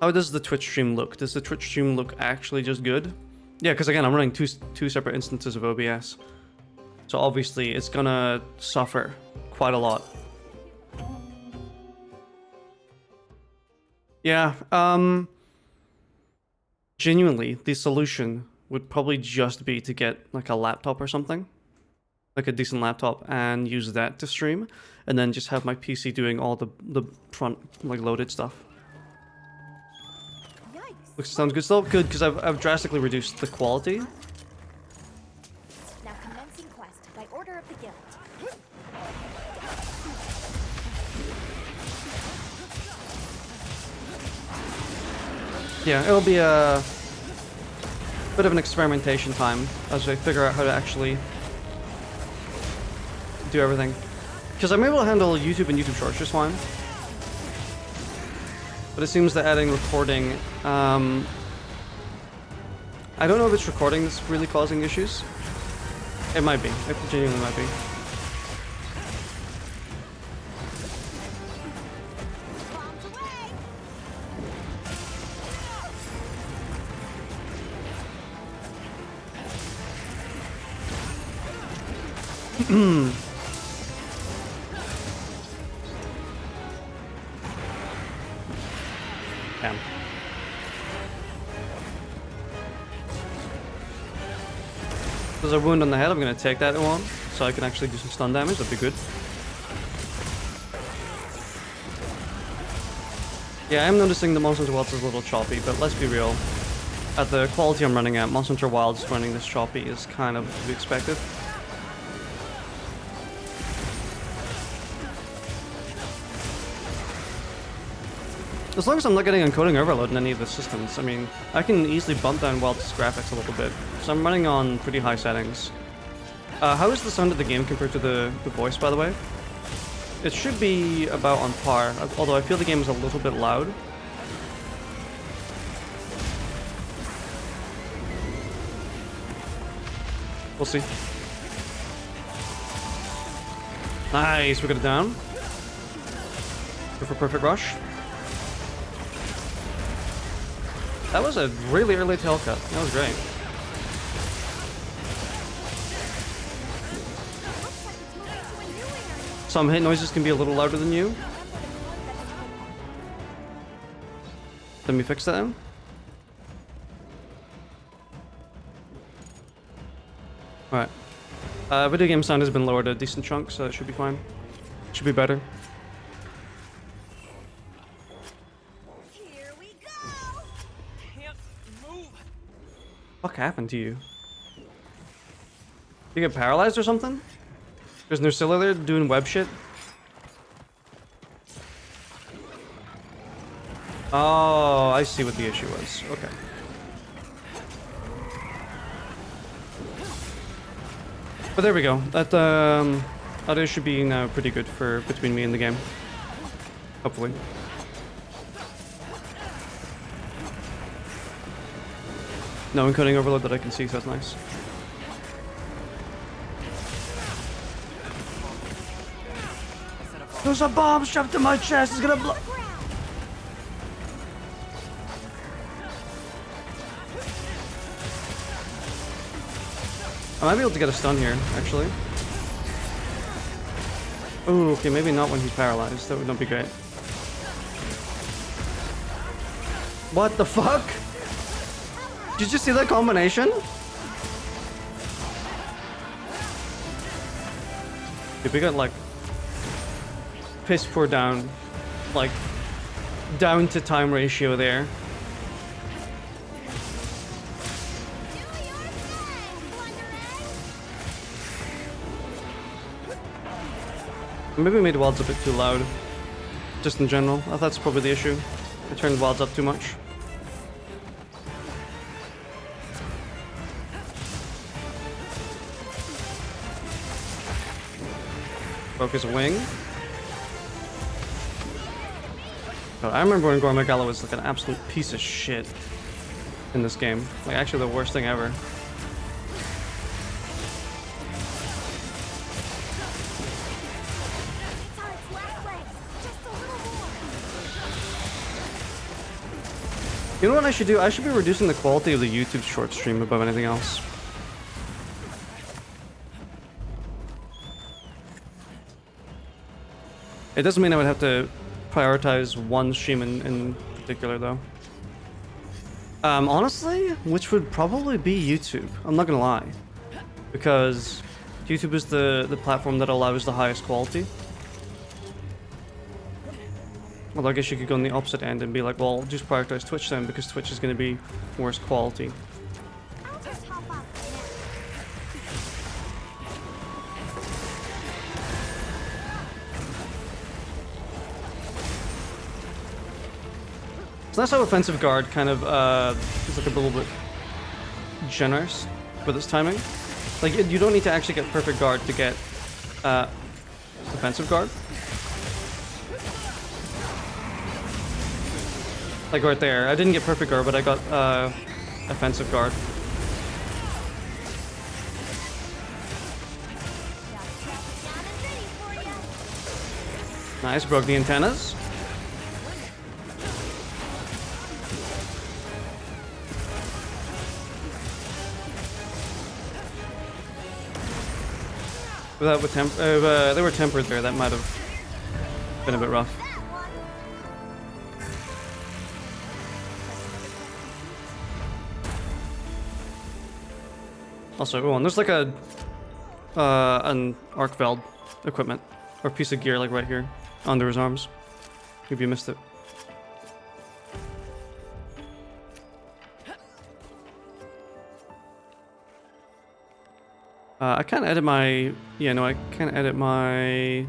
How does the Twitch stream look? Does the Twitch stream look actually just good? Yeah, because again, I'm running two separate instances of OBS. So obviously it's gonna suffer quite a lot. Yeah, genuinely, the solution would probably just be to get like a laptop or something. Like a decent laptop and use that to stream. And then just have my PC doing all the front, like, loaded stuff. Looks, sounds good still? Good, because I've drastically reduced the quality. Now commencing quest by order of the guild. Yeah, it'll be a bit of an experimentation time as I figure out how to actually do everything. Because I'm able to handle YouTube and YouTube Shorts just fine. But it seems that adding recording, I don't know if it's recording that's really causing issues. It might be. It genuinely might be. Damn. There's a wound on the head. I'm gonna take that one so I can actually do some stun damage. That'd be good. Yeah, I'm noticing the Monster Hunter Wilds is a little choppy, but let's be real. At the quality I'm running at, Monster Hunter Wilds running this choppy is kind of to be expected. As long as I'm not getting encoding overload in any of the systems, I mean, I can easily bump down Wild's graphics a little bit. So I'm running on pretty high settings. How is the sound of the game compared to the voice, by the way? It should be about on par, although I feel the game is a little bit loud. We'll see. Nice, we got it down. Go for perfect rush. That was a really early tail cut. That was great. Some hit noises can be a little louder than you. Let me fix that then. Alright. Video game sound has been lowered a decent chunk, so it should be fine. Should be better. What happened to you? You get paralyzed or something? There's Nursilla there doing web shit? Oh, I see what the issue was. Okay. But there we go. That issue should be now pretty good for between me and the game. Hopefully. No encoding overload that I can see, so that's nice. There's a bomb strapped to my chest, it's gonna blow. I might be able to get a stun here, actually. Ooh, okay, maybe not when he's paralyzed, that would not be great. What the fuck? Did you see that combination? Dude, we got like piss poor down, like down to time ratio there. Maybe we made Wilds a bit too loud, just in general. I thought that's probably the issue. I turned Wilds up too much. Focus wing. God, I remember when Gormagala was like an absolute piece of shit in this game. Like actually the worst thing ever. You know what I should do? I should be reducing the quality of the YouTube short stream above anything else. It doesn't mean I would have to prioritize one stream in particular, though. Honestly, which would probably be YouTube. I'm not gonna lie. Because YouTube is the platform that allows the highest quality. Well, I guess you could go on the opposite end and be like, well, just prioritize Twitch then, because Twitch is gonna be worse quality. I'll just hop off It's nice how offensive guard kind of is like a little bit generous with its timing. Like you don't need to actually get perfect guard to get offensive guard. Like right there, I didn't get perfect guard, but I got offensive guard. Nice, broke the antennas. If they were tempered there, that might have been a bit rough. Also, oh, and there's like a an arc veld equipment or piece of gear like right here under his arms. If you missed it. I can't edit my... Yeah, no, I can't edit my...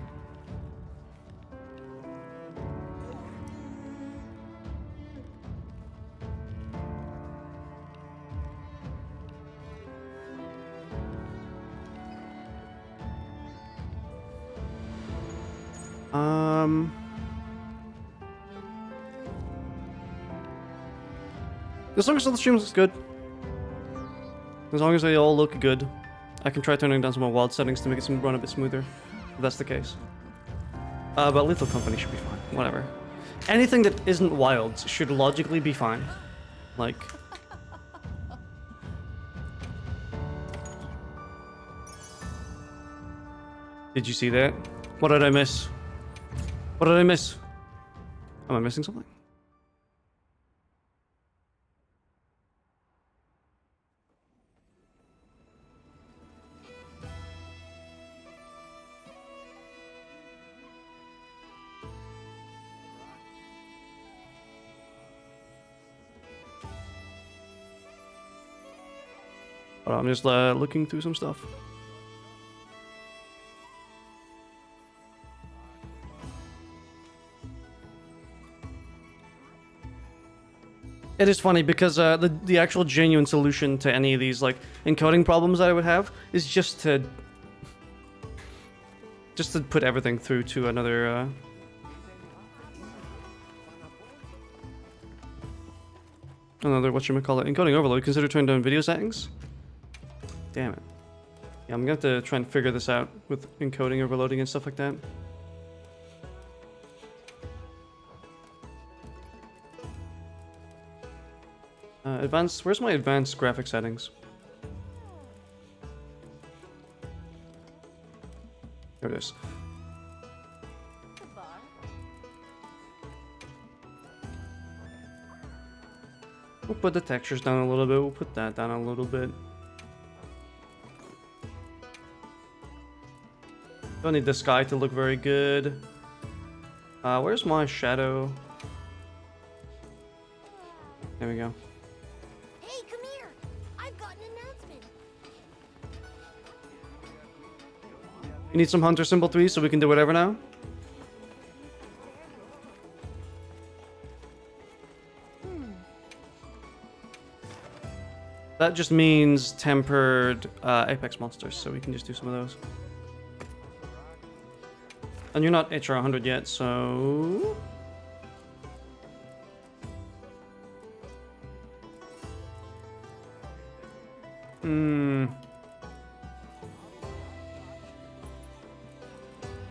As long as all the streams looks good. As long as they all look good. I can try turning down some more wild settings to make it run a bit smoother, if that's the case. But Lethal Company should be fine. Whatever. Anything that isn't wild should logically be fine. Like... Did you see that? What did I miss? What did I miss? Am I missing something? Hold on, I'm just looking through some stuff. It is funny because the actual genuine solution to any of these like encoding problems that I would have is just to put everything through to another whatchamacallit, encoding overload. Consider turning down video settings. Damn it. Yeah, I'm gonna have to try and figure this out with encoding overloading and stuff like that. Advanced, where's my advanced graphic settings? There it is. We'll put the textures down a little bit, we'll put that down a little bit. Don't need the sky to look very good. Where's my shadow? There we go. Hey, come here! I've got an announcement. You need some Hunter Symbol 3 so we can do whatever now? That just means tempered Apex monsters, so we can just do some of those. And you're not HR 100 yet, so...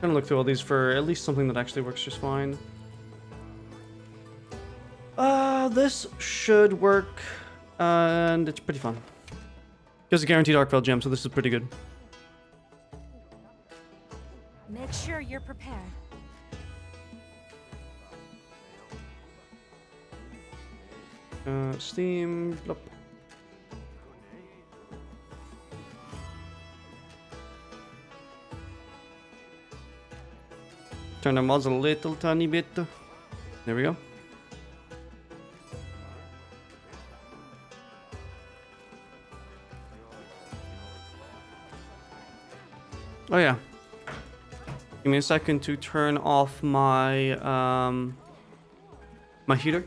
Gonna look through all these for at least something that actually works just fine. this should work, and it's pretty fun. There's a guaranteed arc fail gem, so this is pretty good. Make sure you're prepared. Steam. Blop. Turn the mods a little tiny bit. There we go. Oh yeah. Give me a second to turn off my my heater.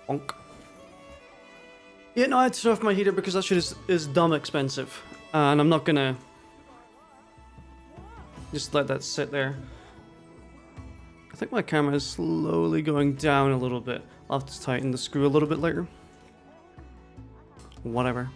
Bonk. Yeah, no, I had to turn off my heater because that shit is dumb expensive. And I'm not gonna just let that sit there. I think my camera is slowly going down a little bit. I'll have to tighten the screw a little bit later. Whatever.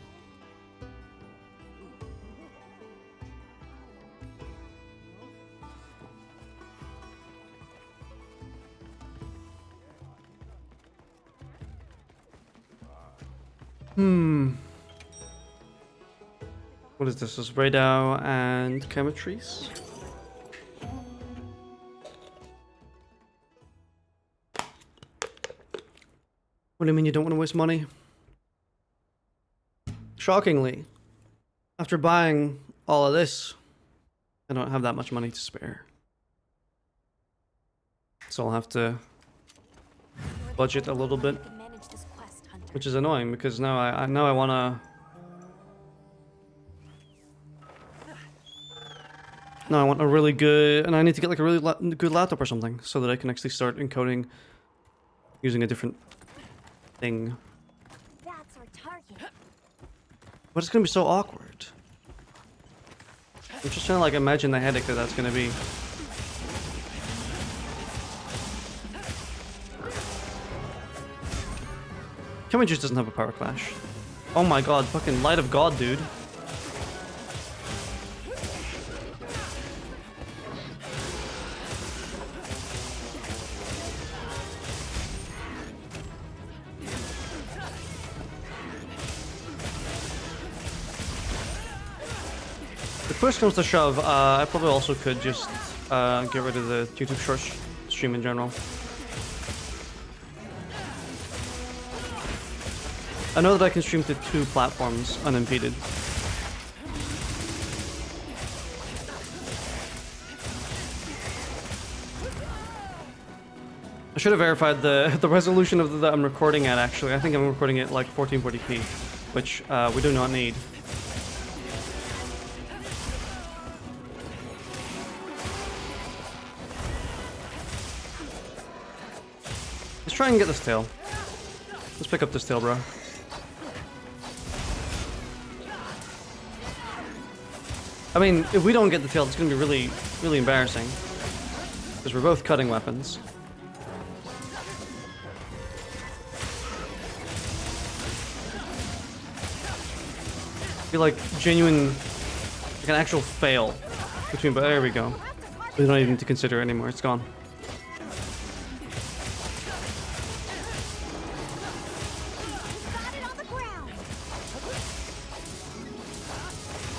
What is this? This is radar and chemistries. What do you mean you don't want to waste money? Shockingly, after buying all of this, I don't have that much money to spare. So I'll have to budget a little bit, which is annoying because now I wanna. No, I want a really good, and I need to get like a really good laptop or something so that I can actually start encoding using a different thing. That's our target. But it's gonna be so awkward. I'm just trying to like imagine the headache that's gonna be. Kevin just doesn't have a power clash. Oh my god, fucking light of god, dude. If push comes to shove, I probably also could just get rid of the YouTube short stream in general. I know that I can stream to 2 platforms unimpeded. I should have verified the resolution of that I'm recording at, actually. I think I'm recording at like 1440p, which we do not need. Let's try and get this tail. Let's pick up this tail, bro. I mean, if we don't get the tail, it's gonna be really, really embarrassing. Because we're both cutting weapons. Be like genuine, like an actual fail between, but there we go. We don't even need to consider it anymore, it's gone.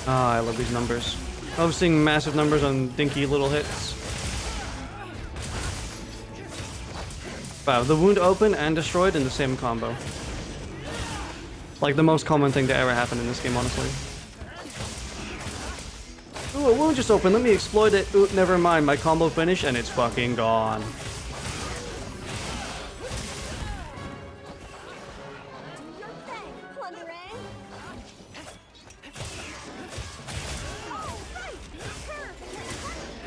Ah, I love these numbers. I love seeing massive numbers on dinky little hits. Wow, the wound open and destroyed in the same combo. Like the most common thing to ever happen in this game, honestly. Ooh, a wound just opened, let me exploit it. Ooh, never mind, my combo finished and it's fucking gone.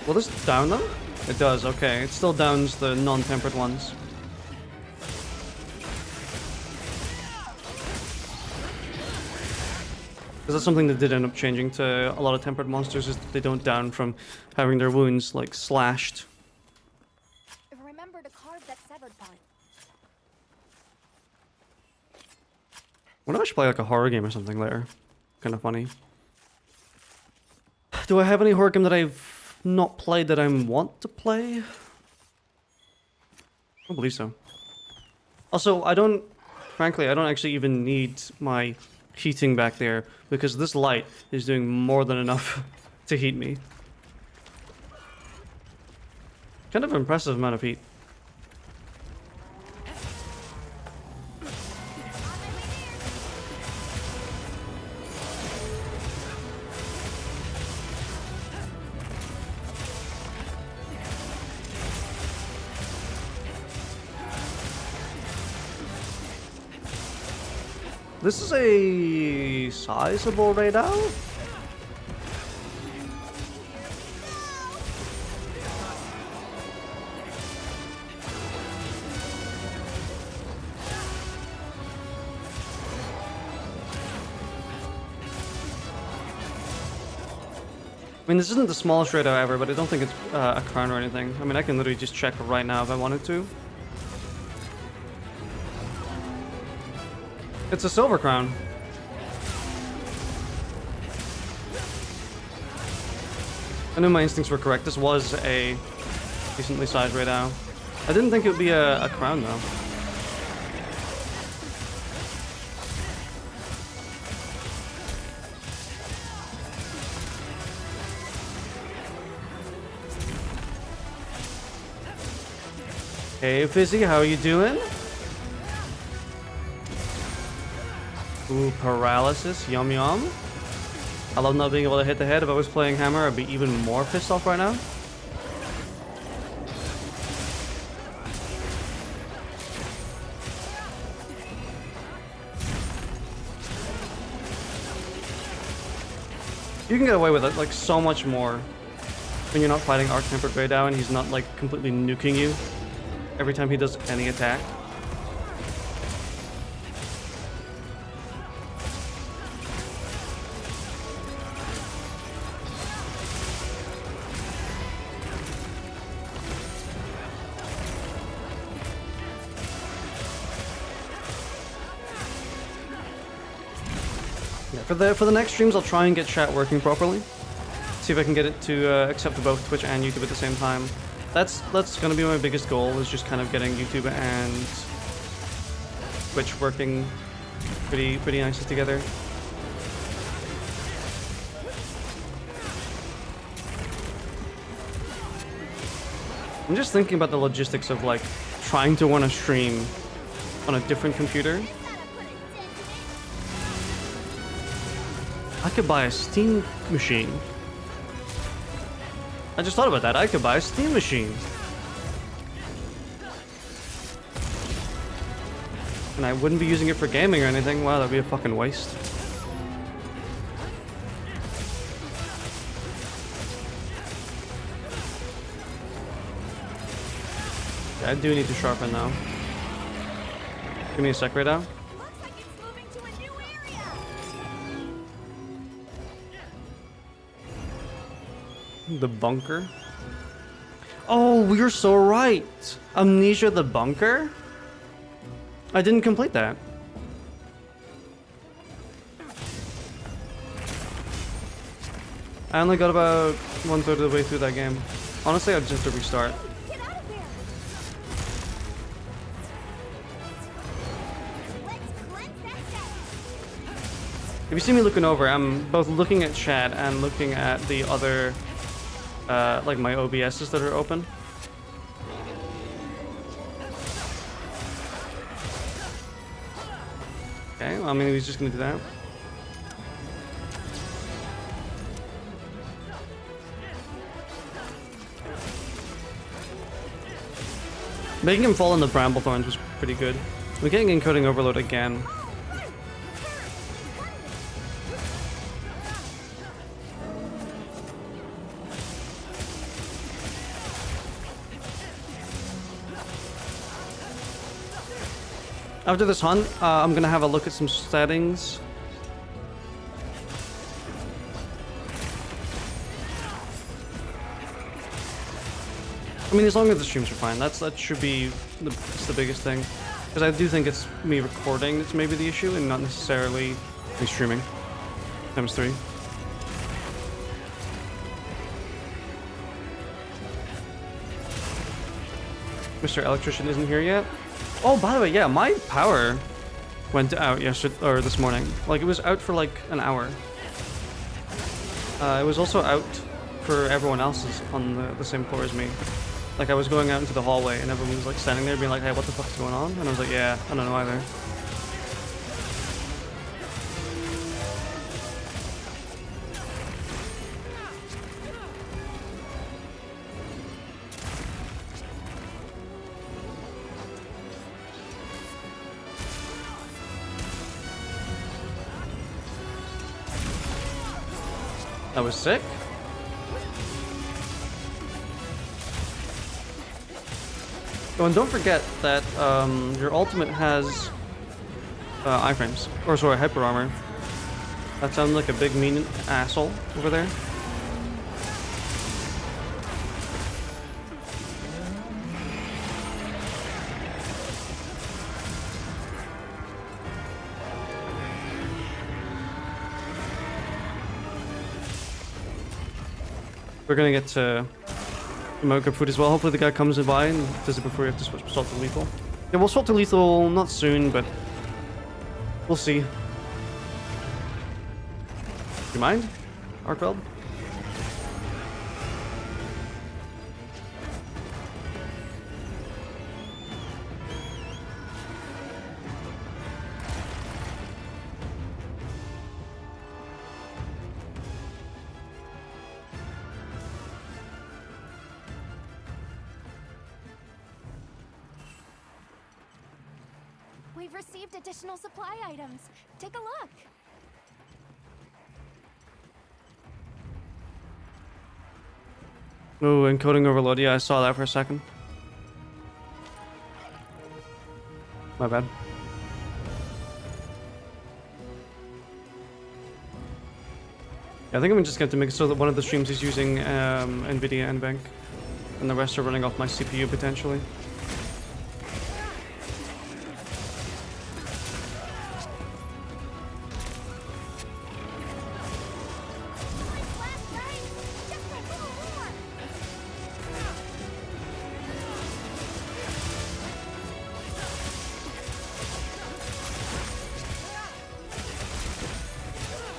Will this down them? It does, okay. It still downs the non-tempered ones. Because that's something that did end up changing to a lot of tempered monsters, is that they don't down from having their wounds, like, slashed. Remember to carve that severed part. Wonder if I should play like a horror game or something later. Kind of funny. Do I have any horror game that I've not played that I want to play? I don't believe so. Also, frankly, I don't actually even need my heating back there because this light is doing more than enough to heat me. Kind of impressive amount of heat. This is a sizable radar. I mean, this isn't the smallest radar ever, but I don't think it's a crown or anything. I mean, I can literally just check right now if I wanted to. It's a silver crown. I knew my instincts were correct. This was a decently sized radar. I didn't think it would be a crown, though. Hey, Fizzy, how are you doing? Ooh, paralysis, yum yum. I love not being able to hit the head. If I was playing Hammer, I'd be even more pissed off right now. You can get away with it, like, so much more when you're not fighting Arc-Tempered Greydao and he's not, like, completely nuking you every time he does any attack. For the next streams, I'll try and get chat working properly. See if I can get it to accept both Twitch and YouTube at the same time. That's gonna be my biggest goal, is just kind of getting YouTube and Twitch working pretty nicely together. I'm just thinking about the logistics of, like, trying to run a stream on a different computer. I could buy a Steam machine. I just thought about that. I could buy a Steam machine. And I wouldn't be using it for gaming or anything. Wow, that'd be a fucking waste. Yeah, I do need to sharpen now. Give me a sec right now. The bunker. Oh, you're so right. Amnesia the bunker? I didn't complete that. I only got about 1/3 of the way through that game. Honestly, I just have to restart. Get out of there! Let's cleanse that set. If you see me looking over, I'm both looking at chat and looking at the other like my OBSs that are open. Okay, well, I mean, he's just gonna do that. Making him fall in the bramble thorns was pretty good. We're getting encoding overload again. After this hunt, I'm gonna have a look at some settings. I mean, as long as the streams are fine, that should be the biggest thing. Because I do think it's me recording that's maybe the issue, and not necessarily me streaming. Times 3. Mr. Electrician isn't here yet. Oh, by the way, yeah, my power went out yesterday or this morning. Like, it was out for like an hour. It was also out for everyone else's on the same floor as me. Like, I was going out into the hallway and everyone was like standing there being like, hey, what the fuck's going on? And I was like, yeah, I don't know either. That was sick. Oh, and don't forget that your ultimate has iframes. Or sorry, hyper armor. That sounds like a big mean asshole over there. We're gonna get to Mocha food as well. Hopefully the guy comes by and does it before we have to switch salt to lethal. Yeah, we'll swap to lethal not soon, but we'll see. Do you mind, Arkfeld? We've received additional supply items. Take a look. Oh, encoding overload. Yeah, I saw that for a second. My bad. Yeah, I think I'm just going to make it so that one of the streams is using NVIDIA NVENC, and the rest are running off my CPU potentially.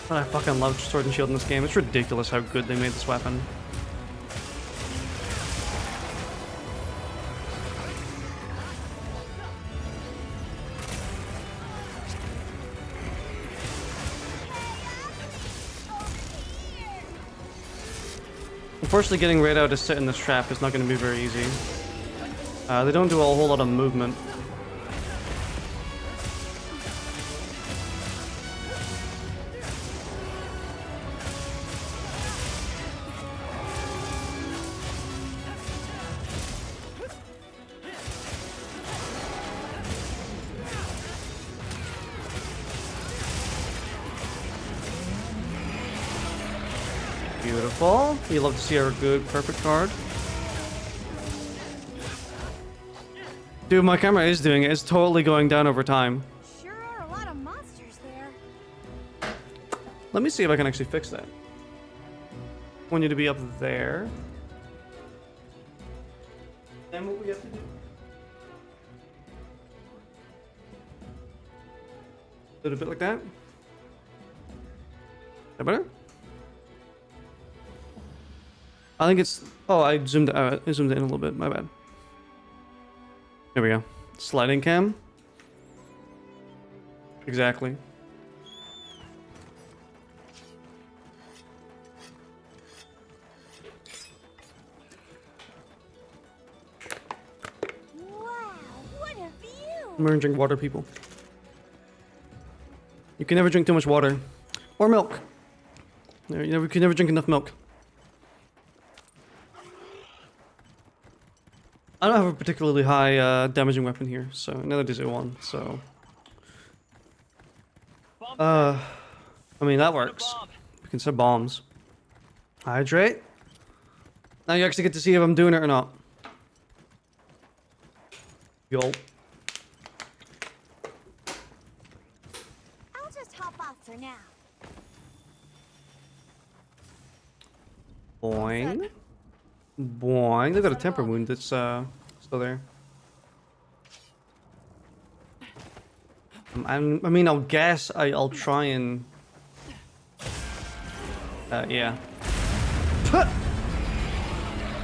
But I fucking love Sword and Shield in this game. It's ridiculous how good they made this weapon. Unfortunately, getting Radau to sit in this trap is not going to be very easy. They don't do a whole lot of movement. Beautiful. You love to see our good, perfect card. Dude, my camera is doing it. It's totally going down over time. Sure are a lot of monsters there. Let me see if I can actually fix that. I want you to be up there. And what we have to do? Do it a bit like that. Is that better? I think it's... Oh, I zoomed out. I zoomed in a little bit. My bad. There we go. Sliding cam. Exactly. Wow, what a view! I'm gonna drink water, people. You can never drink too much water. Or milk. You can never drink enough milk. I don't have a particularly high damaging weapon here, so neither does A1, so... I mean, that works. We can set bombs. Hydrate. Now you actually get to see if I'm doing it or not. Yo. I'll just hop off for now. Boing. Boing. They got a temper wound that's still there. I mean, I'll guess I'll try and... yeah.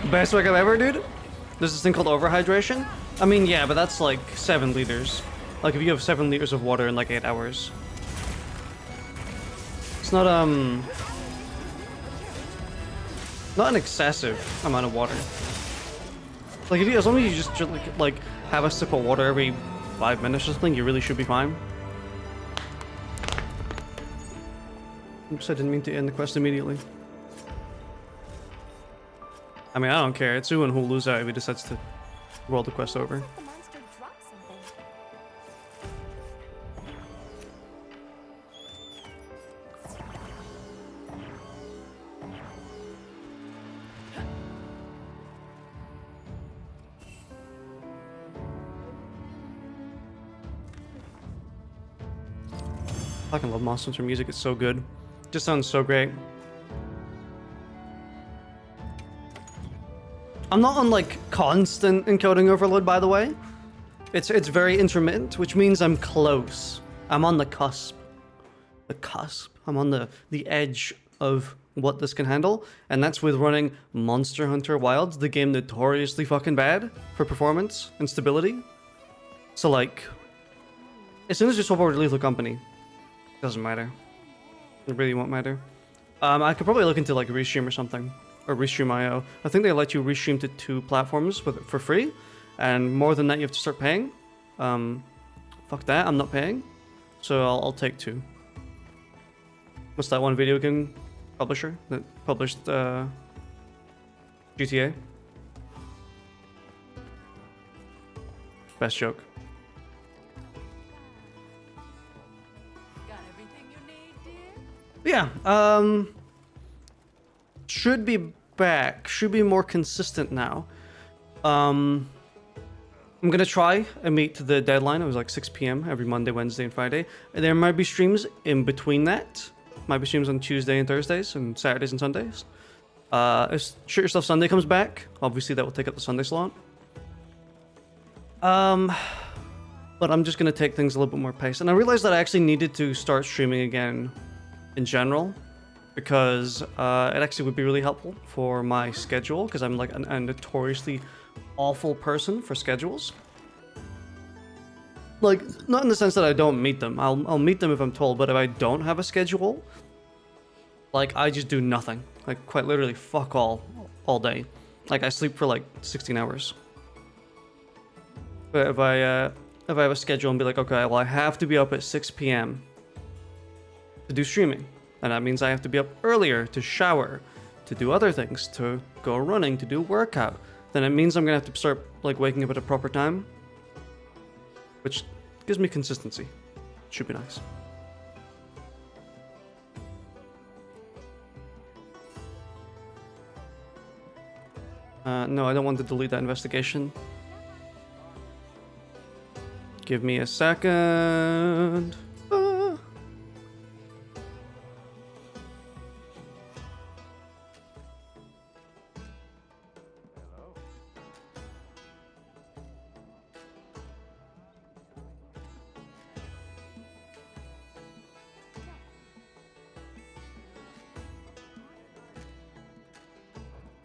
Best wake up ever, dude? There's this thing called overhydration? I mean, yeah, but that's like 7 liters. Like, if you have 7 liters of water in like 8 hours. It's not, not an excessive amount of water. Like, if you, as long as you just like have a sip of water every 5 minutes or something, you really should be fine. Oops, I didn't mean to end the quest immediately. I mean, I don't care. It's Uwan who'll lose out if he decides to roll the quest over. The monster dropped something. I fucking love Monster Hunter music. It's so good. Just sounds so great. I'm not on like constant encoding overload, by the way. It's very intermittent, which means I'm close. I'm on the cusp. The cusp. I'm on the edge of what this can handle, and that's with running Monster Hunter Wilds, the game notoriously fucking bad for performance and stability. So like, as soon as you swap over to Lethal Company, it doesn't matter. It really won't matter. I could probably look into like Restream or something. Or Restream.io. I think they let you restream to 2 platforms for free. And more than that, you have to start paying. Fuck that, I'm not paying. So I'll take 2. What's that one video game publisher that published GTA? Best joke. Got everything you need, dear? Yeah, should be back. Should be more consistent now. I'm gonna try and meet the deadline. It was like 6 p.m. every Monday, Wednesday, and Friday. And there might be streams in between that. Might be streams on Tuesday and Thursdays, and Saturdays and Sundays. If Shoot Yourself Sunday comes back, obviously that will take up the Sunday slot. But I'm just gonna take things a little bit more pace. And I realized that I actually needed to start streaming again in general, because it actually would be really helpful for my schedule, because I'm like a notoriously awful person for schedules. Like, not in the sense that I don't meet them. I'll meet them if I'm told, but if I don't have a schedule, like, I just do nothing. Like, quite literally fuck all day. Like, I sleep for like 16 hours. But if I have a schedule and be like, okay, well, I have to be up at 6 p.m. to do streaming. And that means I have to be up earlier to shower, to do other things, to go running, to do a workout. Then it means I'm gonna have to start like waking up at a proper time, which gives me consistency. Should be nice. No, I don't want to delete that investigation. Give me a second.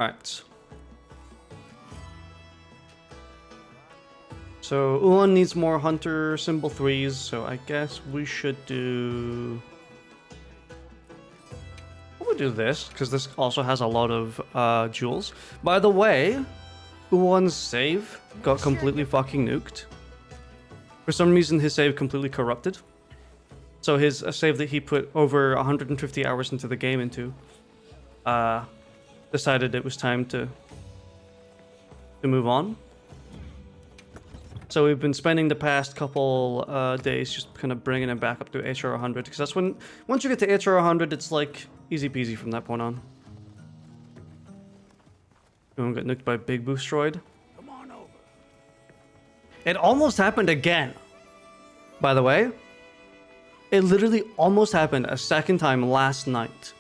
Alright. So, Ulan needs more Hunter Symbol 3s, so I guess we should do... We'll do this, because this also has a lot of jewels. By the way, Ulan's save got completely fucking nuked. For some reason, his save completely corrupted. So his save that he put over 150 hours into the game decided it was time to move on. So we've been spending the past couple days just kind of bringing it back up to HR 100, because that's when, once you get to HR 100, it's like easy peasy from that point on. You won't get nuked by Big Boostroid. Come on over. It almost happened again. By the way, it literally almost happened a second time last night.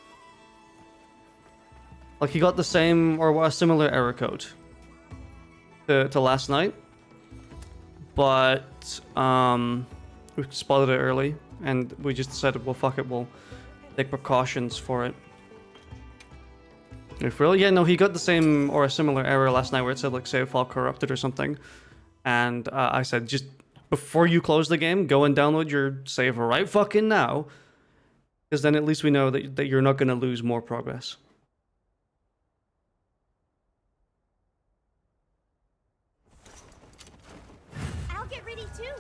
Like, he got the same or a similar error code to last night. But, we spotted it early, and we just decided, well, fuck it, we'll take precautions for it. If really, yeah, no, he got the same or a similar error last night where it said, like, save file corrupted or something. And I said, just before you close the game, go and download your save right fucking now. Because then at least we know that you're not going to lose more progress. I'll get ready too.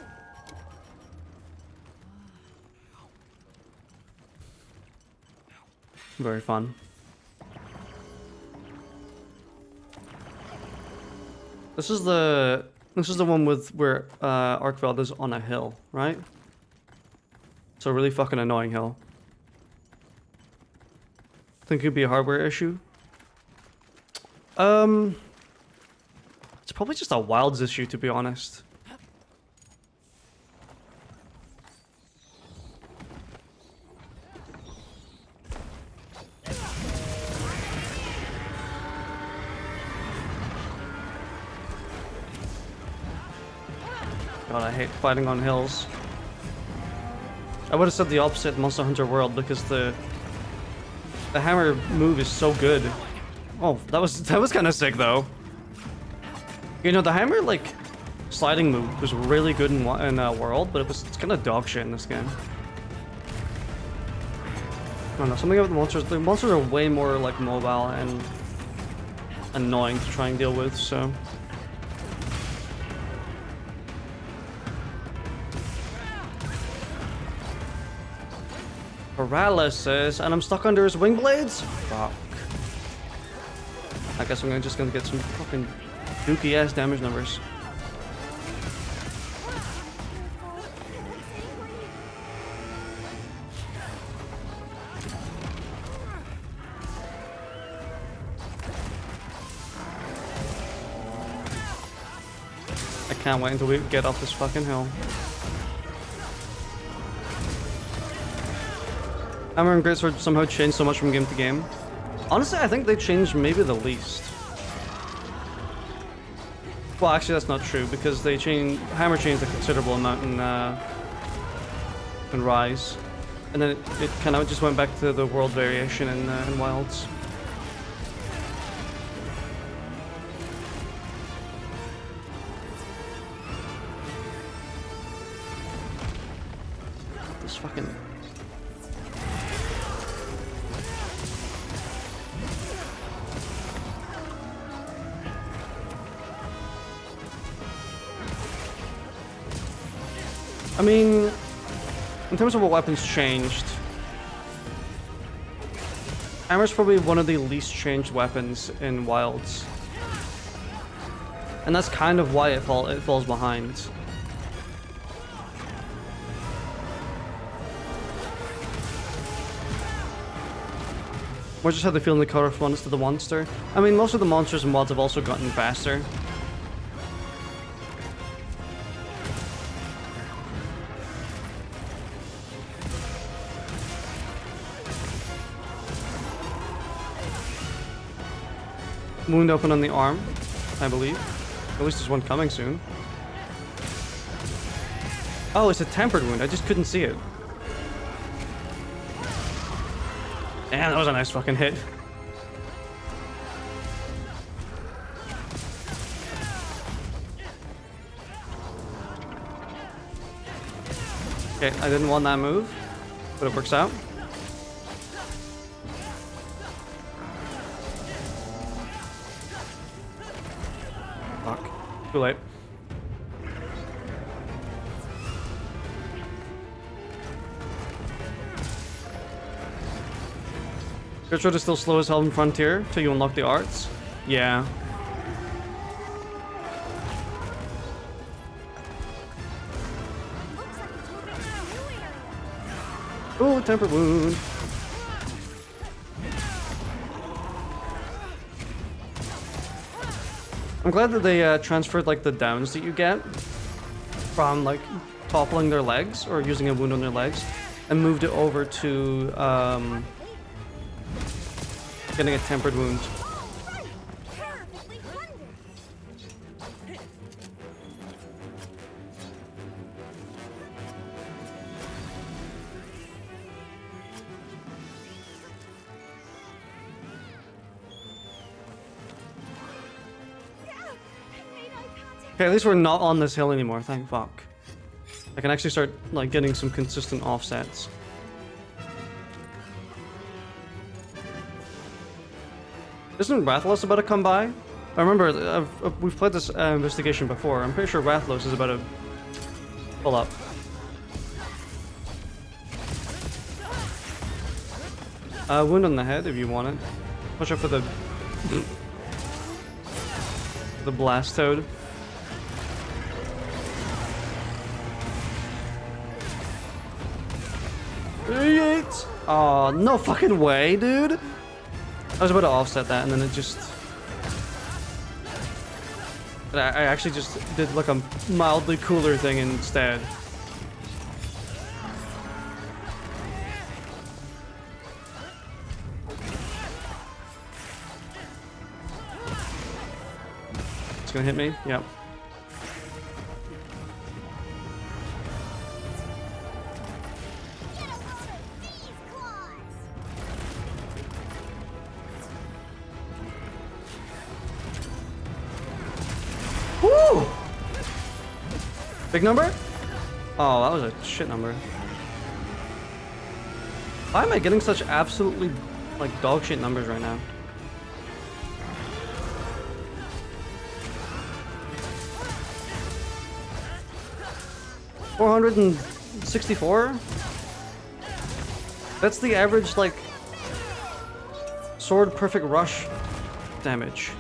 Very fun. This is the one with where Arkveld is on a hill, right? It's a really fucking annoying hill. Think it could be a hardware issue? It's probably just a wilds issue, to be honest. God, I hate fighting on hills. I would have said the opposite in Monster Hunter World because the hammer move is so good. Oh, that was kind of sick though. You know, the hammer like sliding move was really good in World, but it's kind of dog shit in this game. I don't know, something about the monsters. The monsters are way more like mobile and annoying to try and deal with. So. Paralysis, and I'm stuck under his wing blades? Fuck. I guess I'm just gonna get some fucking dookie ass damage numbers. I can't wait until we get off this fucking hill. Hammer and Greatsword somehow changed so much from game to game. Honestly, I think they changed maybe the least. Well, actually, that's not true because Hammer changed a considerable amount in Rise, and then it kind of just went back to the world variation in Wilds. This fucking. I mean, in terms of what weapons changed, Hammer's probably one of the least changed weapons in Wilds. And that's kind of why it falls behind. Or just how they feel in the correspondence to the monster. I mean, most of the monsters and mods have also gotten faster. Wound open on the arm, I believe. At least there's one coming soon. Oh, it's a tempered wound. I just couldn't see it. Damn, that was a nice fucking hit. Okay, I didn't want that move, but it works out. Fuck. Too late. Gertrude is still slow as hell in Frontier till you unlock the arts. Yeah. Ooh, temper wound. I'm glad that they transferred like the downs that you get from like toppling their legs or using a wound on their legs, and moved it over to getting a tempered wound. Okay, at least we're not on this hill anymore, thank fuck. I can actually start, like, getting some consistent offsets. Isn't Rathalos about to come by? I remember, we've played this investigation before. I'm pretty sure Rathalos is about to pull up. Wound on the head if you want it. Watch out for the... the blast toad. Oh, no fucking way, dude. I was about to offset that and then it just... I actually just did like a mildly cooler thing instead. It's gonna hit me? Yep. Woo! Big number? Oh, that was a shit number. Why am I getting such absolutely, like, dog shit numbers right now? $464? That's the average, like, sword perfect rush damage.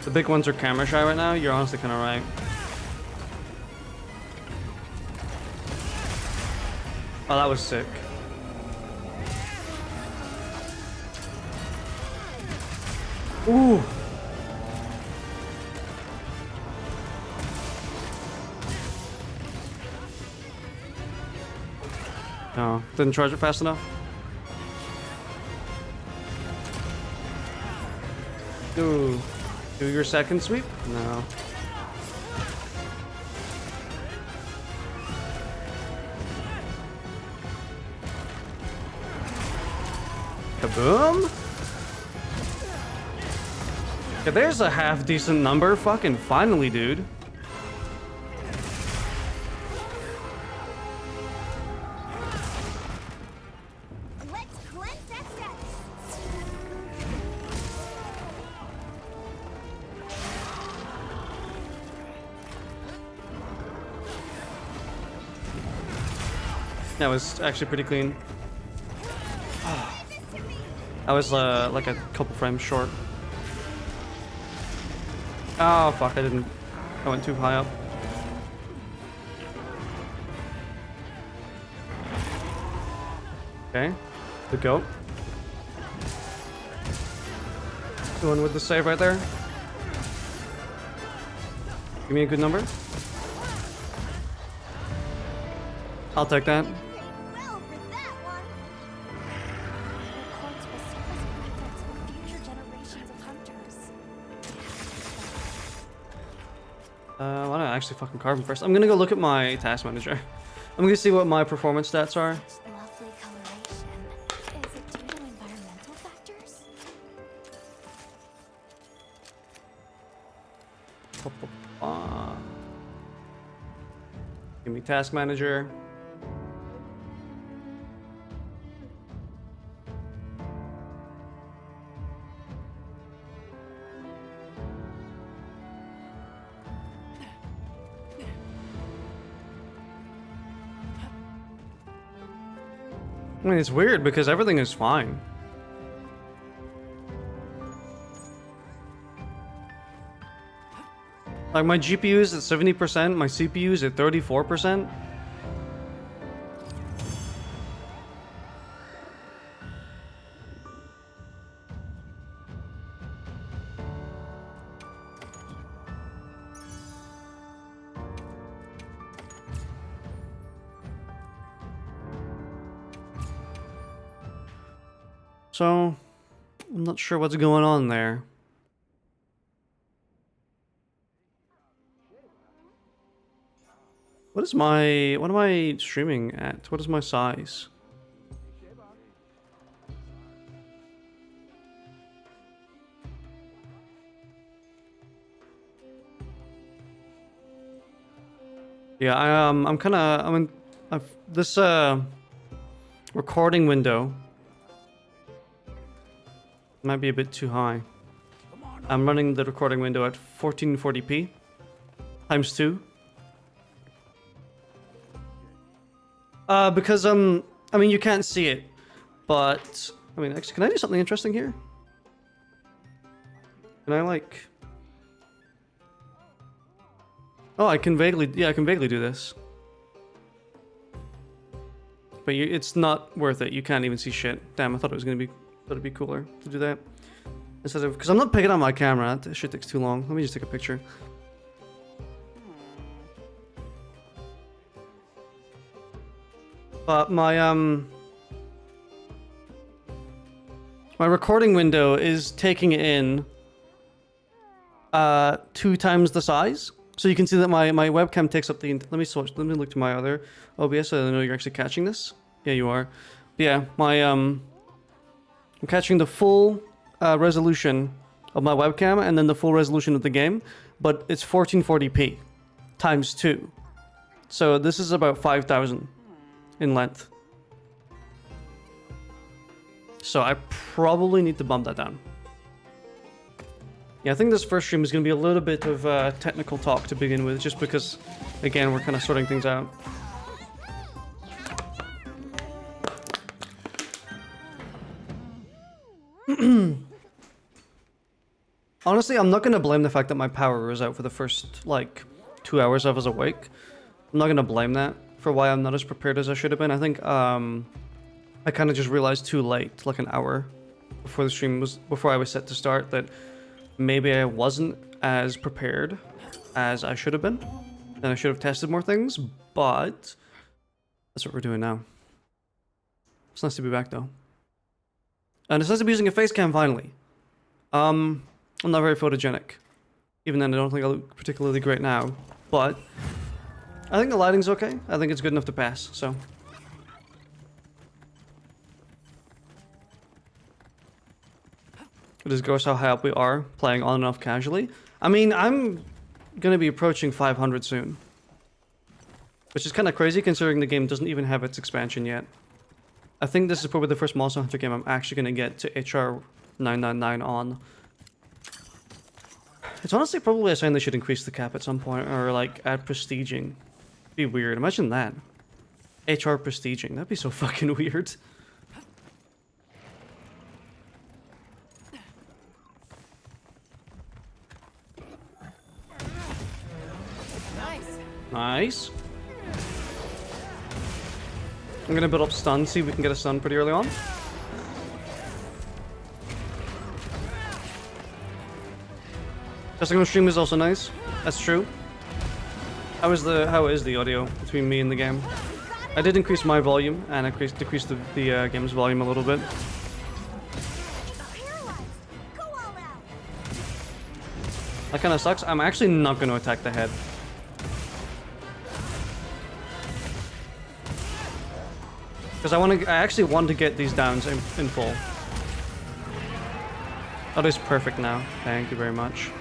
The big ones are camera shy right now. You're honestly kind of right. Oh, that was sick. Ooh. No, didn't charge it fast enough. Ooh. Do your second sweep? No. Kaboom! Okay, there's a half decent number. Fucking finally, dude. That was actually pretty clean. I was like a couple frames short. Oh fuck, I didn't. I went too high up. Okay, the goat. The one with the save right there. Give me a good number. I'll take that. Why don't I actually fucking carve him first? I'm gonna go look at my task manager. I'm gonna see what my performance stats are. Lovely coloration. Is it due to environmental factors? Give me task manager. I mean, it's weird because everything is fine. Like, my GPU is at 70%, my CPU is at 34%. So, I'm not sure what's going on there. What am I streaming at? What is my size? Yeah, this recording window might be a bit too high. I'm running the recording window at 1440p times 2. Because I mean you can't see it, but I mean actually, can I do something interesting here? Can I like? Oh, I can vaguely do this. But it's not worth it. You can't even see shit. Damn, I thought it'd be cooler to do that. Instead of, because I'm not picking up my camera. That shit takes too long. Let me just take a picture. But my recording window is taking in 2 times the size. So you can see that my webcam takes up the... Let me look to my other OBS so I know you're actually catching this. Yeah, you are. But yeah, I'm catching the full resolution of my webcam and then the full resolution of the game, but it's 1440p times 2. So this is about 5,000 in length. So I probably need to bump that down. Yeah, I think this first stream is going to be a little bit of technical talk to begin with, just because, again, we're kind of sorting things out. Honestly, I'm not going to blame the fact that my power was out for the first, like, 2 hours I was awake. I'm not going to blame that for why I'm not as prepared as I should have been. I think I kind of just realized too late, like an hour before the stream before I was set to start, that maybe I wasn't as prepared as I should have been, and I should have tested more things, but that's what we're doing now. It's nice to be back though. And it's nice to be using a face cam finally. I'm not very photogenic. Even then I don't think I look particularly great now, but I think the lighting's okay. I think it's good enough to pass, so. It is gross how high up we are, playing on and off casually. I mean, I'm gonna be approaching 500 soon. Which is kind of crazy considering the game doesn't even have its expansion yet. I think this is probably the first Monster Hunter game I'm actually gonna get to HR 999 on. It's honestly probably a sign they should increase the cap at some point, or like add prestiging. Be weird, imagine that. HR prestiging, that'd be so fucking weird. Nice. I'm gonna build up stun, see if we can get a stun pretty early on. Testing on stream is also nice. That's true. How is the audio between me and the game? I did increase my volume and decrease the game's volume a little bit. That kind of sucks. I'm actually not going to attack the head. Because I actually want to get these downs in full. That is perfect now. Thank you very much.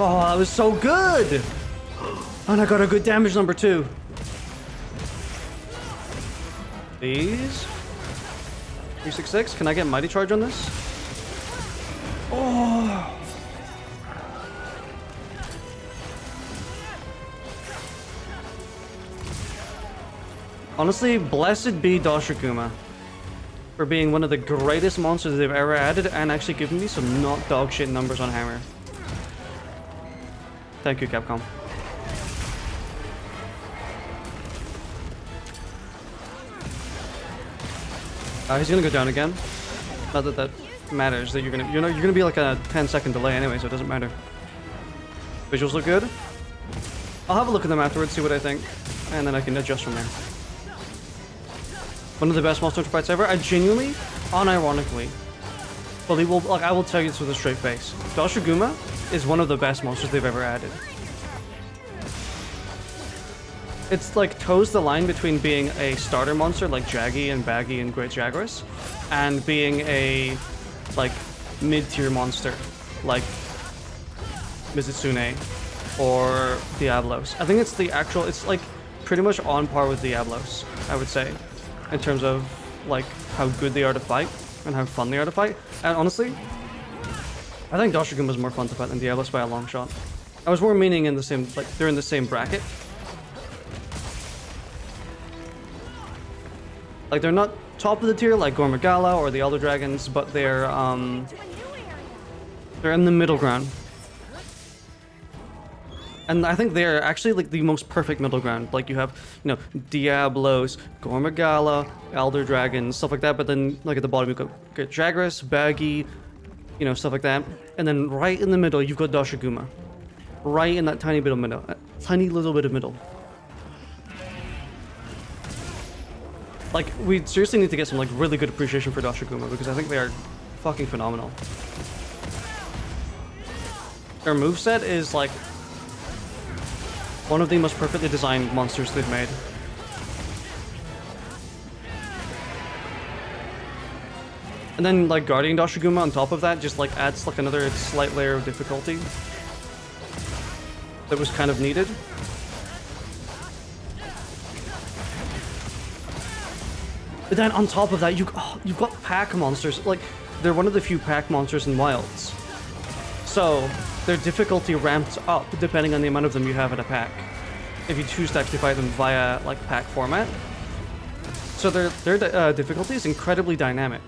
Oh, that was so good! And I got a good damage number too. Please. 366. Can I get Mighty Charge on this? Oh. Honestly, blessed be Doshikuma for being one of the greatest monsters they've ever added and actually giving me some not dog shit numbers on Hammer. Thank you, Capcom. He's gonna go down again. Not that that matters. That you're gonna be like a 10-second delay anyway, so it doesn't matter. Visuals look good. I'll have a look at them afterwards, see what I think, and then I can adjust from there. One of the best monster fights ever. I genuinely, unironically, I will tell you this with a straight face. Doshiguma is one of the best monsters they've ever added. It's like toes the line between being a starter monster like Jaggy and Baggy and Great Jagras, and being a like mid-tier monster like Mizitsune or Diablos. I think it's like pretty much on par with Diablos, I would say, in terms of like how good they are to fight and how fun they are to fight. And honestly, I think Doshiguma is more fun to fight than Diablos by a long shot. I was more meaning in the same, like they're in the same bracket. Like they're not top of the tier like Gormagala or the Elder Dragons, but they're in the middle ground. And I think they're actually like the most perfect middle ground. Like you have, you know, Diablos, Gormagala, Elder Dragons, stuff like that. But then like at the bottom you've got Jagras, Baggy, you know, stuff like that. And then right in the middle you've got Doshiguma. Right in that tiny bit of middle, tiny little bit of middle. Like, we seriously need to get some, like, really good appreciation for Doshiguma, because I think they are fucking phenomenal. Their moveset is, like, one of the most perfectly designed monsters they've made. And then, like, Guardian Doshiguma on top of that just, like, adds, like, another slight layer of difficulty that was kind of needed. But then on top of that, you've got pack monsters. Like, they're one of the few pack monsters in Wilds. So, their difficulty ramps up depending on the amount of them you have in a pack. If you choose to actually fight them via, like, pack format. So their difficulty is incredibly dynamic.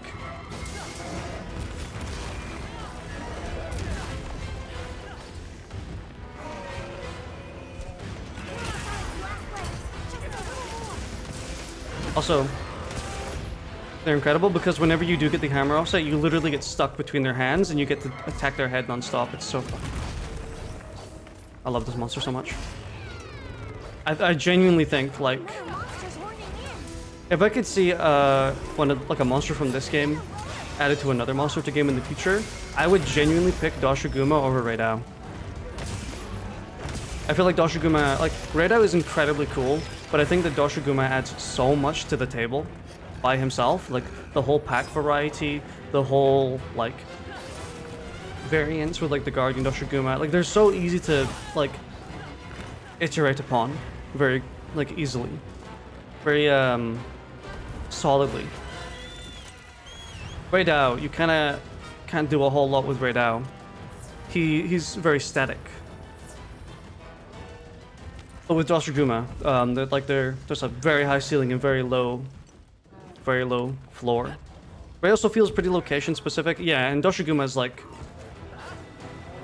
Also, they're incredible because whenever you do get the hammer offset, you literally get stuck between their hands and you get to attack their head non-stop. It's so fun. I love this monster so much. I genuinely think, like, if I could see a monster from this game added to another monster to game in the future, I would genuinely pick Doshiguma over Raidao. I feel like Doshiguma, like, Raidao is incredibly cool, but I think that Doshiguma adds so much to the table by himself. Like, the whole pack variety, the whole, like, variants with, like, the Guardian Doshiguma. Like, they're so easy to, like, iterate upon very, like, easily. Very, solidly. Raidao, you kinda can't do a whole lot with Raidao. He's very static. But with Doshiguma, there's a very high ceiling and very low floor. But it also feels pretty location specific. Yeah, and Doshiguma is like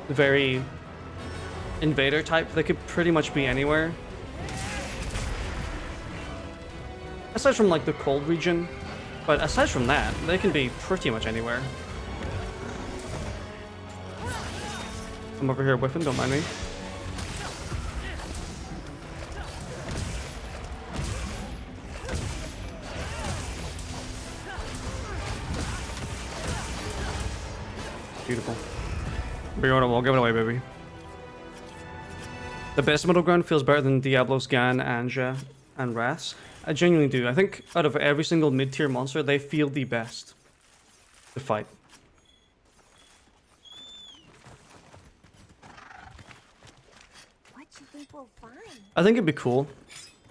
very invader type. They could pretty much be anywhere. Aside from like the cold region. But aside from that, they can be pretty much anywhere. I'm over here whiffing, don't mind me. Beautiful. Bring it on, we'll give it away, baby. The best middle ground feels better than Diablos, Gan, Anja, and Wraths. I genuinely do. I think out of every single mid-tier monster, they feel the best to fight. What do you think we'll find? I think it'd be cool.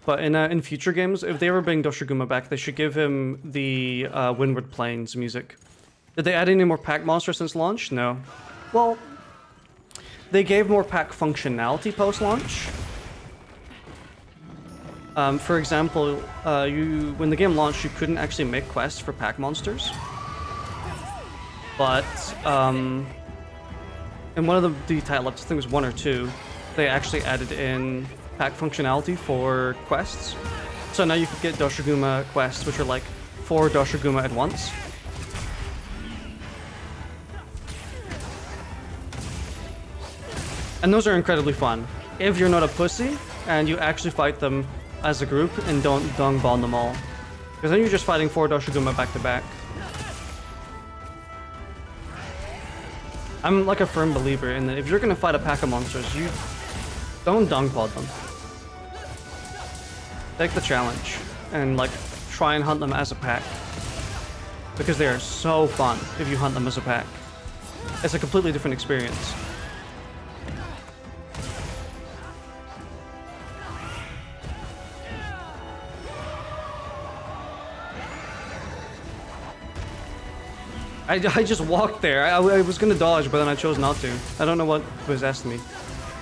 But in future games, if they ever bring Doshiguma back, they should give him the Windward Plains music. Did they add any more pack monsters since launch? No. Well, they gave more pack functionality post-launch. For example, when the game launched, you couldn't actually make quests for pack monsters. But in one of the title ups, I think it was 1 or 2, they actually added in pack functionality for quests. So now you could get Doshiguma quests, which are like 4 Doshiguma at once. And those are incredibly fun. If you're not a pussy, and you actually fight them as a group and don't dung bomb them all. Because then you're just fighting 4 Doshiguma back to back. I'm like a firm believer in that if you're gonna fight a pack of monsters, you don't dung pod them. Take the challenge and like try and hunt them as a pack. Because they are so fun if you hunt them as a pack. It's a completely different experience. I just walked there. I was gonna dodge, but then I chose not to. I don't know what possessed me.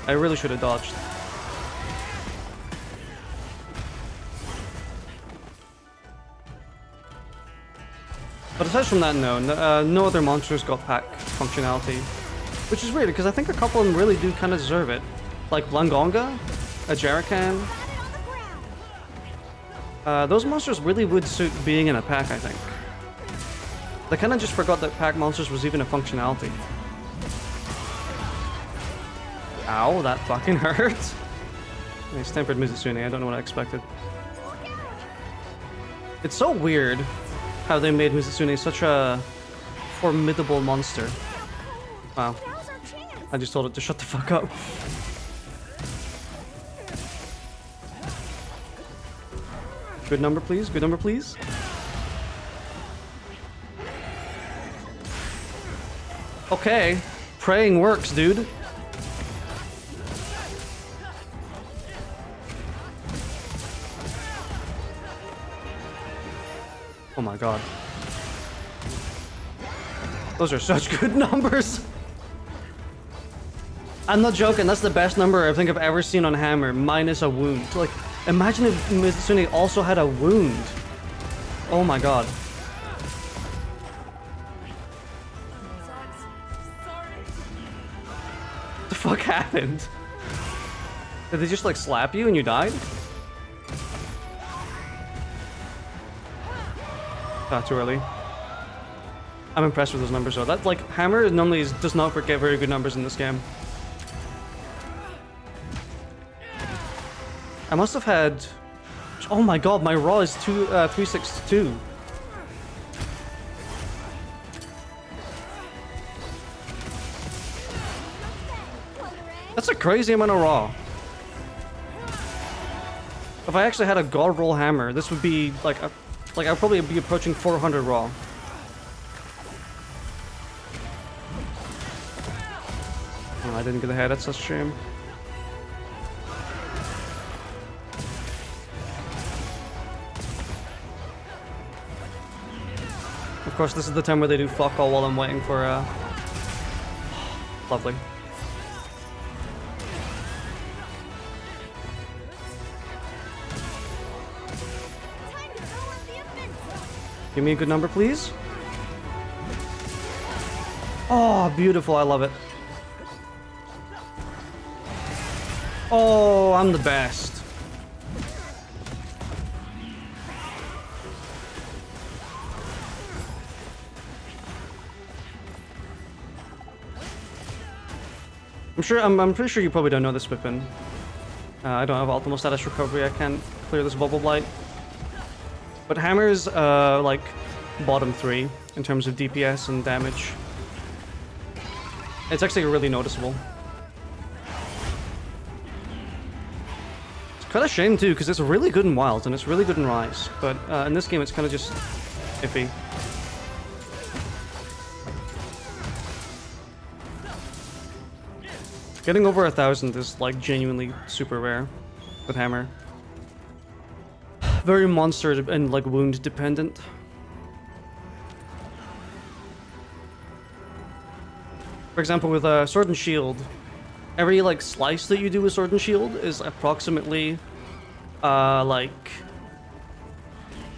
I really should have dodged. But aside from that, no other monsters got pack functionality. Which is weird, because I think a couple of them really do kind of deserve it. Like Blangonga, a Jerrican. Those monsters really would suit being in a pack, I think. They kind of just forgot that pack monsters was even a functionality. Ow, that fucking hurt. Nice tempered Mizusune, I don't know what I expected. It's so weird how they made Mizusune such a formidable monster. Wow. I just told it to shut the fuck up. Good number, please. Good number, please. Okay. Praying works, dude. Oh my god. Those are such good numbers. I'm not joking, that's the best number I think I've ever seen on Hammer, minus a wound. Like, imagine if Mizusune also had a wound. Oh my god. What the fuck happened? Did they just like slap you and you died? Not too early. I'm impressed with those numbers though. That like Hammer normally does not forget very good numbers in this game. I must have had. Oh my god, my raw is 362. That's a crazy amount of raw. If I actually had a god roll hammer, this would be like I'd probably be approaching 400 raw. Oh, I didn't get ahead. That's such a shame. Of course, this is the time where they do fuck all while I'm waiting for lovely. Give me a good number, please. Oh, beautiful. I love it. Oh, I'm the best. I'm pretty sure you probably don't know this weapon. I don't have optimal status recovery. I can't clear this bubble blight. But Hammer's like bottom 3 in terms of DPS and damage. It's actually really noticeable. It's kind of a shame too, because it's really good in Wilds and it's really good in Rise. But in this game, it's kind of just iffy. Getting over 1,000 is like genuinely super rare with Hammer. Very monster and like wound dependent. For example, with Sword and Shield, every like slice that you do with Sword and Shield is approximately like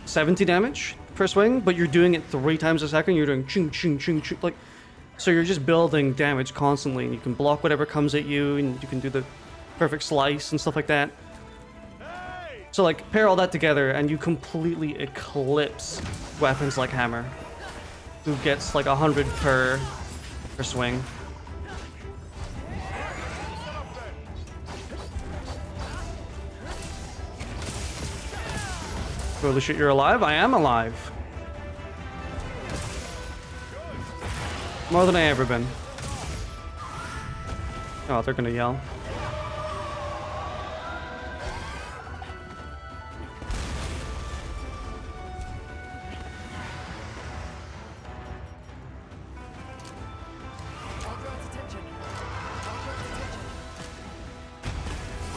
70 damage per swing, but you're doing it 3 times a second. You're doing ching ching ching ching, like, so you're just building damage constantly, and you can block whatever comes at you, and you can do the perfect slice and stuff like that. So like pair all that together and you completely eclipse weapons like Hammer, who gets like 100 per swing. Holy shit, you're alive? I am alive. More than I ever been. Oh, they're gonna yell.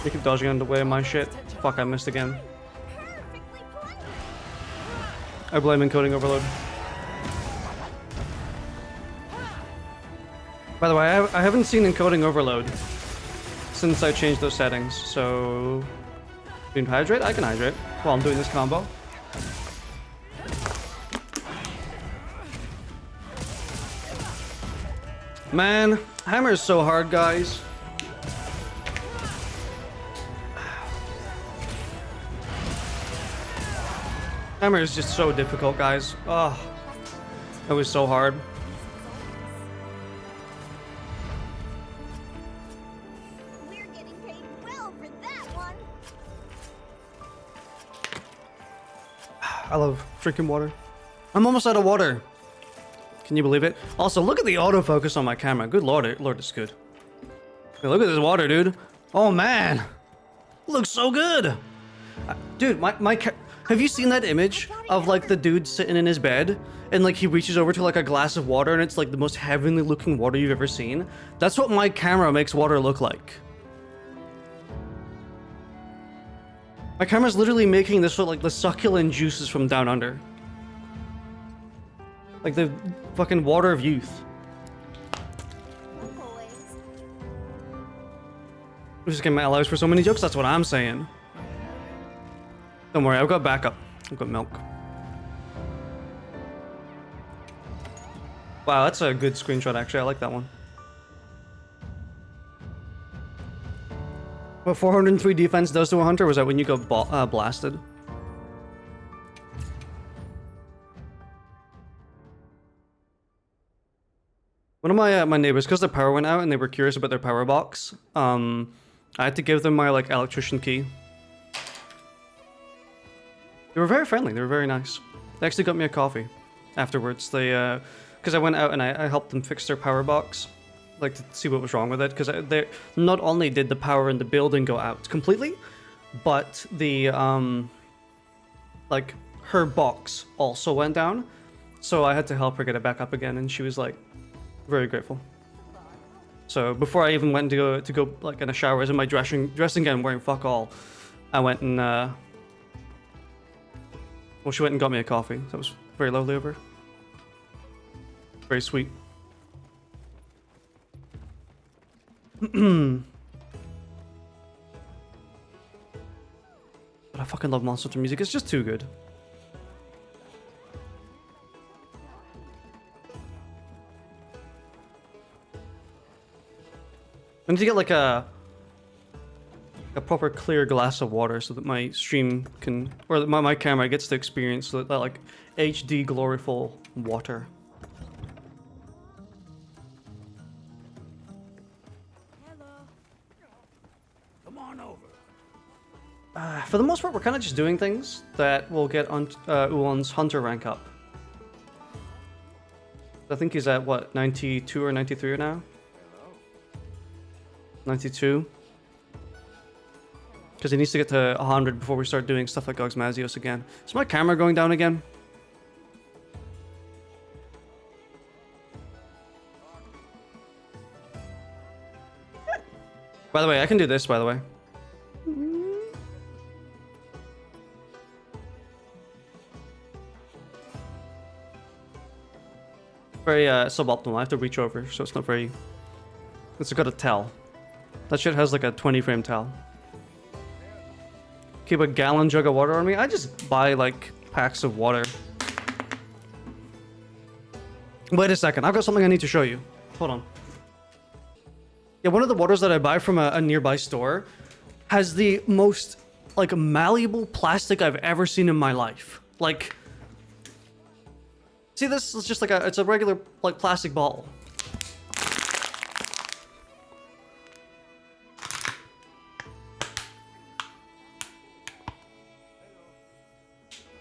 You keep dodging in the way of my shit. Fuck, I missed again. I blame encoding overload. By the way, I haven't seen encoding overload since I changed those settings, so... You can hydrate? I can hydrate while I'm doing this combo. Man, hammer is so hard, guys. Hammer is just so difficult, guys. Oh, it was so hard. We're getting paid well for that one. I love drinking water. I'm almost out of water. Can you believe it? Also, look at the autofocus on my camera. Good lord, it's good. Hey, look at this water, dude. Oh man, looks so good. Dude, have you seen that image of like the dude sitting in his bed and like he reaches over to like a glass of water and it's like the most heavenly looking water you've ever seen? That's what my camera makes water look like. My camera's literally making this look like the succulent juices from down under. Like the fucking water of youth. I'm just getting my allies for so many jokes, that's what I'm saying. Don't worry, I've got backup. I've got milk. Wow, that's a good screenshot actually, I like that one. What 403 defense does to a hunter? Was that when you got blasted? One of my neighbors, because their power went out and they were curious about their power box, I had to give them my like electrician key. They were very friendly. They were very nice. They actually got me a coffee afterwards. They, because I went out and I helped them fix their power box, like to see what was wrong with it. Because they not only did the power in the building go out completely, but the like her box also went down. So I had to help her get it back up again, and she was like very grateful. So before I even went to go like in a shower, I was in my dressing gown wearing fuck all. I went and well, she went and got me a coffee. That was very lovely of her. Very sweet. But I fucking love Monster Hunter music. It's just too good. I need to get like a proper clear glass of water so that my stream can, or that my camera gets to experience that like HD gloriful water. Hello. Come on over. For the most part, we're kind of just doing things that will get Uon's hunter rank up. I think he's at what, 92 or 93 now? 92. Because he needs to get to 100 before we start doing stuff like Gogs Mazios again. Is my camera going down again? By the way, I can do this, by the way. Very suboptimal. I have to reach over, so it's not very... It's got a tell. That shit has like a 20 frame tell. Keep a gallon jug of water on me? I just buy like packs of water. Wait a second, I've got something I need to show you. Hold on. Yeah, one of the waters that I buy from a nearby store has the most like malleable plastic I've ever seen in my life. Like, see this? It's just like it's a regular like plastic bottle.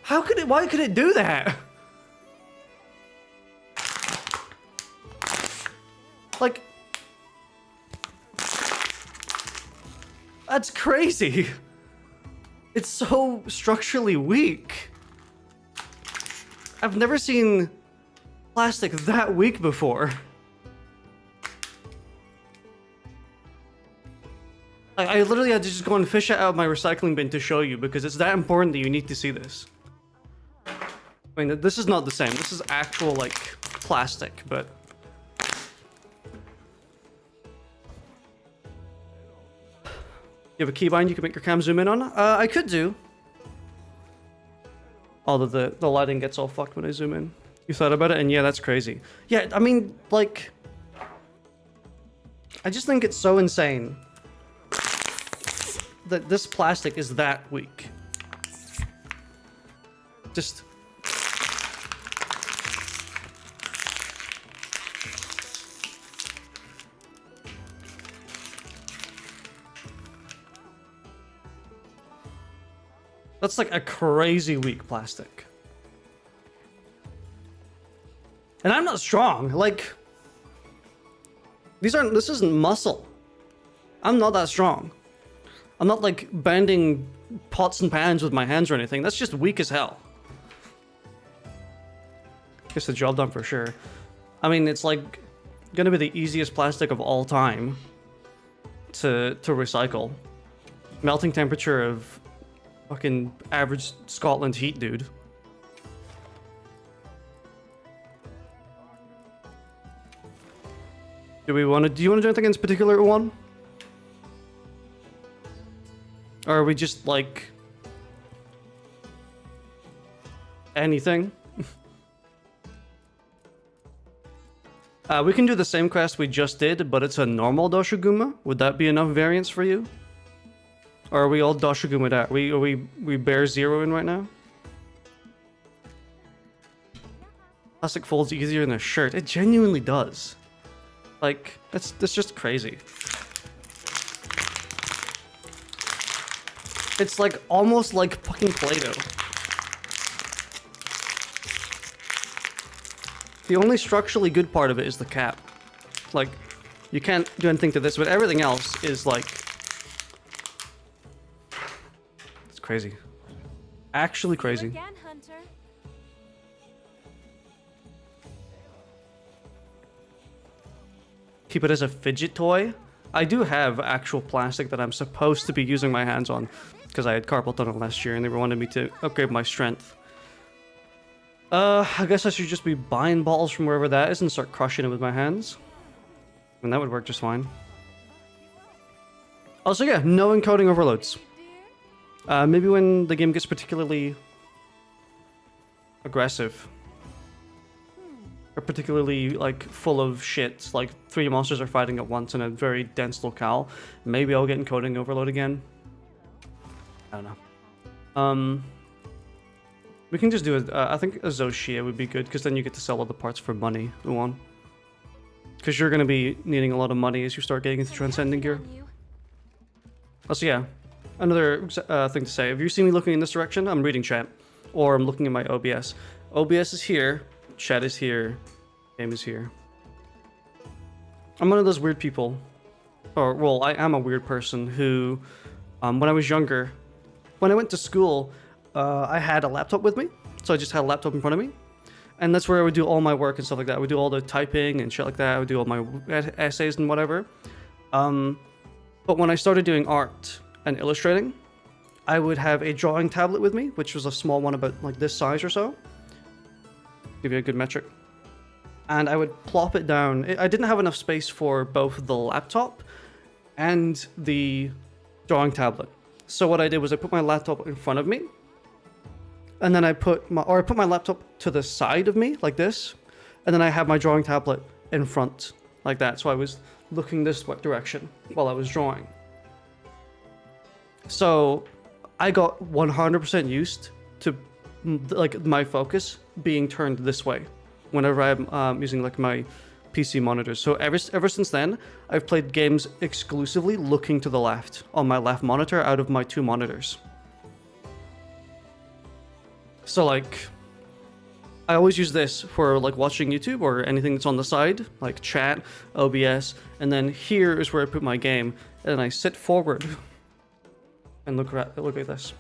How could it? Why could it do that? Like, that's crazy. It's so structurally weak. I've never seen plastic that weak before. I literally had to just go and fish it out of my recycling bin to show you because it's that important that you need to see this. I mean, this is not the same. This is actual, like, plastic, but... You have a keybind you can make your cam zoom in on? I could do. Although the lighting gets all fucked when I zoom in. You thought about it, and yeah, that's crazy. Yeah, I mean, like... I just think it's so insane that this plastic is that weak. Just... That's like a crazy weak plastic. And I'm not strong. Like, this isn't muscle. I'm not that strong. I'm not like bending pots and pans with my hands or anything. That's just weak as hell. Gets the job done for sure. I mean, it's like gonna be the easiest plastic of all time to recycle. Melting temperature of fucking average Scotland heat, dude. Do you want to do anything in this particular one? Or are we just like anything? We can do the same quest we just did, but it's a normal Doshiguma. Would that be enough variance for you? Or are we all Doshigumed out? Are we bare zeroing right now? Plastic folds easier than a shirt. It genuinely does. Like, that's just crazy. It's like almost like fucking Play-Doh. The only structurally good part of it is the cap. Like, you can't do anything to this, but everything else is like... It's crazy. Actually crazy. Again, Hunter. Keep it as a fidget toy. I do have actual plastic that I'm supposed to be using my hands on because I had carpal tunnel last year and they wanted me to upgrade my strength. I guess I should just be buying balls from wherever that is and start crushing it with my hands. And that would work just fine. Also, yeah, no encoding overloads. Maybe when the game gets particularly aggressive. Or particularly, like, full of shit. Like, 3 monsters are fighting at once in a very dense locale. Maybe I'll get encoding overload again. I don't know. We can just do it. I think a Zoshia would be good, because then you get to sell all the parts for money, Uwan. Because you're going to be needing a lot of money as you start getting into Transcending Gear. Also, yeah. Another thing to say. If you see me looking in this direction, I'm reading chat. Or I'm looking at my OBS. OBS is here. Chat is here. Game is here. I'm one of those weird people. Or, well, I am a weird person who, when I was younger, when I went to school, I had a laptop with me. So I just had a laptop in front of me. And that's where I would do all my work and stuff like that. I would do all the typing and shit like that. I would do all my essays and whatever. But when I started doing art and illustrating, I would have a drawing tablet with me, which was a small one about like this size or so. Give you a good metric. And I would plop it down. I didn't have enough space for both the laptop and the drawing tablet. So what I did was I put my laptop in front of me. And then I put my laptop to the side of me, like this. And then I had my drawing tablet in front, like that. So I was looking this direction while I was drawing. So I got 100% used to like my focus being turned this way whenever I'm using like my PC monitors. So ever since then, I've played games exclusively looking to the left on my left monitor out of my 2 monitors. So like, I always use this for like watching YouTube or anything that's on the side, like chat, OBS, and then here is where I put my game, and then I sit forward and look at this.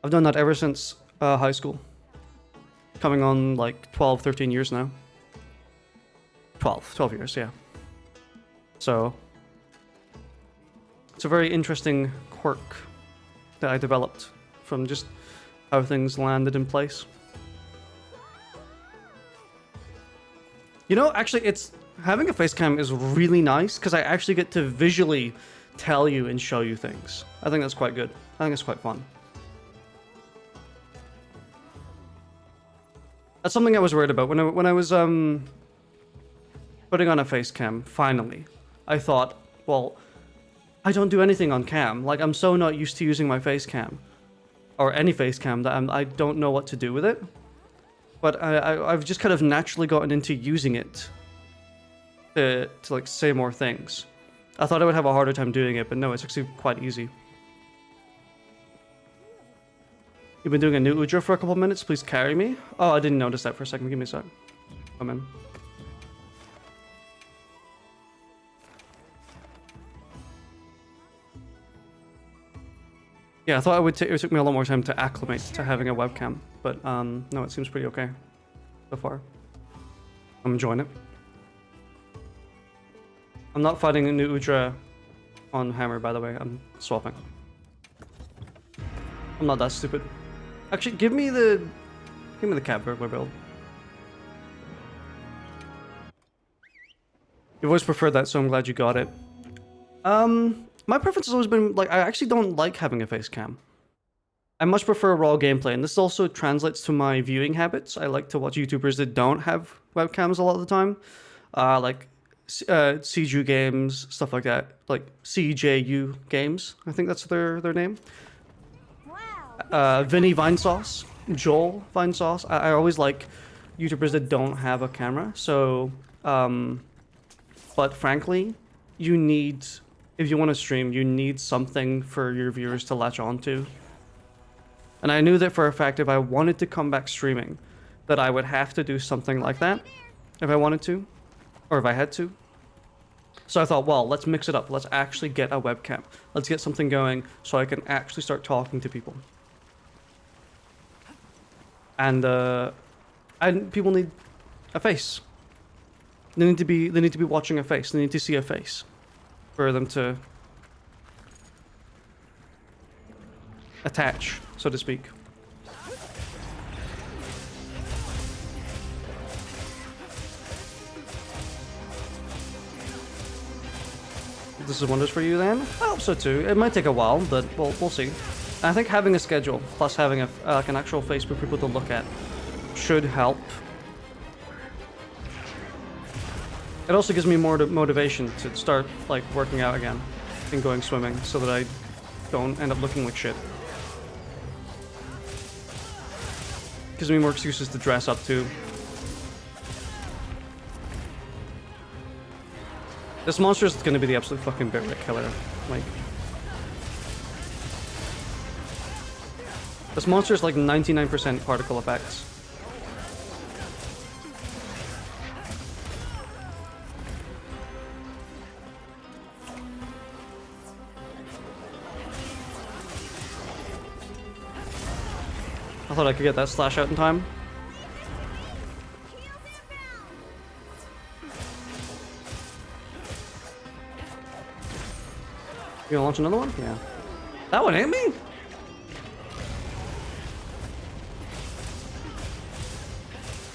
I've done that ever since high school. Coming on like 12, 13 years now. 12 years, yeah. So, it's a very interesting quirk that I developed from just how things landed in place. You know, actually, having a face cam is really nice because I actually get to visually tell you and show you things. I think that's quite good. I think it's quite fun. That's something I was worried about when I was putting on a face cam. Finally, I thought, well, I don't do anything on cam. Like, I'm so not used to using my face cam or any face cam that I don't know what to do with it. But I've just kind of naturally gotten into using it to like say more things. I thought I would have a harder time doing it, but no, it's actually quite easy. You've been doing a new Udra for a couple of minutes. Please carry me. Oh, I didn't notice that for a second. Give me a sec. Come in. Yeah, I thought it took me a lot more time to acclimate to having a webcam, but no, it seems pretty okay so far. I'm enjoying it. I'm not fighting a new Udra on Hammer, by the way. I'm swapping. I'm not that stupid. Actually, give me the cat build. You've always preferred that, so I'm glad you got it. My preference has always been, like, I actually don't like having a face cam. I much prefer raw gameplay, and this also translates to my viewing habits. I like to watch YouTubers that don't have webcams a lot of the time. Like, CJU games, stuff like that. Like, CJU games, I think that's their name. Vinny Vinesauce, Joel Vinesauce. I always like YouTubers that don't have a camera, so, but frankly, you need... If you want to stream, you need something for your viewers to latch onto. And I knew that for a fact if I wanted to come back streaming, that I would have to do something like that if I wanted to, or if I had to. So I thought, well, let's mix it up. Let's actually get a webcam. Let's get something going so I can actually start talking to people. And people need a face. They need to be watching a face. They need to see a face for them to attach, so to speak. This is wonders for you then? I hope so too. It might take a while, but we'll see. I think having a schedule plus having a like an actual face for people to look at should help. It also gives me more motivation to start like working out again and going swimming so that I don't end up looking like shit. Gives me more excuses to dress up too. This monster is going to be the absolute fucking bit rate killer. Like, this monster is like 99% particle effects. I thought I could get that slash out in time. You gonna launch another one? Yeah. That one hit me?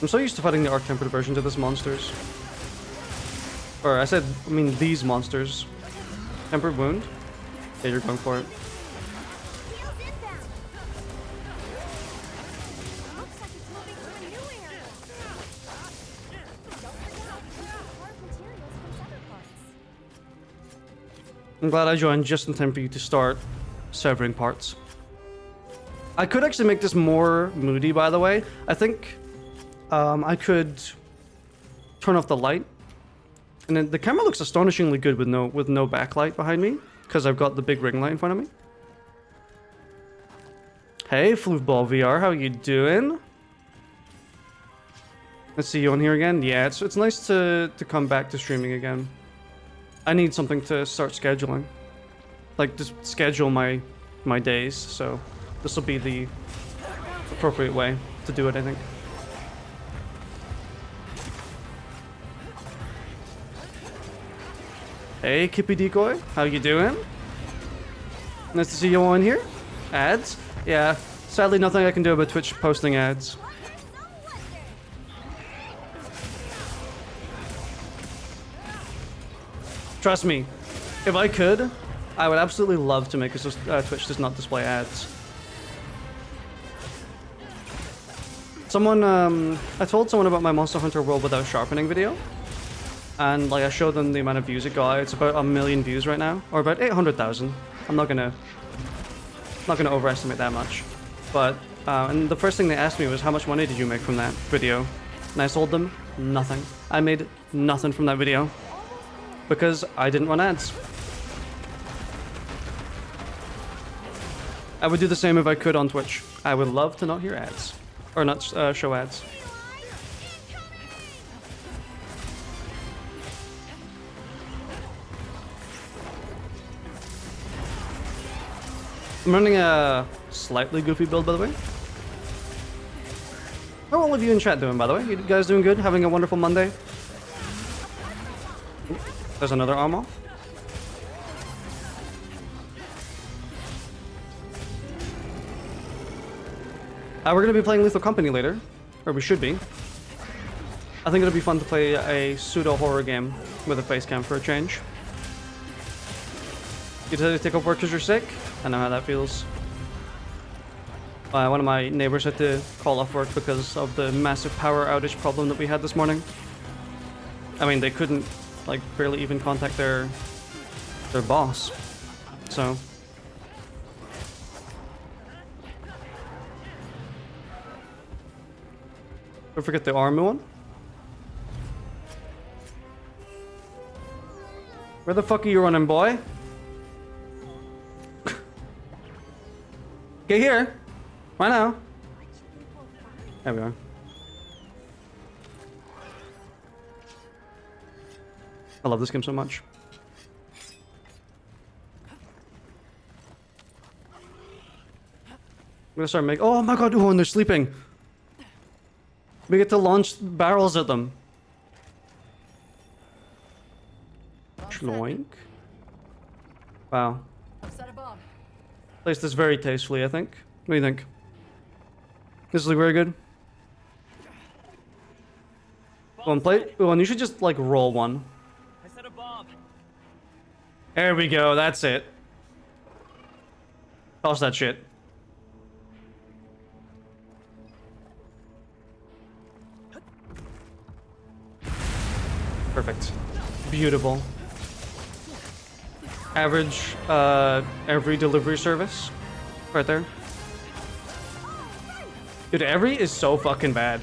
I'm so used to fighting the arc-tempered versions of this monsters. Or I mean these monsters. Tempered wound? Yeah, you're going for it. I'm glad I joined just in time for you to start severing parts. I could actually make this more moody, by the way. I think I could turn off the light. And then the camera looks astonishingly good with no backlight behind me, because I've got the big ring light in front of me. Hey, Floofball VR, how you doing? Let's see you on here again. Yeah, it's nice to come back to streaming again. I need something to start scheduling. Like, just schedule my days, so this will be the appropriate way to do it, I think. Hey, Kippy Decoy, how you doing? Nice to see you on here. Ads? Yeah, sadly nothing I can do about Twitch posting ads. Trust me, if I could, I would absolutely love to make a Twitch does not display ads. Someone, I told someone about my Monster Hunter World Without Sharpening video. And like I showed them the amount of views it got. It's about 1 million views right now, or about 800,000. I'm not gonna overestimate that much. But and the first thing they asked me was, how much money did you make from that video? And I told them nothing. I made nothing from that video because I didn't run ads. I would do the same if I could on Twitch. I would love to not hear ads, or not show ads. I'm running a slightly goofy build, by the way. How are all of you in chat doing, by the way? You guys doing good? Having a wonderful Monday? Ooh, there's another arm off. We're going to be playing Lethal Company later. Or we should be. I think it'll be fun to play a pseudo-horror game with a face cam for a change. You decided to take off work because you're sick? I know how that feels. One of my neighbors had to call off work because of the massive power outage problem that we had this morning. I mean, they couldn't, like, barely even contact their boss. So... don't forget the army one. Where the fuck are you running, boy? Get here! Right now! There we are. I love this game so much. I'm gonna start making— oh my god, oh, and they're sleeping! We get to launch barrels at them. Schloink. Wow. Placed this very tastefully, I think. What do you think? This is like very good. Go on, play. Oh, and you should just like roll one. I set a bomb. There we go. That's it. Toss that shit. Perfect. Beautiful. Average, every delivery service. Right there. Dude, every is so fucking bad.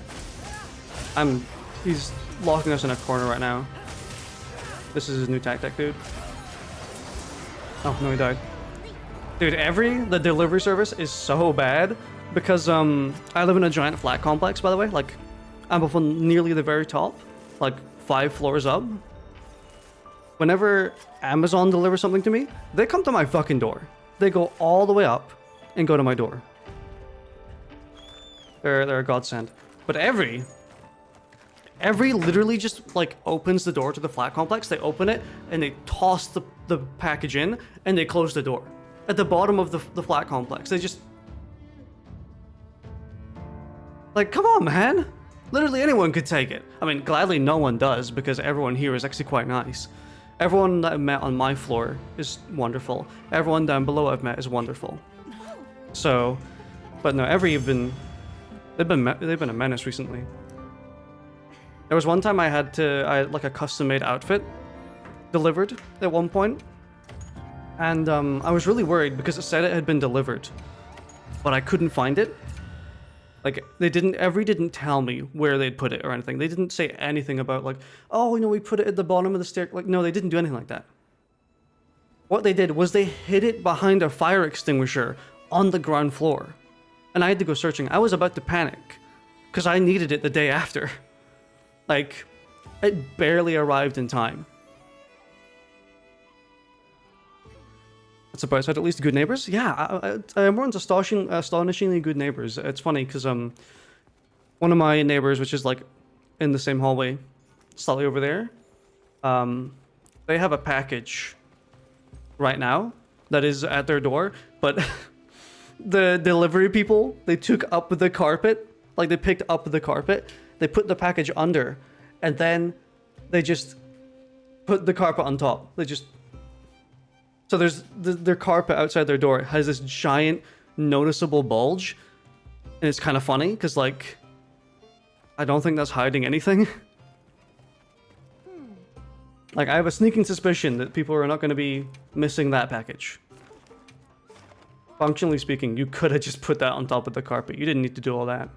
He's locking us in a corner right now. This is his new tactic, dude. Oh, no, he died. Dude, the delivery service is so bad because, I live in a giant flat complex, by the way. Like, I'm up on nearly the very top. Like, 5 floors up. Whenever Amazon delivers something to me, they come to my fucking door. They go all the way up and go to my door. They're a godsend. But every literally just like opens the door to the flat complex. They open it and they toss the package in and they close the door. At the bottom of the flat complex. They just... like, come on, man. Literally anyone could take it. I mean, gladly no one does because everyone here is actually quite nice. Everyone that I've met on my floor is wonderful. Everyone down below I've met is wonderful. So, but no, they've been a menace recently. There was one time I had like a custom-made outfit delivered at one point, and I was really worried because it said it had been delivered, but I couldn't find it. Like, Every didn't tell me where they'd put it or anything. They didn't say anything about like, oh, you know, we put it at the bottom of the stair. Like, no, they didn't do anything like that. What they did was they hid it behind a fire extinguisher on the ground floor. and I had to go searching. I was about to panic because I needed it the day after. Like, it barely arrived in time. That's about it. At least good neighbors. Yeah, everyone's astonishingly good neighbors. It's funny because one of my neighbors, which is like in the same hallway, slightly over there, they have a package right now that is at their door, but the delivery people, they took up the carpet, like they picked up the carpet, they put the package under, and then they just put the carpet on top. They just... So there's their carpet outside their door has this giant noticeable bulge, and it's kind of funny because, like, I don't think that's hiding anything. Like, I have a sneaking suspicion that people are not going to be missing that package. Functionally speaking, you could have just put that on top of the carpet. You didn't need to do all that.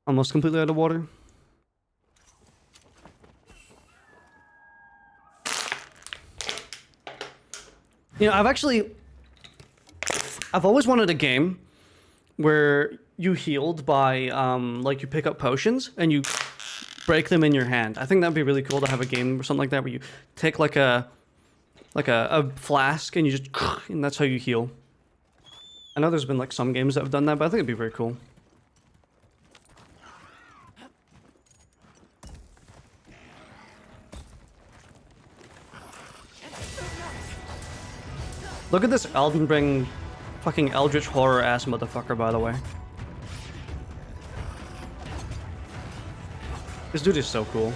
Almost completely out of water. You know, I've always wanted a game where you healed by, like, you pick up potions and you break them in your hand. I think that'd be really cool to have a game or something like that where you take like a flask and you just, and that's how you heal. I know there's been like some games that have done that, but I think it'd be very cool. Look at this Elden Ring fucking eldritch horror ass motherfucker, by the way. This dude is so cool.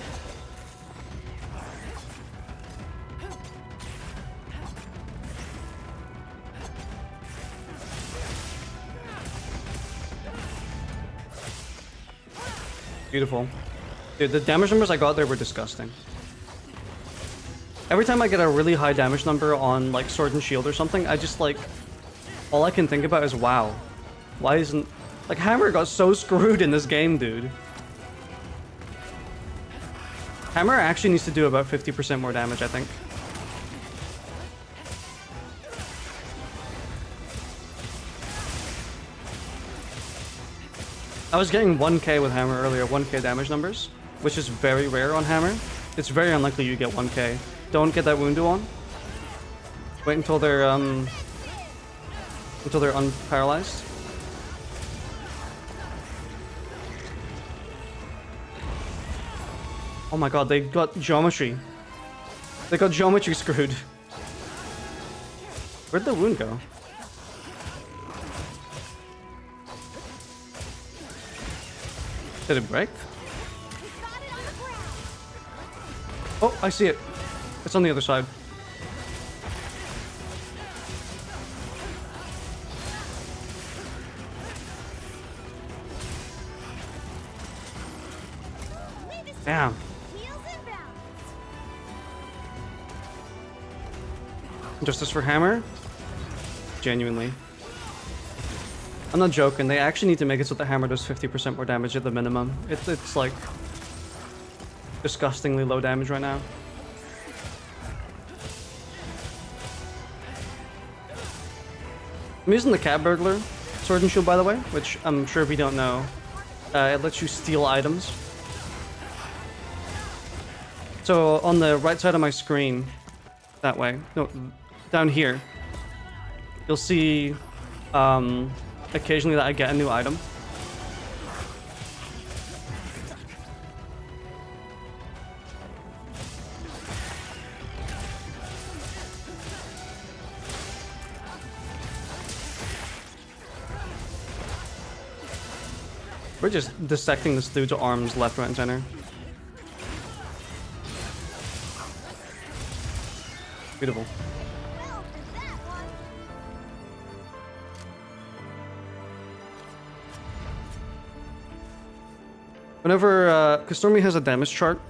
Beautiful. Dude, the damage numbers I got there were disgusting. Every time I get a really high damage number on, like, Sword and Shield or something, I just, like... All I can think about is, wow. Why isn't... Like, Hammer got so screwed in this game, dude. Hammer actually needs to do about 50% more damage, I think. I was getting 1k with Hammer earlier, 1k damage numbers, which is very rare on Hammer. It's very unlikely you get 1k. Don't get that Woundu on. Wait until they're unparalyzed. Oh my god, they got geometry. They got geometry screwed. Where'd the wound go? Did it break? Oh, I see it. It's on the other side. Damn. Justice for Hammer? Genuinely. I'm not joking, they actually need to make it so the Hammer does 50% more damage at the minimum. It's like... disgustingly low damage right now. I'm using the Cat Burglar Sword and Shield, by the way, which I'm sure if you don't know, it lets you steal items. So on the right side of my screen, that way, no, down here, you'll see occasionally that I get a new item. We're just dissecting this dude's arms left, right, and center. Beautiful. Whenever, because Stormy has a damage chart,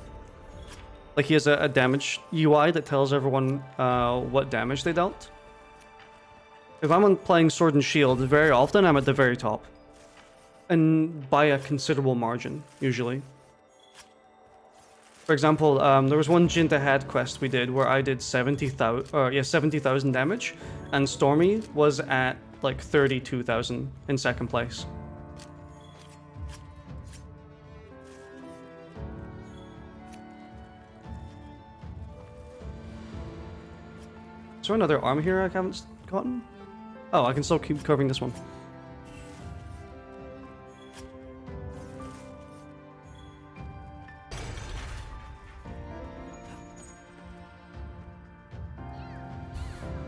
like he has a damage UI that tells everyone what damage they dealt. If I'm playing Sword and Shield, very often I'm at the very top. And by a considerable margin, usually. For example, there was one Jint Ahead quest we did where I did 70,000 damage, and Stormy was at like 32,000 in second place. Is there another arm here I haven't gotten? Oh, I can still keep covering this one.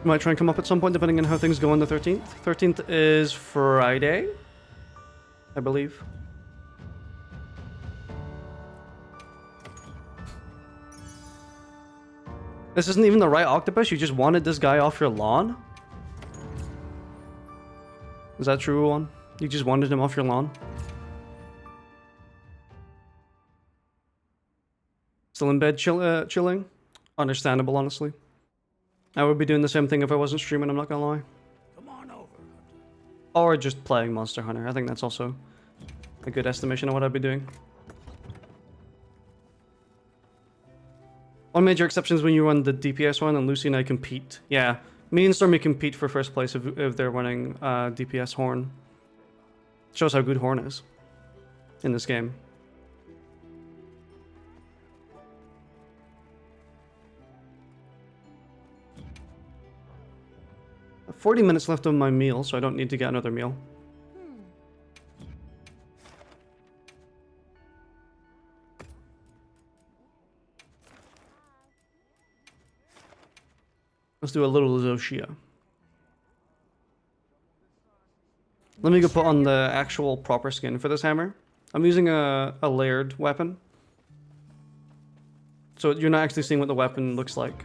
Might try and come up at some point depending on how things go on the 13th. 13th is Friday, I believe. This isn't even the right octopus, you just wanted this guy off your lawn? Is that true, one? You just wanted him off your lawn? Still in bed chilling? Understandable, honestly. I would be doing the same thing if I wasn't streaming, I'm not gonna lie. Come on over. Or just playing Monster Hunter. I think that's also a good estimation of what I'd be doing. One major exception is when you run the DPS one and Lucy and I compete. Yeah, me and Stormy compete for first place if they're running DPS Horn. Shows how good Horn is in this game. 40 minutes left of my meal, so I don't need to get another meal. Let's do a little Zoshia. Let me go put on the actual proper skin for this hammer. I'm using a layered weapon. So you're not actually seeing what the weapon looks like.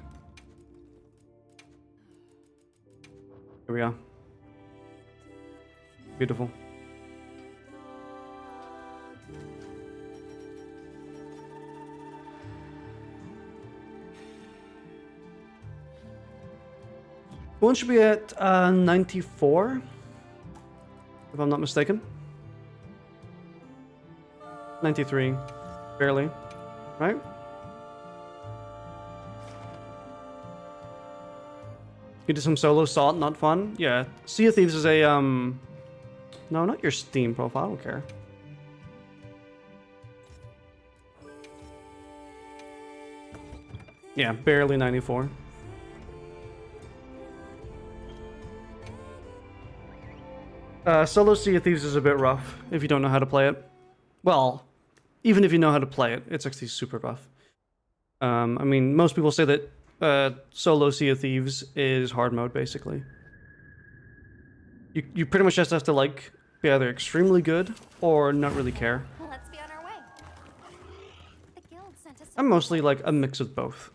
Here we are. Beautiful. One should be at 94, if I'm not mistaken. 93, barely, right? You did some solo Salt, not fun? Yeah, Sea of Thieves is a, no, not your Steam profile, I don't care. Yeah, barely 94. Solo Sea of Thieves is a bit rough if you don't know how to play it. Well, even if you know how to play it, it's actually super rough. I mean, most people say that solo Sea of Thieves is hard mode, basically. You pretty much just have to, like, be either extremely good or not really care. Let's be on our way. The guild sent us. I'm mostly, like, a mix of both.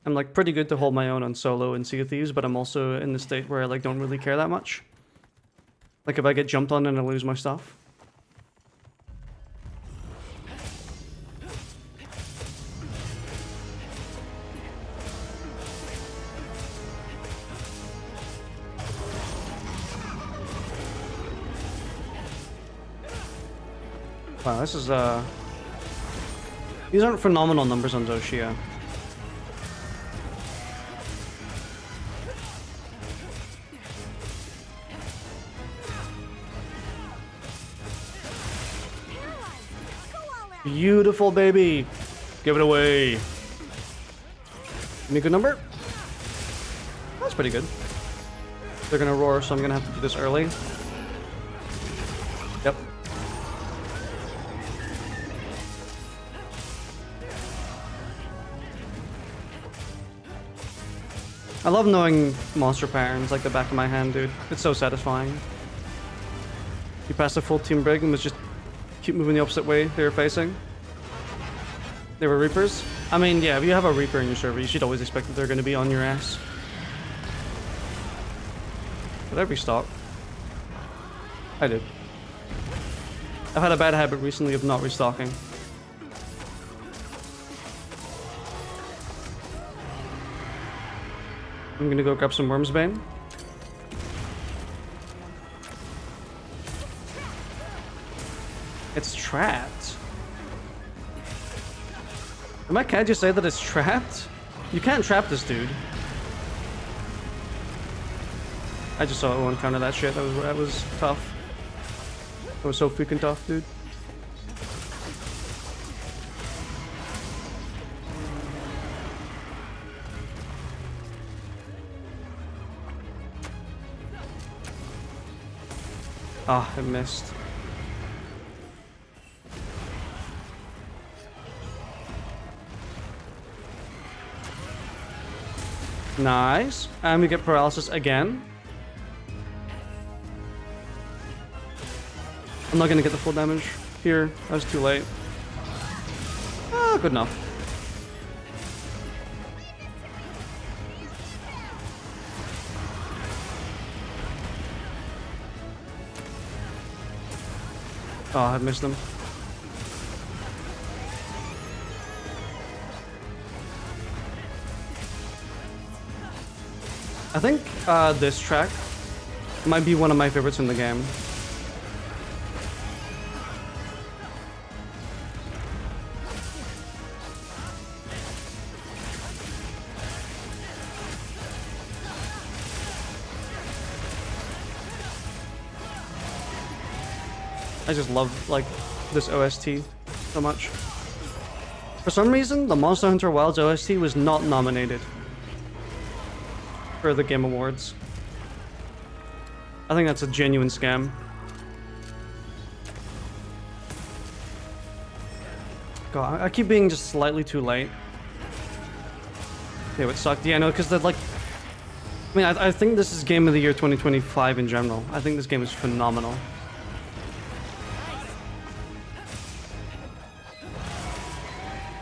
I'm, like, pretty good to hold my own on solo and Sea of Thieves, but I'm also in the state where I, like, don't really care that much. Like, if I get jumped on and I lose my stuff. Wow, this is, these aren't phenomenal numbers on Zoshia. Beautiful, baby. Give it away. Give me a good number. That's pretty good. They're gonna roar, so I'm gonna have to do this early. Yep. I love knowing monster patterns like the back of my hand, dude. It's so satisfying. You pass a full team brig and was just keep moving the opposite way they were facing. They were Reapers. I mean, yeah, if you have a Reaper in your server, you should always expect that they're going to be on your ass. Did I restock? I did. I've had a bad habit recently of not restocking. I'm going to go grab some Wormsbane. It's trapped. Am I can't you say that it's trapped? You can't trap this dude. I just saw one counter that shit. That was tough. That was so freaking tough, dude. Ah, I missed. Nice. And we get paralysis again. I'm not gonna get the full damage here. That was too late. Ah, good enough. Oh, I missed them. I think this track might be one of my favorites in the game. I just love, like, this OST so much. For some reason, the Monster Hunter Wilds OST was not nominated for the Game Awards. I think that's a genuine scam. God, I keep being just slightly too late. Yeah, it sucked. Yeah, no, because like... I mean, I think this is Game of the Year 2025 in general. I think this game is phenomenal.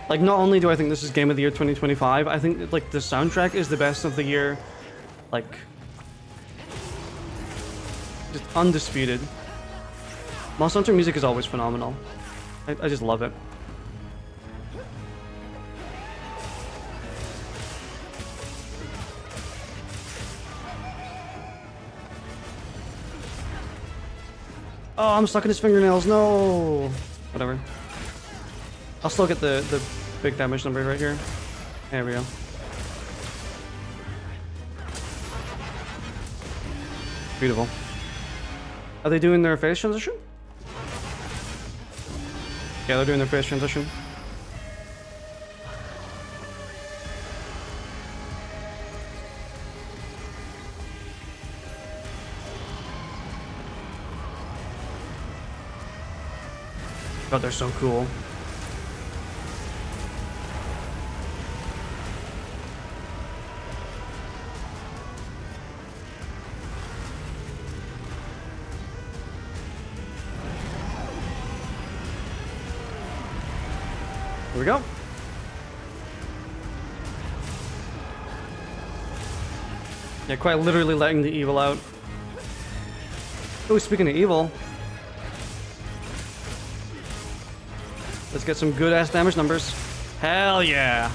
Like, not only do I think this is Game of the Year 2025, I think, like, the soundtrack is the best of the year. Like, just undisputed. Monster Hunter music is always phenomenal. I just love it. Oh, I'm stuck in his fingernails. No. Whatever. I'll still get the big damage number right here. There we go. Beautiful. Are they doing their phase transition? Yeah, they're doing their phase transition. God, they're so cool. Here we go. Yeah, quite literally letting the evil out. Oh, speaking of evil, let's get some good ass damage numbers. Hell yeah.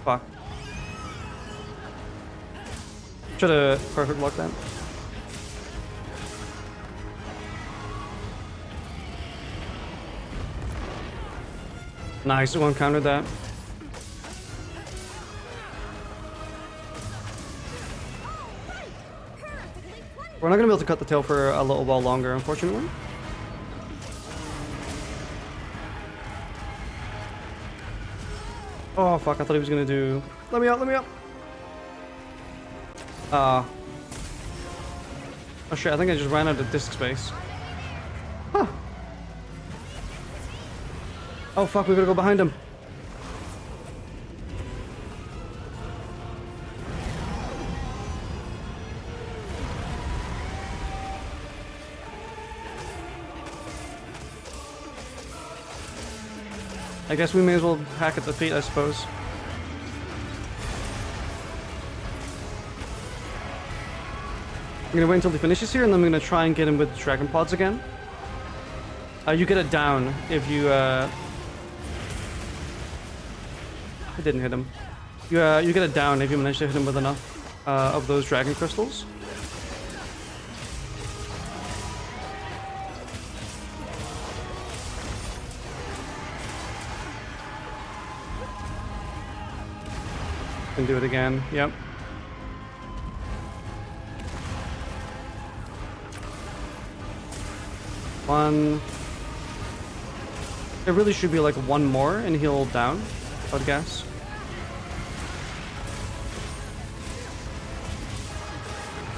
Fuck. Should've perfect blocked that. Nice, one countered that. We're not gonna be able to cut the tail for a little while longer, unfortunately. Oh fuck, I thought he was gonna do... Let me out, let me out! Oh shit, I think I just ran out of disk space. Huh. Oh fuck, we gotta go behind him. I guess we may as well hack at the feet, I suppose. I'm gonna wait until he finishes here, and then I'm gonna try and get him with Dragon Pods again. You get it down if you it didn't hit him. You get it down if you manage to hit him with enough of those dragon crystals. Can do it again. Yep. One. It really should be like one more and heal down, I would guess.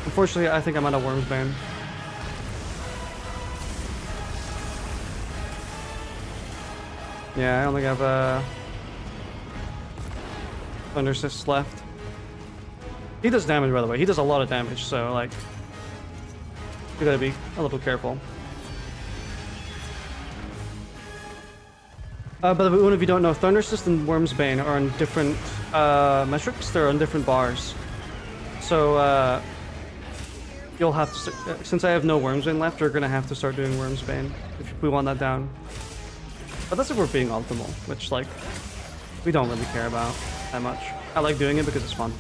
Unfortunately, I think I'm out of Worm's Bane. Yeah, I only have Thunder Cysts left. He does damage, by the way. He does a lot of damage, so like you gotta be a little careful. But if you don't know, Thunder Cyst and Worm's Bane are on different metrics. They're on different bars. So you'll have to, since I have no Worm's Bane left, we're gonna have to start doing Worm's Bane if we want that down. But that's if we're being optimal, which like we don't really care about that much. I like doing it because it's fun.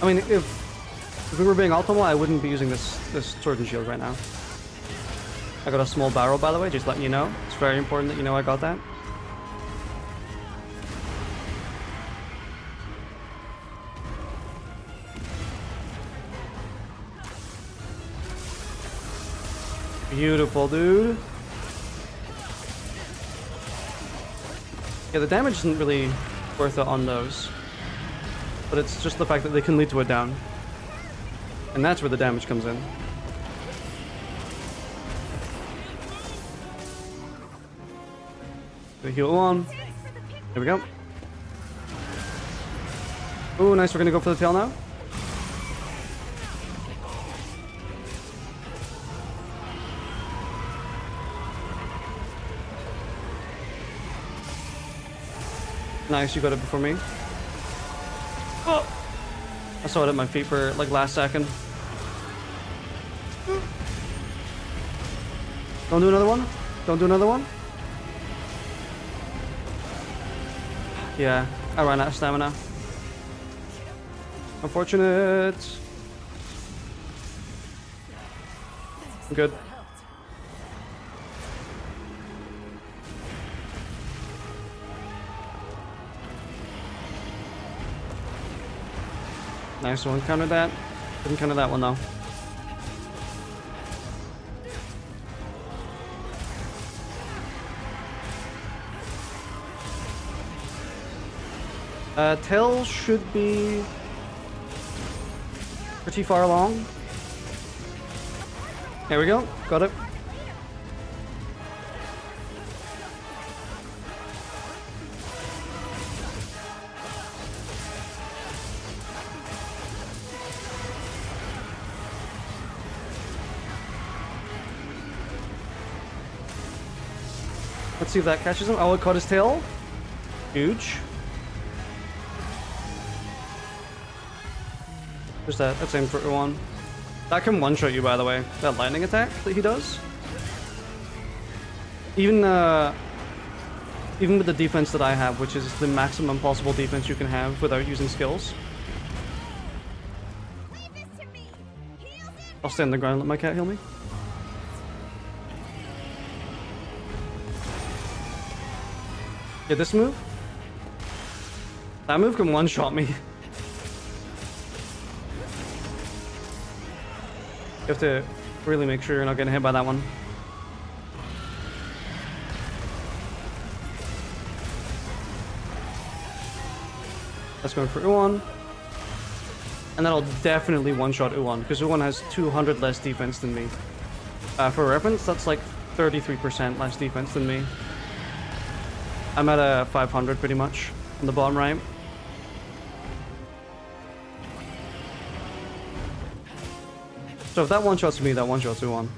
I mean, if we were being optimal, I wouldn't be using this sword and shield right now. I got a small barrel, by the way, just letting you know. It's very important that you know I got that. Beautiful, dude. Yeah, the damage isn't really worth it on those. But it's just the fact that they can lead to a down. And that's where the damage comes in. Heal on. Here we go. Ooh, nice. We're gonna go for the tail now. Nice, you got it before me. Oh! I saw it at my feet for like last second. Don't do another one. Don't do another one. Yeah, I ran out of stamina. Unfortunate. I'm good. Nice one, counter that. Didn't counter that one though. Tail should be pretty far along. There we go, got it. Let's see if that catches him. Oh, it caught his tail. Huge. There's that. That's aim for one. That can one-shot you, by the way. That lightning attack that he does. Even with the defense that I have, which is the maximum possible defense you can have without using skills. I'll stand on the ground and let my cat heal me. Yeah, this move? That move can one-shot me. You have to really make sure you're not getting hit by that one. That's going for Uwan. And that'll definitely one-shot Uwan, because Uwan has 200 less defense than me. For reference, that's like 33% less defense than me. I'm at a 500 pretty much on the bottom right. So if that one-shots me, that one-shots Uwan.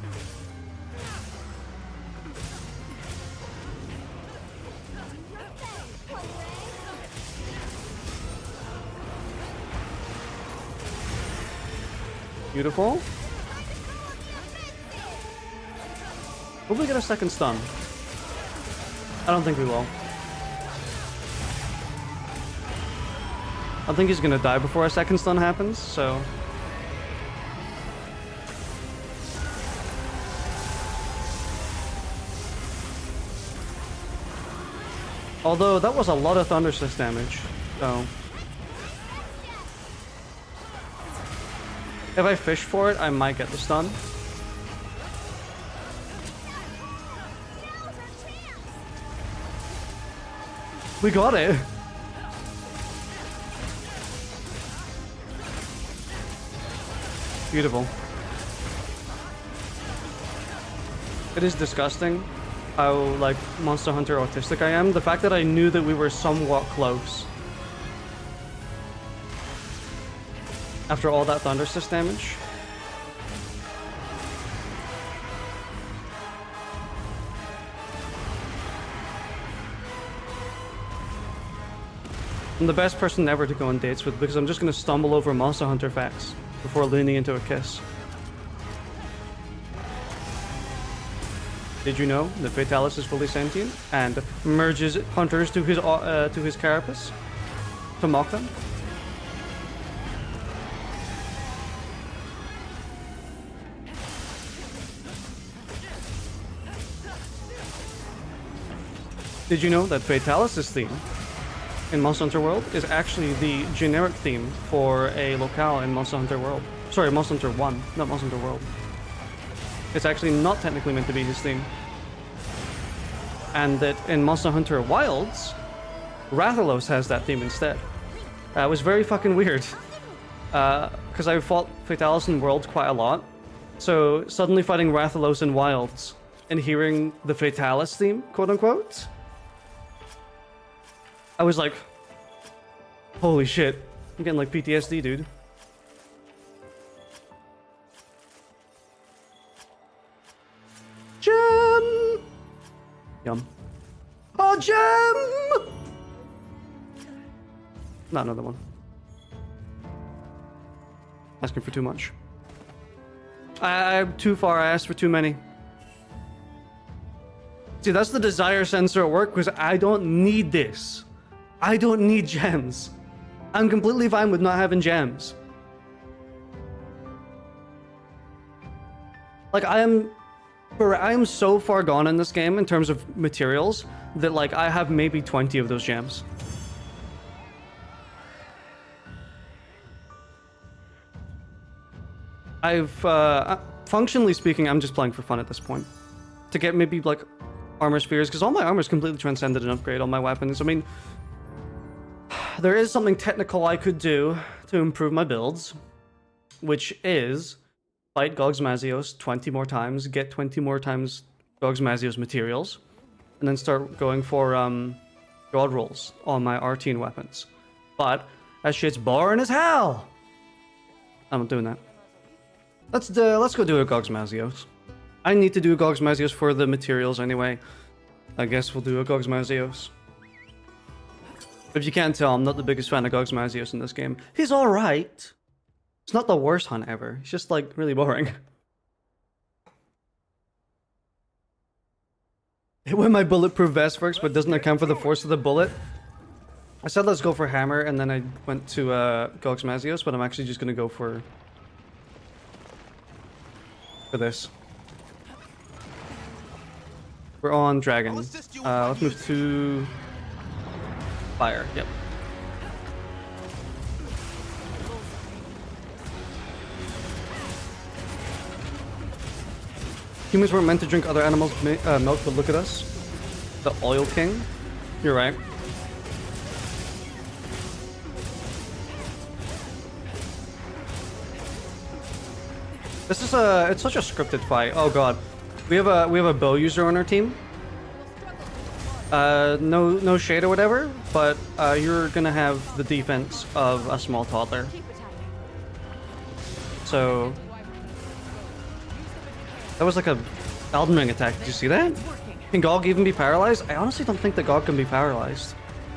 Beautiful. Hopefully get a second stun. I don't think we will. I think he's gonna die before a second stun happens, so... Although, that was a lot of Thunder Assist damage, so... If I fish for it, I might get the stun. We got it! Beautiful. It is disgusting how, like, Monster Hunter autistic I am. The fact that I knew that we were somewhat close. After all that Thunder Assist damage. I'm the best person ever to go on dates with because I'm just going to stumble over Monster Hunter facts before leaning into a kiss. Did you know that Fatalis is fully sentient and merges hunters to his carapace to mock them? Did you know that Fatalis' theme in Monster Hunter World is actually the generic theme for a locale in Monster Hunter World? Sorry, Monster Hunter 1, not Monster Hunter World. It's actually not technically meant to be his theme. And that in Monster Hunter Wilds, Rathalos has that theme instead. It was very fucking weird. Because I fought Fatalis in World quite a lot. So suddenly fighting Rathalos in Wilds and hearing the Fatalis theme, quote unquote, I was like, holy shit, I'm getting like PTSD, dude. Gem! Yum. Oh, gem! Not another one. Asking for too much. I'm too far, I asked for too many. See, that's the desire sensor at work, because I don't need this. I don't need gems. I'm completely fine with not having gems. Like, I am so far gone in this game in terms of materials that, like, I have maybe 20 of those gems. Functionally speaking, I'm just playing for fun at this point. To get maybe, like, armor spheres, because all my armor is completely transcended and upgrade all my weapons. I mean, there is something technical I could do to improve my builds, which is fight Gogs Mazios 20 more times, get 20 more times Gogs Mazios materials, and then start going for god rolls on my Artine weapons. But that shit's boring as hell. I'm not doing that. Let's go do a Gogs Mazios. I need to do a Gogs Mazios for the materials anyway. I guess we'll do a Gogs Mazios. If you can't tell, I'm not the biggest fan of Gogs Mazios in this game. He's alright. It's not the worst hunt ever. It's just, like, really boring. When my bulletproof vest works but doesn't account for the force of the bullet. I said let's go for hammer, and then I went to Gogs Mazios, but I'm actually just gonna go for this. We're on dragon. Let's move to fire. Yep. Humans weren't meant to drink other animals' milk, but look at us. The oil king. You're right. This is it's such a scripted fight. Oh god. We have a bow user on our team. No shade or whatever, but you're gonna have the defense of a small toddler. So that was like a Elden Ring attack. Did you see that? Can Gog even be paralyzed? I honestly don't think that Gog can be paralyzed.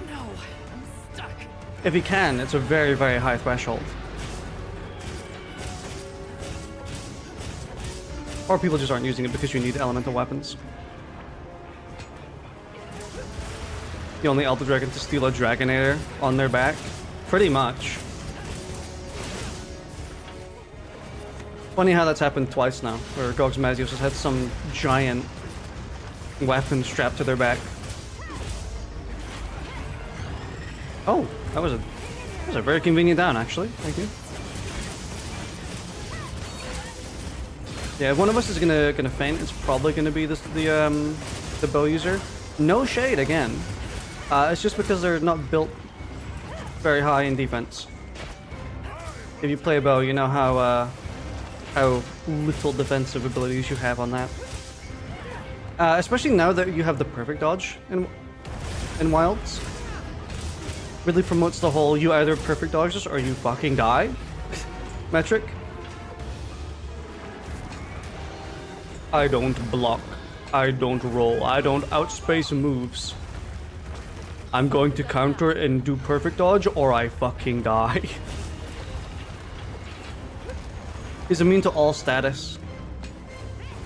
No, I'm stuck. If he can, it's a very, very high threshold. Or people just aren't using it because you need elemental weapons. the only Elder Dragon to steal a Dragonator on their back. Pretty much. Funny how that's happened twice now, where Gogs Mazios has had some giant weapon strapped to their back. Oh, that was a very convenient down, actually. Thank you. Yeah, if one of us is gonna faint, it's probably gonna be the bow user. No shade again. It's just because they're not built very high in defense. If you play a bow, you know how little defensive abilities you have on that. Especially now that you have the perfect dodge in Wilds. Really promotes the whole you either perfect dodge this or you fucking die metric. I don't block. I don't roll. I don't outspace moves. I'm going to counter and do perfect dodge or I fucking die. He's immune to all status.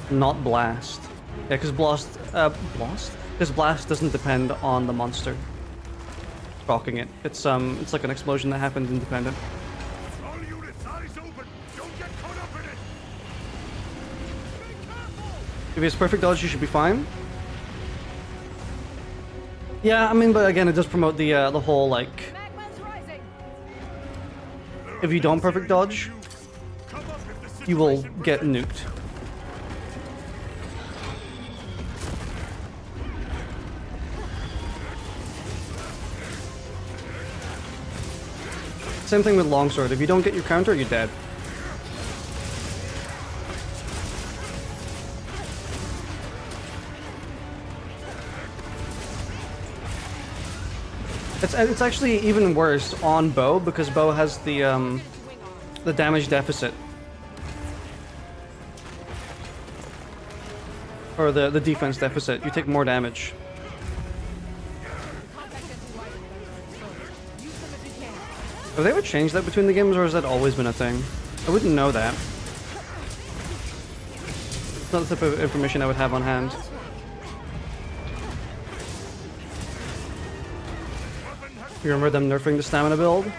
Not blast. Yeah, because blast? Because blast doesn't depend on the monster rocking it. It's like an explosion that happens independent. All units, eyes open. Don't get caught up in it. If he has perfect dodge, you should be fine. Yeah, I mean, but again, it does promote the whole like, if you don't perfect dodge, you will get nuked. Same thing with longsword. If you don't get your counter, you're dead. It's actually even worse on bow because bow has the damage deficit. Or the defense deficit. You take more damage. Have they ever changed that between the games, or has that always been a thing? I wouldn't know that. It's not the type of information I would have on hand. You remember them nerfing the stamina build?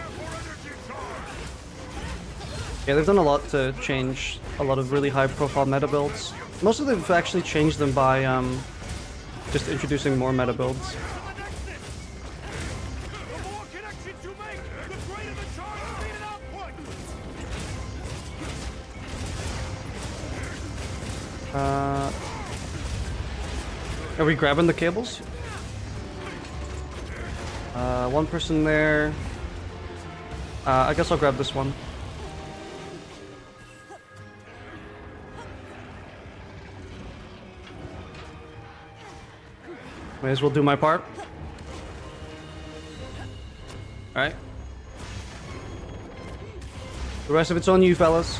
Yeah, they've done a lot to change a lot of really high-profile meta builds. Most of them have actually changed them by just introducing more meta builds. Are we grabbing the cables? One person there. I guess I'll grab this one. May as well do my part. Alright. The rest of it's on you, fellas.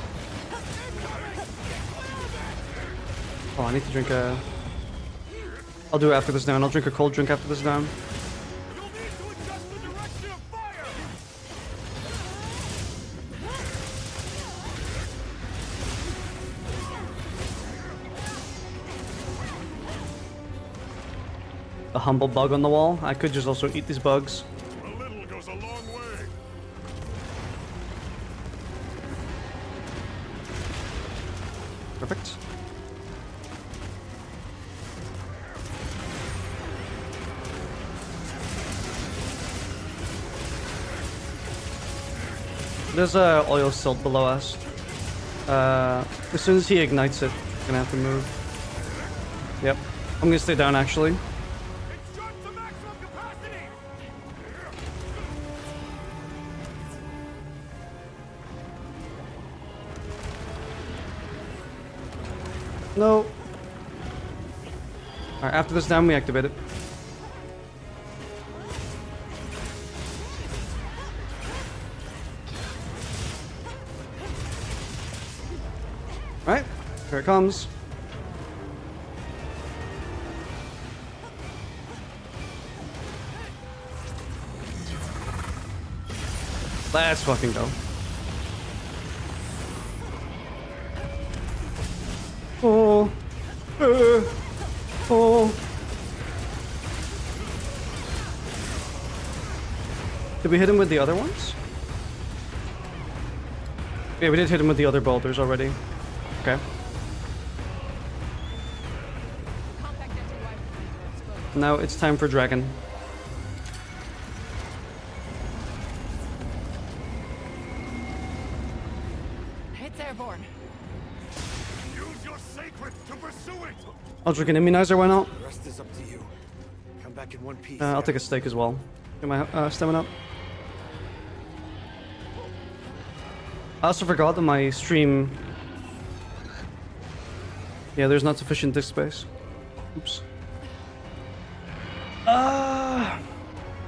Oh, I need to drink a... I'll do it after this down. I'll drink a cold drink after this down. The humble bug on the wall. I could just also eat these bugs. A little goes a long way. Perfect. There's a oil silt below us. As soon as he ignites it, I'm gonna have to move. Yep. I'm gonna stay down actually. No. Alright, after this down, we activate it. Alright, here it comes. Let's fucking go. Oh. Oh. Did we hit him with the other ones? Yeah, we did hit him with the other boulders already. Okay. Now it's time for Dragon. It's airborne. Use your sacred to pursue it. I'll drink an immunizer, why not? The rest is up to you. Come back in one piece. I'll take a steak as well. Get my stamina up. I also forgot that my stream... Yeah, there's not sufficient disk space. Oops.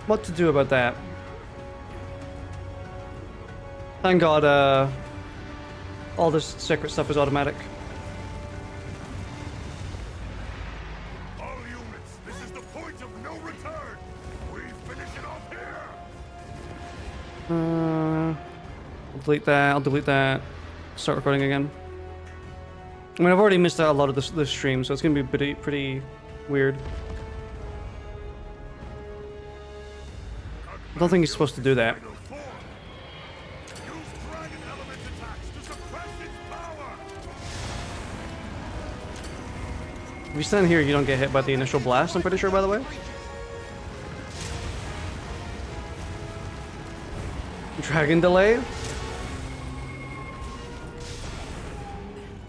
What to do about that? Thank God, all this secret stuff is automatic. All units, this is the point of no return. We finish it off here. I'll delete that. I'll delete that. Start recording again. I mean, I've already missed out a lot of this stream, so it's gonna be pretty weird. I don't think he's supposed to do that. Use dragon element attacks to suppress its power. If you stand here, you don't get hit by the initial blast, I'm pretty sure, by the way. Dragon delay.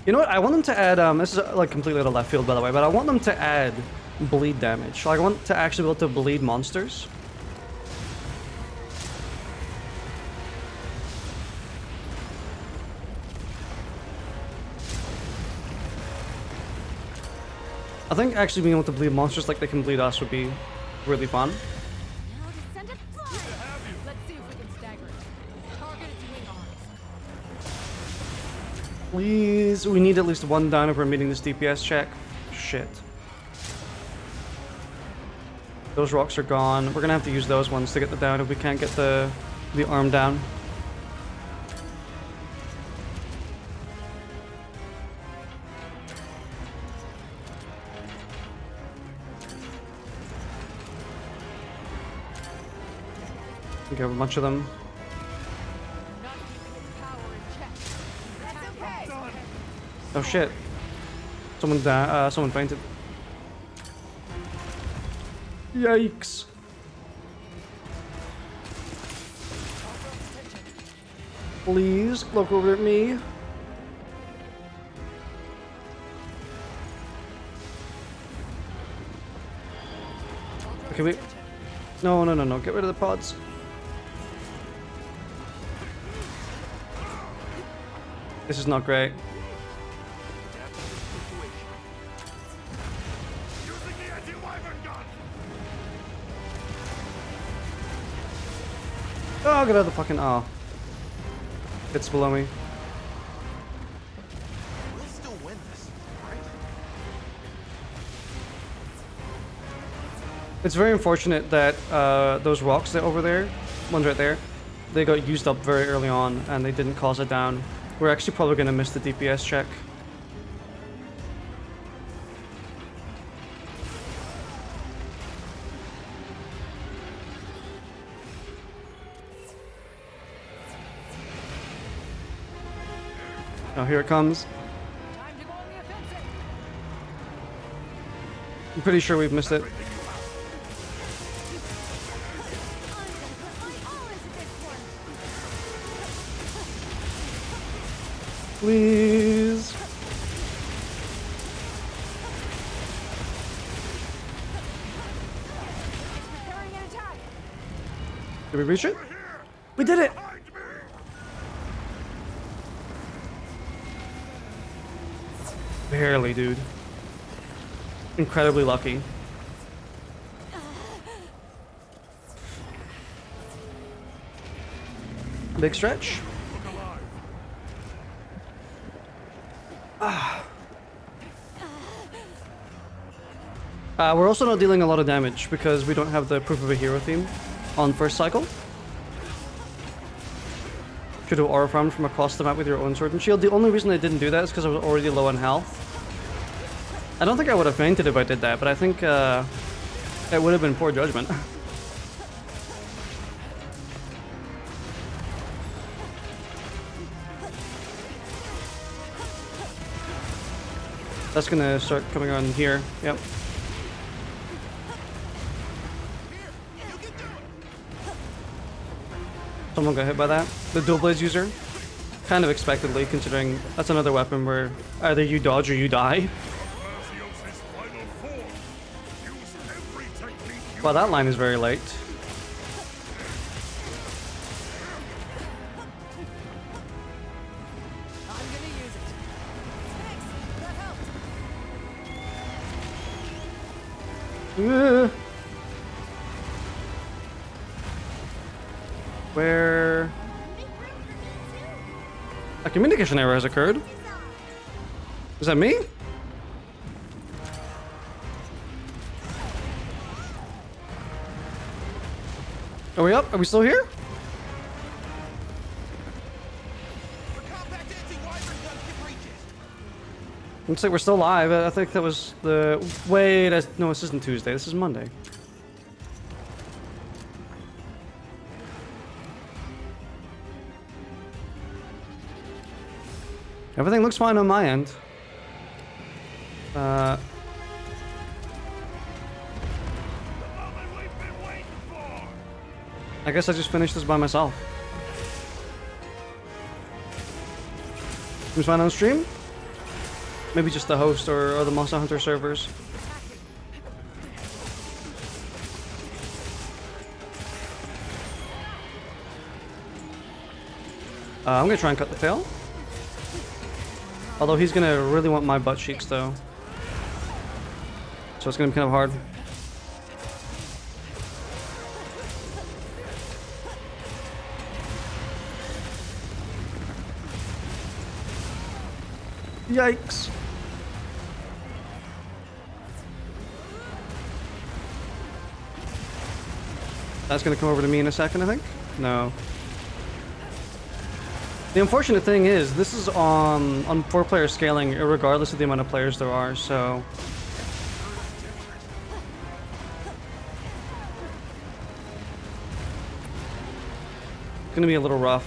You know what? I want them to add, this is like completely out of left field, by the way, but I want them to add bleed damage. Like, I want to actually be able to bleed monsters. I think actually being able to bleed monsters like they can bleed us would be really fun. Now to send it flying. Let's see if we can stagger it. Target its wing arms. Please, we need at least one down if we're meeting this DPS check. Shit. Those rocks are gone. We're gonna have to use those ones to get the down if we can't get the arm down. We have a bunch of them. Not keeping its power in check. That's okay. Oh shit! Someone fainted. Yikes! Please look over at me. Okay, wait. No, no, no, no! Get rid of the pods. This is not great. Using the anti-wyvern gun. Oh, get out of the fucking... Oh. It's below me. We'll still win this, right? It's very unfortunate that those rocks that over there, ones right there, they got used up very early on and they didn't cause it down. We're actually probably going to miss the DPS check. Oh, here it comes. Time to go on the offensive. I'm pretty sure we've missed it. I'm gonna put my all into this one. Please. Preparing an attack. Did we reach it? We're here. We did it! Behind me. Barely, dude. Incredibly lucky. Big stretch. Look alive. We're also not dealing a lot of damage because we don't have the Proof of a Hero theme on first cycle. Could have aura farmed from across the map with your own sword and shield. The only reason I didn't do that is because I was already low on health. I don't think I would have fainted if I did that, but I think it would have been poor judgment. That's gonna start coming on here. Yep. Someone got hit by that. The dual blades user. Kind of expectedly, considering that's another weapon where either you dodge or you die. Arceus' final form. Use every technique you Well, that line is very late. I'm gonna use it. Thanks. That helped. Where Make room for me too. a communication error has occurred. Is that me? Are we up? Are we still here? For compact anti-wyvern guns can reach it. Looks like we're still live. I think that was the... Wait, no, this isn't Tuesday. This is Monday. Everything looks fine on my end. the moment we've been waiting for. I guess I just finished this by myself. Who's fine on stream? Maybe just the host or the Monster Hunter servers. I'm gonna try and cut the tail. Although he's gonna really want my butt cheeks though. So it's gonna be kind of hard. Yikes. That's gonna come over to me in a second, I think? No. The unfortunate thing is, this is on 4-player scaling, regardless of the amount of players there are, so... It's gonna be a little rough.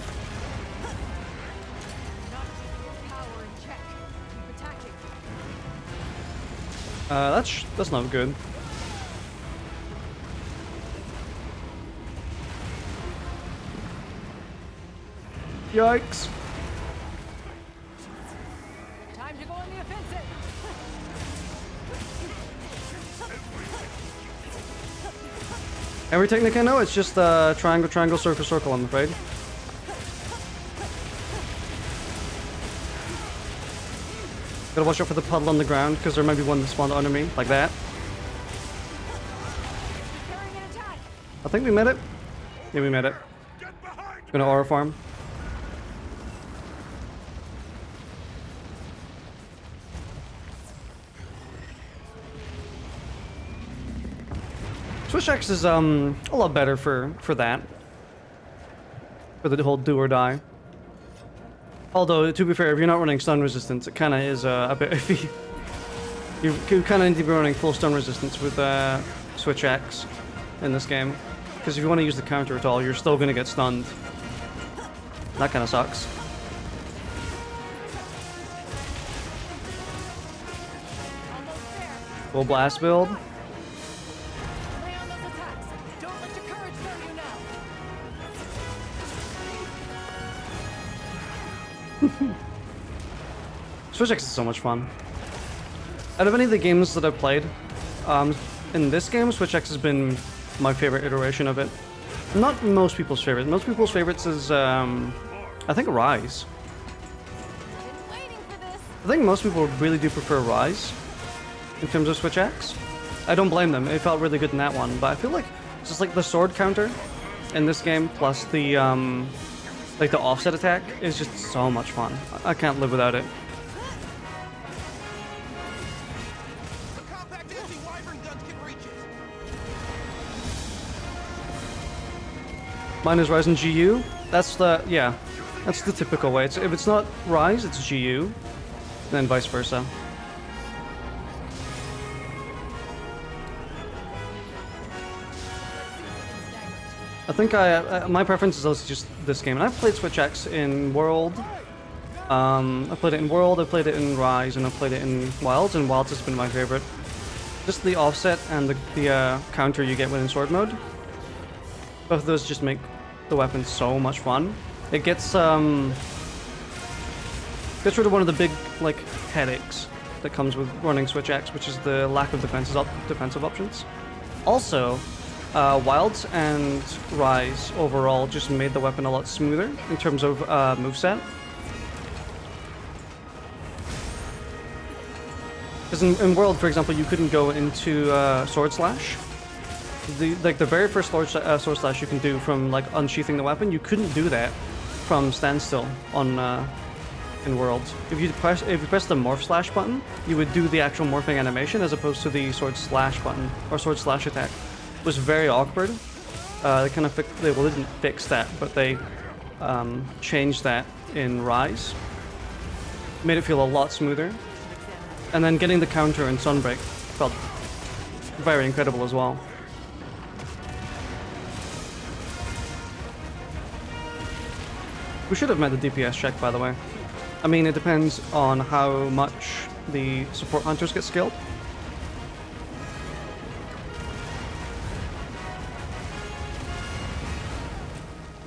Not keeping its power in check. Keep attacking. That's not good. Yikes. Time to go on the offensive. Every technique I know, it's just triangle, triangle, circle, circle, I'm afraid. Gotta watch out for the puddle on the ground, because there might be one that spawned under me, like that. Carrying an attack. I think we made it. Yeah, we made it. Get behind me. Gonna aura farm. Switch X is a lot better for that. For the whole do or die. Although, to be fair, if you're not running stun resistance, it kind of is a bit iffy. You kind of need to be running full stun resistance with Switch X in this game. Because if you want to use the counter at all, you're still going to get stunned. That kind of sucks. Almost there. Full blast build. Lay on those attacks. Don't let your courage fail you now. Switch X is so much fun. Out of any of the games that I've played, in this game, Switch X has been my favorite iteration of it. Not most people's favorite. Most people's favorites is, I think, Rise. Been waiting for this. I think most people really do prefer Rise in terms of Switch X. I don't blame them. It felt really good in that one, but I feel like just like the sword counter in this game plus the like the offset attack is just so much fun. I can't live without it. For compact anti-wyvern guns can reach it. Mine is Rise and GU. That's the that's the typical way. If it's not Rise, it's GU, and then vice versa. I think my preference is also just this game, and I've played Switch X in World, I played it in World, I played it in Rise, and I played it in Wilds, and Wilds has been my favorite. Just the offset and the counter you get within sword mode. Both of those just make the weapon so much fun. It gets rid of one of the big like headaches that comes with running Switch X, which is the lack of defensive options. Also, Wilds and Rise overall just made the weapon a lot smoother in terms of moveset. Because in World, for example, you couldn't go into Sword Slash. The very first Sword Slash you can do from like unsheathing the weapon, you couldn't do that from standstill on in World. If you press the Morph Slash button, you would do the actual morphing animation as opposed to the Sword Slash button or Sword Slash attack. It was very awkward. They kind of they didn't fix that, but they changed that in Rise. Made it feel a lot smoother. And then getting the counter in Sunbreak felt very incredible as well. We should have met the DPS check, by the way. I mean, it depends on how much the support hunters get skilled.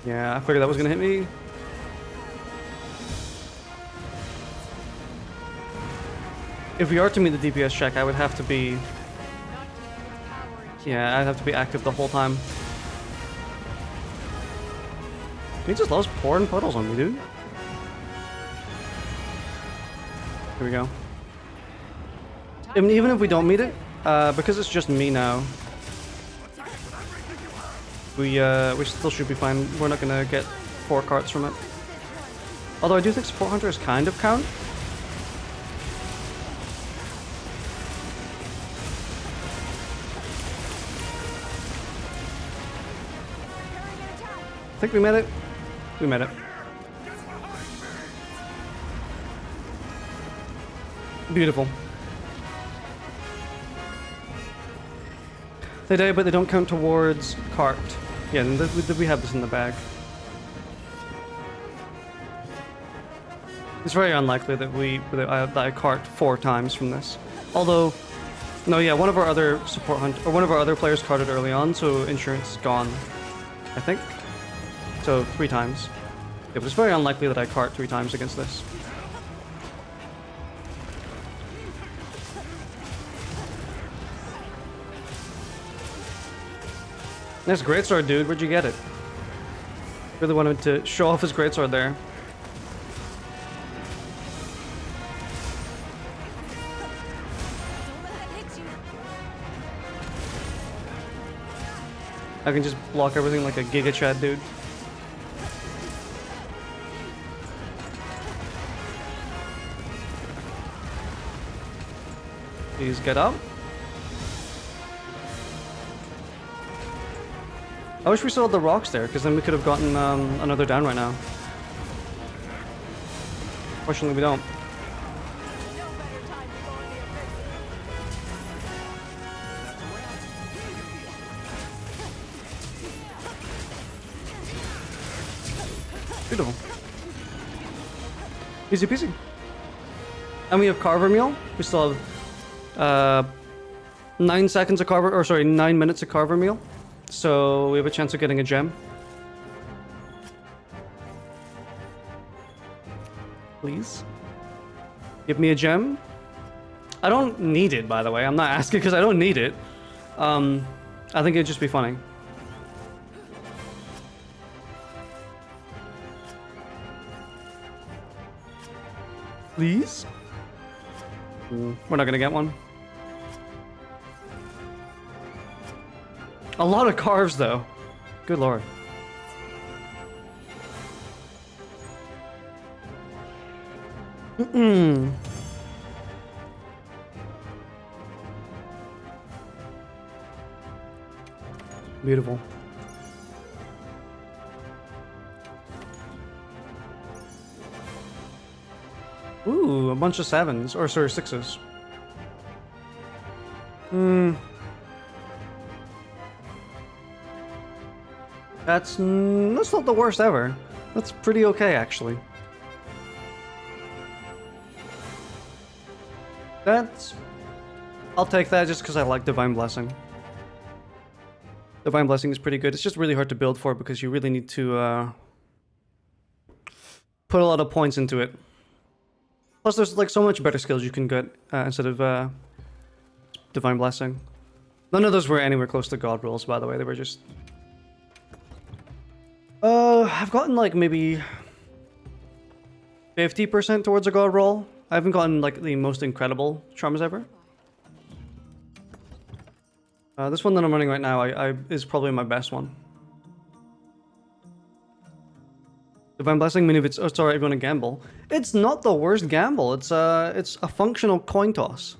Yeah, I figured that was gonna hit me. If we are to meet the DPS check, I would have to be... Yeah, I'd have to be active the whole time. He just loves pouring puddles on me, dude. Here we go. Even if we don't meet it, because it's just me now, we still should be fine. We're not gonna get 4 carts from it. Although I do think support hunters kind of count. I think we made it. We made it. Beautiful. They die, but they don't count towards cart. Yeah, we have this in the bag. It's very unlikely that I cart 4 times from this. Although, no, yeah, one of our other one of our other players carted early on, so insurance is gone, I think. So 3 times. It was very unlikely that I cart 3 times against this. Nice greatsword, dude. Where'd you get it? Really wanted to show off his greatsword there. I can just block everything like a Giga Chad, dude. Please get up. I wish we still had the rocks there, because then we could have gotten another down right now. Fortunately, we don't. Beautiful. Easy peasy. And we have Carver Meal. We still have 9 seconds of Carver, or sorry, 9 minutes of Carver Meal. So we have a chance of getting a gem. Please. Give me a gem. I don't need it, by the way. I'm not asking because I don't need it. I think it'd just be funny. Please? We're not gonna get one. A lot of carves, though. Good lord. Beautiful. Ooh, a bunch of 7s. Or, sorry, 6s. That's not the worst ever. That's pretty okay, actually. That's... I'll take that just because I like Divine Blessing. Divine Blessing is pretty good. It's just really hard to build for because you really need to put a lot of points into it. Plus, there's like so much better skills you can get instead of Divine Blessing. None of those were anywhere close to God rolls, by the way. They were just... I've gotten like maybe 50% towards a God roll. I haven't gotten like the most incredible traumas ever. This one that I'm running right now is probably my best one. Divine Blessing, many of it's... Oh, sorry, everyone, a gamble. It's not the worst gamble. It's a functional coin toss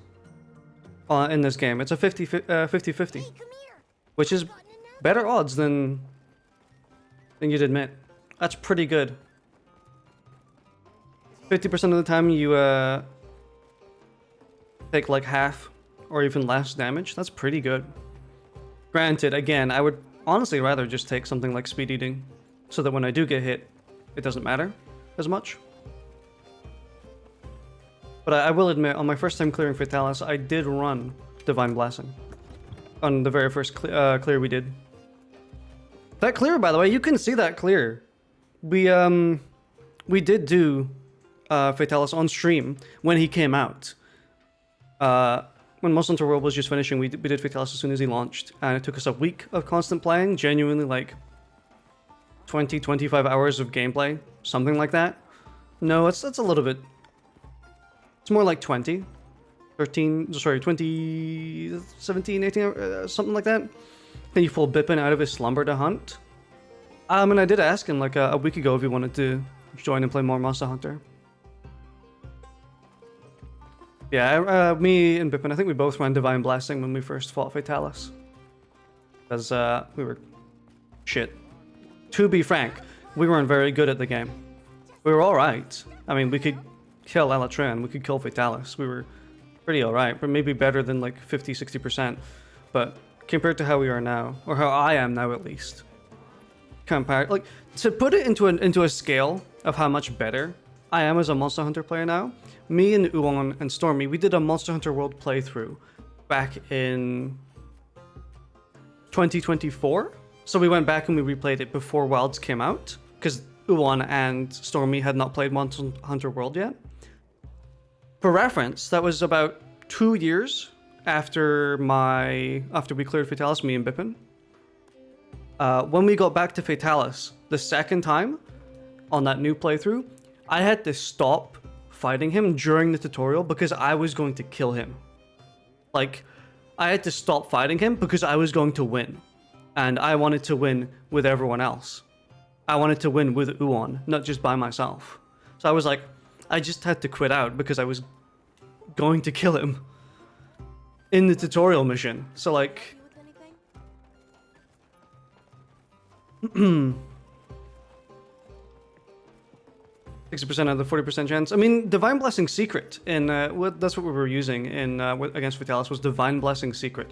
in this game. It's a 50-50, which is better odds than you'd admit. That's pretty good. 50% of the time you take like half or even less damage. That's pretty good. Granted, again, I would honestly rather just take something like Speed Eating so that when I do get hit, it doesn't matter as much. But I will admit, on my first time clearing Fatalis, I did run Divine Blessing. On the very first clear we did. That clear, by the way, you can see that clear. We did do Fatalis on stream when he came out. When Monster Hunter World was just finishing, we did Fatalis as soon as he launched, and it took us a week of constant playing, genuinely like 20-25 hours of gameplay, something like that. No, that's a little bit... It's more like 20, 17, 18, something like that. Then you pull Bippin out of his slumber to hunt. And I did ask him like a week ago if he wanted to join and play more Monster Hunter. Yeah, me and Bippin, I think we both ran Divine Blessing when we first fought Fatalis. Because we were shit. To be frank, we weren't very good at the game. We were alright. I mean, we could kill Elytran, we could kill Fatalis. We were pretty alright, but maybe better than like 50-60%. But compared to how we are now, or how I am now at least, compared, like, to put it into a scale of how much better I am as a Monster Hunter player now, me and Uon and Stormy, we did a Monster Hunter World playthrough back in 2024. So we went back and we replayed it before Wilds came out, because Uon and Stormy had not played Monster Hunter World yet. For reference, that was about 2 years after we cleared Fatalis, me and Bippin. When we got back to Fatalis the second time on that new playthrough, I had to stop fighting him during the tutorial because I was going to kill him. Like, I had to stop fighting him because I was going to win. And I wanted to win with everyone else. I wanted to win with Uon, not just by myself. So I was like, I just had to quit out because I was going to kill him in the tutorial mission. So like... 60% of the 40% chance. I mean, Divine Blessing Secret in that's what we were using in against Fatalis was Divine Blessing Secret,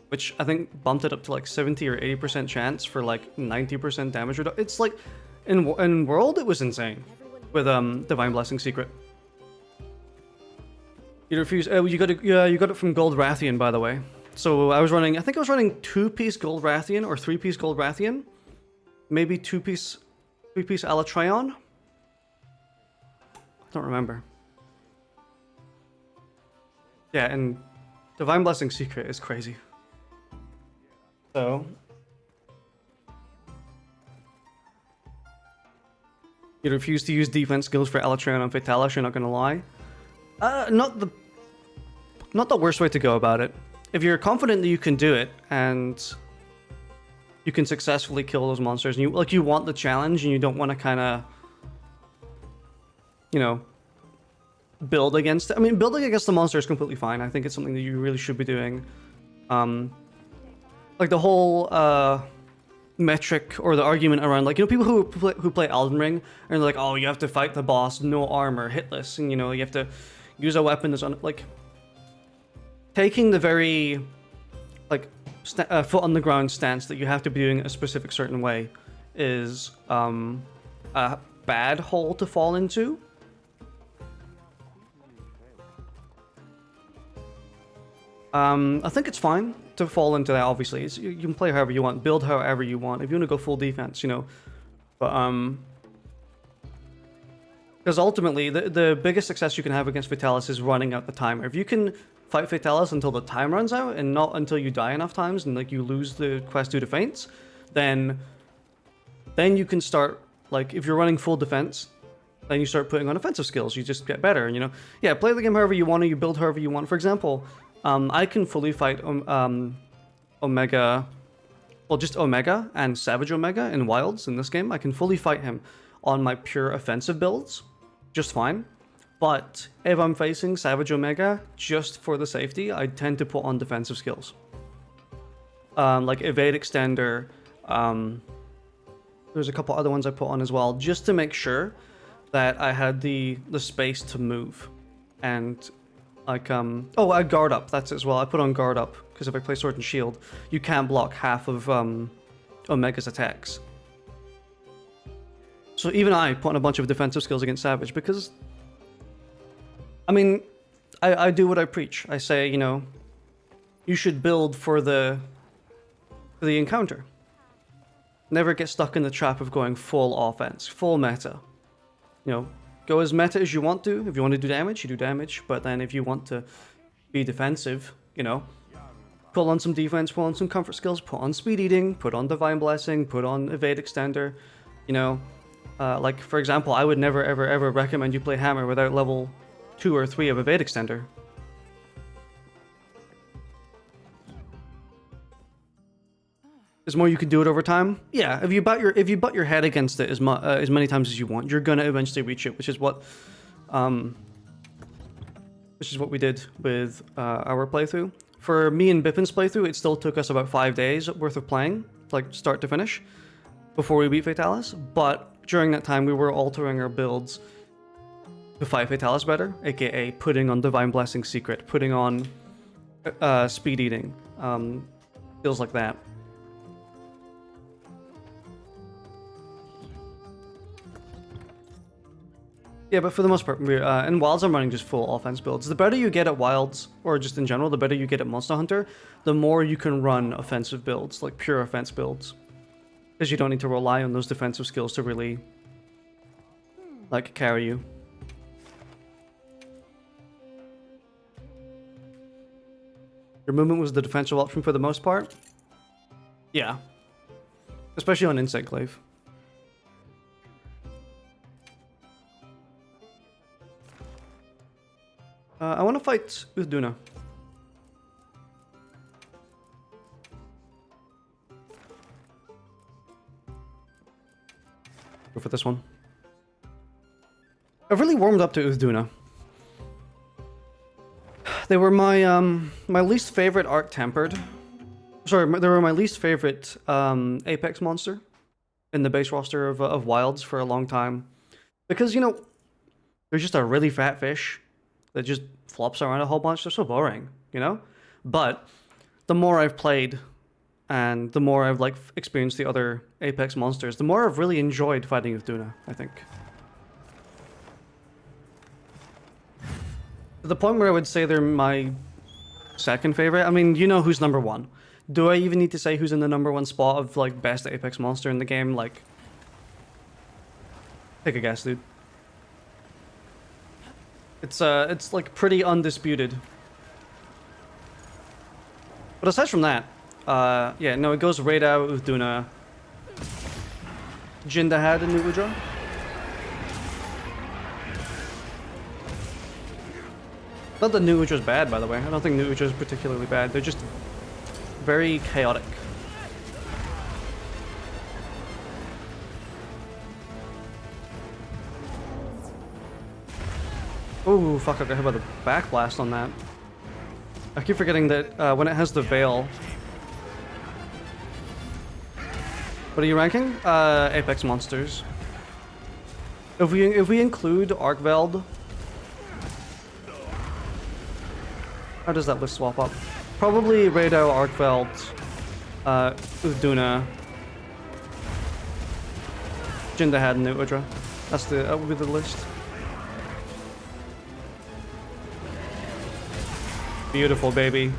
which I think bumped it up to like 70 or 80% chance for like 90% damage reduction. It's like in World it was insane with Divine Blessing Secret. You refuse. You got it from Gold Rathian, by the way. So I think I was running 2-piece Gold Rathian or 3-piece Gold Rathian, maybe 3-piece Elytran. I don't remember. Yeah, and Divine Blessing Secret is crazy. So you refuse to use defense skills for Elytran on Fatalis, you're not gonna lie. Not the worst way to go about it. If you're confident that you can do it and you can successfully kill those monsters, and you want the challenge and you don't want to kind of, you know, build against it. I mean, building against the monster is completely fine. I think it's something that you really should be doing. Like the whole metric or the argument around, like, you know, people who play Elden Ring are like, oh, you have to fight the boss, no armor, hitless, and you know, you have to use a weapon that's like taking the very like foot on the ground stance that you have to be doing a specific certain way is a bad hole to fall into. I think it's fine to fall into that, obviously. You can play however you want, build however you want. If you want to go full defense, you know. But, because ultimately, the biggest success you can have against Fatalis is running out the timer. If you can fight Fatalis until the time runs out, and not until you die enough times, and, like, you lose the quest due to feints, then you can start, like, if you're running full defense, then you start putting on offensive skills. You just get better, you know? Yeah, play the game however you want, or you build however you want. For example, I can fully fight Omega, well, just Omega and Savage Omega in Wilds in this game. I can fully fight him on my pure offensive builds, just fine. But if I'm facing Savage Omega, just for the safety, I tend to put on defensive skills. Like Evade Extender, there's a couple other ones I put on as well, just to make sure that I had the space to move. And like, oh, I guard up, that's it as well. I put on guard up, because if I play Sword and Shield, you can't block half of Omega's attacks. So even I put on a bunch of defensive skills against Savage, because, I mean, I do what I preach. I say, you know, you should build for the encounter. Never get stuck in the trap of going full offense, full meta. You know, go as meta as you want to. If you want to do damage, you do damage. But then if you want to be defensive, you know, pull on some defense, pull on some comfort skills, put on speed eating, put on divine blessing, put on evade extender. You know, like for example, I would never ever recommend you play hammer without level 2 or 3 of evade extender. There's more you can do it over time. Yeah, if you butt your head against it as many times as you want, you're gonna eventually reach it, which is what we did with our playthrough. For me and Bippin's playthrough, it still took us about 5 days worth of playing, like start to finish, before we beat Fatalis. But during that time, we were altering our builds to fight Fatalis better, aka putting on Divine Blessing Secret, putting on speed eating, skills like that. Yeah, but for the most part, in Wilds I'm running just full offense builds. The better you get at Wilds, or just in general, the better you get at Monster Hunter, the more you can run offensive builds, like pure offense builds. Because you don't need to rely on those defensive skills to really, like, carry you. Your movement was the defensive option for the most part? Yeah. Especially on Insect Glaive. I want to fight Uduna. Go for this one. I've really warmed up to Uduna. They were my my least favorite Arc Tempered. Sorry, they were my least favorite Apex monster in the base roster of Wilds for a long time, because, you know, they're just a really fat fish that just flops around a whole bunch. They're so boring, you know? But the more I've played and the more I've, like, experienced the other Apex monsters, the more I've really enjoyed fighting with Duna, I think. To the point where I would say they're my second favorite. I mean, you know who's number one. Do I even need to say who's in the number one spot of, like, best Apex monster in the game? Like, take a guess, dude. It's like pretty undisputed. But aside from that, yeah, no, it goes Raidao, Uduna, Jindahad, and Nuudra. Not that Nuudra's bad, by the way. I don't think Nuudra's particularly bad. They're just very chaotic. Oh, fuck, I got hit by the back blast on that. I keep forgetting that when it has the Veil... What are you ranking? Apex monsters. If we include Arkveld... How does that list swap up? Probably Raidao, Arkveld, Uduna, Jindahad, and Nuudra. That would be the list. Beautiful, baby.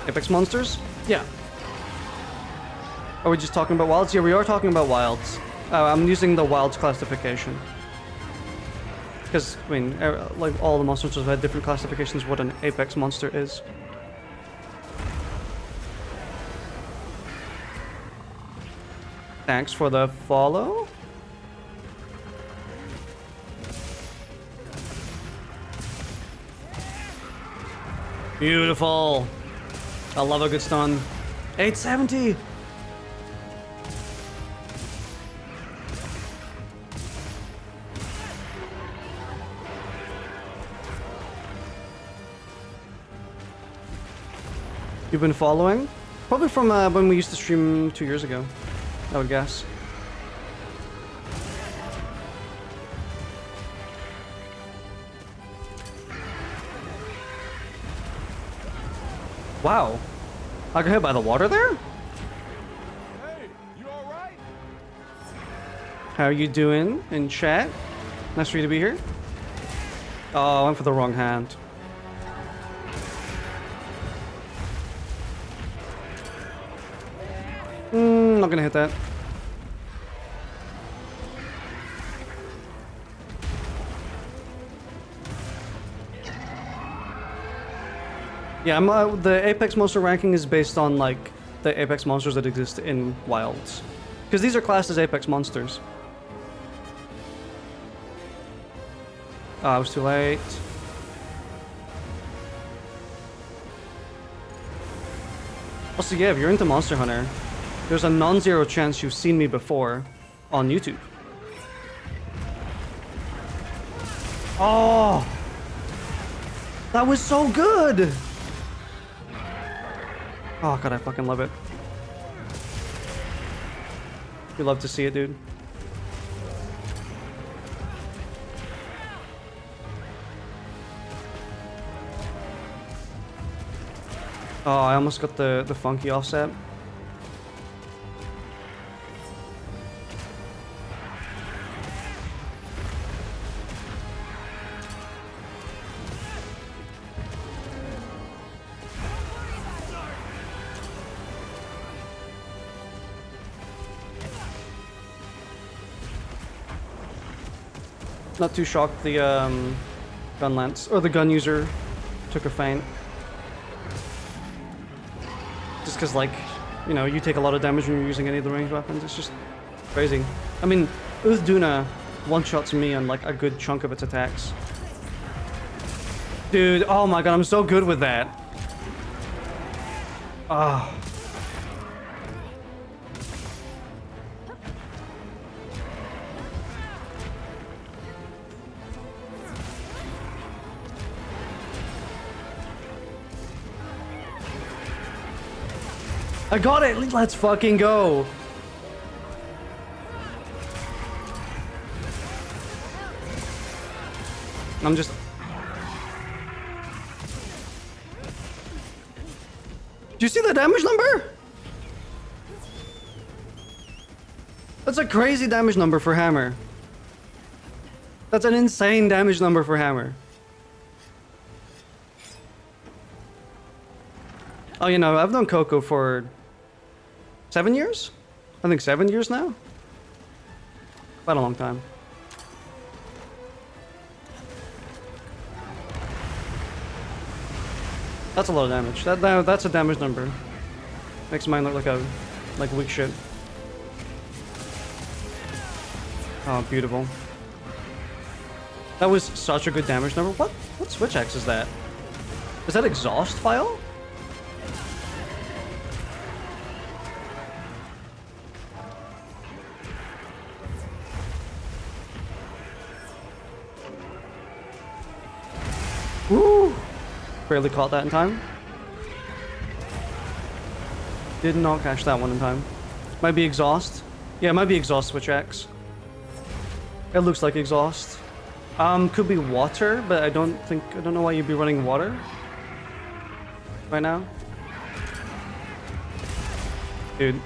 Apex monsters? Yeah. Are we just talking about wilds? Yeah, we are talking about wilds. I'm using the wilds classification. Because, I mean, like all the monsters have had different classifications what an apex monster is. Thanks for the follow. Beautiful. I love a good stun. 870. You've been following? Probably from when we used to stream 2 years ago, I would guess. Wow. I got hit by the water there? Hey, you alright? How you doing in chat? Nice for you to be here. Oh, I went for the wrong hand. Not gonna hit that. Yeah, the Apex monster ranking is based on like the Apex monsters that exist in Wilds, because these are classed as Apex monsters. Oh, I was too late. Also, yeah, if you're into Monster Hunter, there's a non-zero chance you've seen me before on YouTube. Oh! That was so good! Oh god, I fucking love it. You love to see it, dude. Oh, I almost got the funky offset. Not too shocked the gun lance or the gun user took a feint. Just because, like, you know, you take a lot of damage when you're using any of the ranged weapons. It's just crazy. I mean, Duna one-shots me on like a good chunk of its attacks. Dude, oh my god, I'm so good with that. Ah. I got it! Let's fucking go! I'm just... Do you see the damage number? That's a crazy damage number for Hammer. That's an insane damage number for Hammer. Oh, you know, I've known Coco for 7 years? I think 7 years now? Quite a long time. That's a lot of damage. That's a damage number. Makes mine look like weak shit. Oh, beautiful. That was such a good damage number. What switch X is that? Is that exhaust file? Woo! Barely caught that in time. Did not catch that one in time. Might be exhaust. Yeah, it might be exhaust switch X. It looks like exhaust. Could be water, but I don't know why you'd be running water right now. Dude.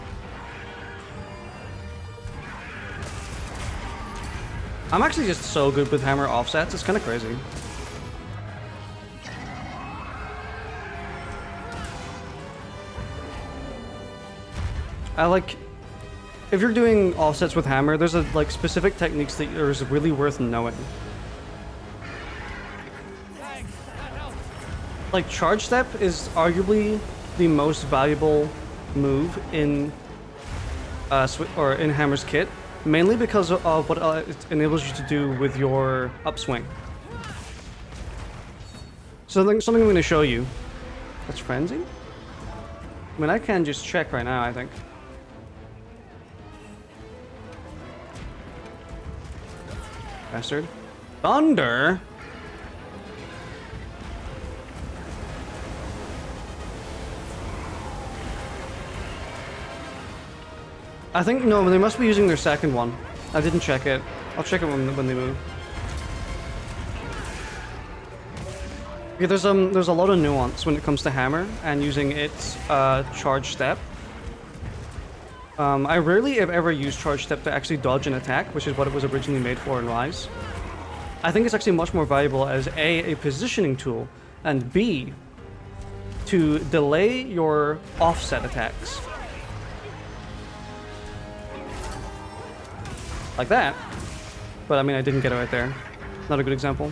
I'm actually just so good with hammer offsets, it's kind of crazy. I like... If you're doing offsets with hammer, there's a like specific techniques that are really worth knowing. Thanks, that helps. Like charge step is arguably the most valuable move in in Hammer's kit, mainly because of what it enables you to do with your upswing. Something I'm going to show you. That's frenzy. I mean, I can just check right now, I think. Bastard. Thunder? I think, no, they must be using their second one. I didn't check it. I'll check it when they move. Yeah, there's a lot of nuance when it comes to hammer and using its charge step. I rarely, if ever, use charge step to actually dodge an attack, which is what it was originally made for in Rise. I think it's actually much more valuable as a positioning tool, and B, to delay your offset attacks. Like that. But I mean, I didn't get it right there. Not a good example.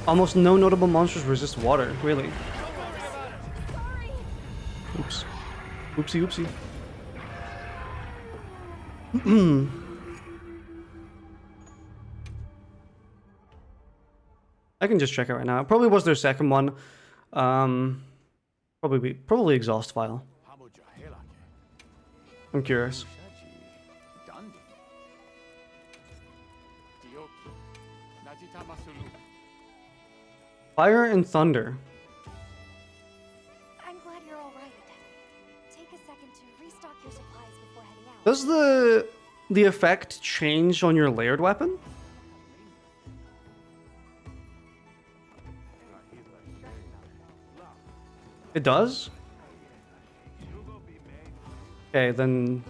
Almost no notable monsters resist water, really. Oops. Oopsie, oopsie. I can just check it right now. It probably was their second one. Probably exhaust file. I'm curious. Fire and thunder. I'm glad you're all right. Take a second to restock your supplies before heading out. Does the effect change on your layered weapon? It does? Okay, then...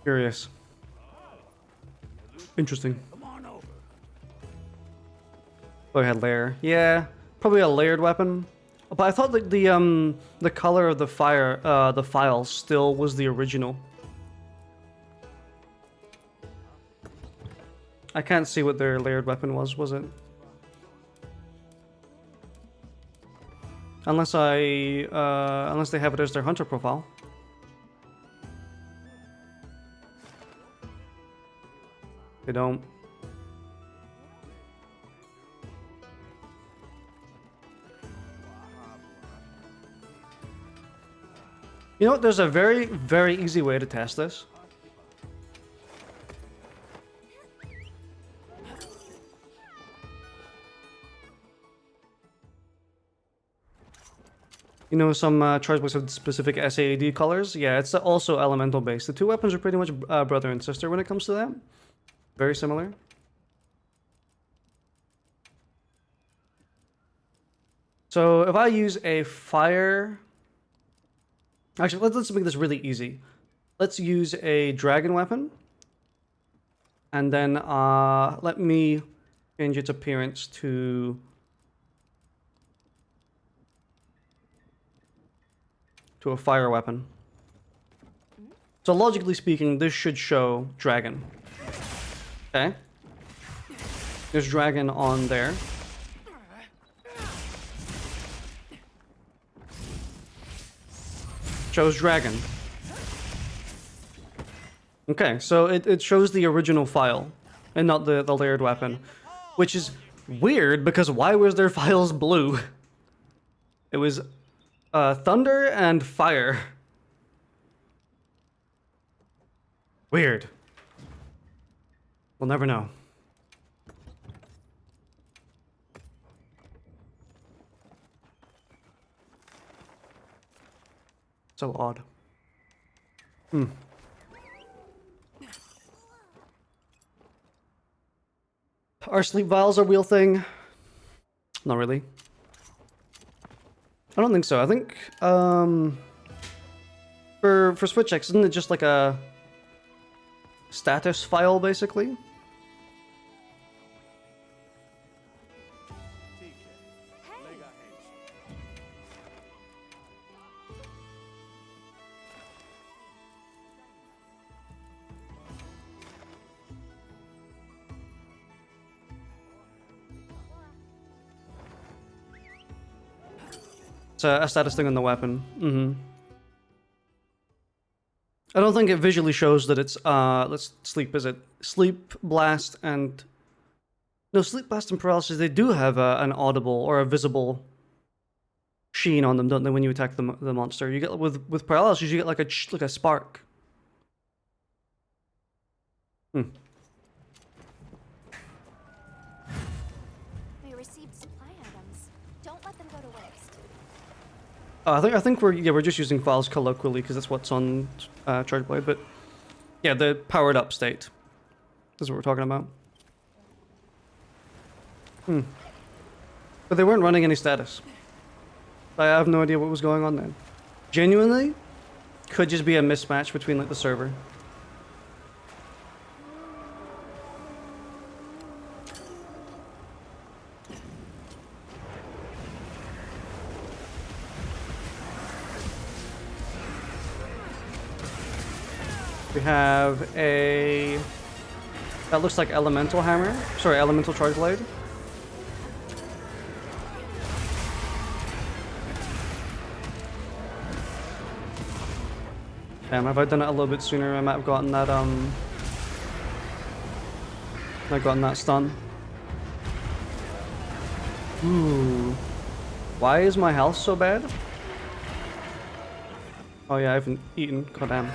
Curious. Interesting. Go ahead, layer. Yeah, probably a layered weapon. But I thought that the color of the file still was the original. I can't see what their layered weapon was it? Unless they have it as their hunter profile. They don't. You know what? There's a very, very easy way to test this. You know, some charge books have specific SAAD colors. Yeah, it's also elemental based. The two weapons are pretty much brother and sister when it comes to that. Very similar. So if I use a fire... Actually, let's make this really easy. Let's use a dragon weapon. And then let me change its appearance to a fire weapon. So logically speaking, this should show dragon. Okay. There's dragon on there. Shows dragon. Okay, so it shows the original file and not the layered weapon, which is weird because why was their files blue? It was thunder and fire. Weird. We'll never know. So odd. Are sleep vials a real thing? Not really. I don't think so. I think for Switch X, isn't it just like a status file basically? a status thing on the weapon. I don't think it visually shows that it's let's sleep. Is it sleep, blast, and no sleep, blast, and paralysis? They do have an audible or a visible sheen on them, don't they? When you attack the monster, you get with paralysis, you get like a spark. We received supply items. Don't let them go to waste. I think we're just using files colloquially because that's what's on Chargeblade, but yeah, the powered up state is what we're talking about. But they weren't running any status. I have no idea what was going on then. Genuinely, could just be a mismatch between like the server. We have a... that looks like elemental hammer. Sorry, elemental charge blade. Damn, have I done it a little bit sooner, I might have gotten that, stun. Ooh. Why is my health so bad? Oh yeah, I haven't eaten. Goddamn.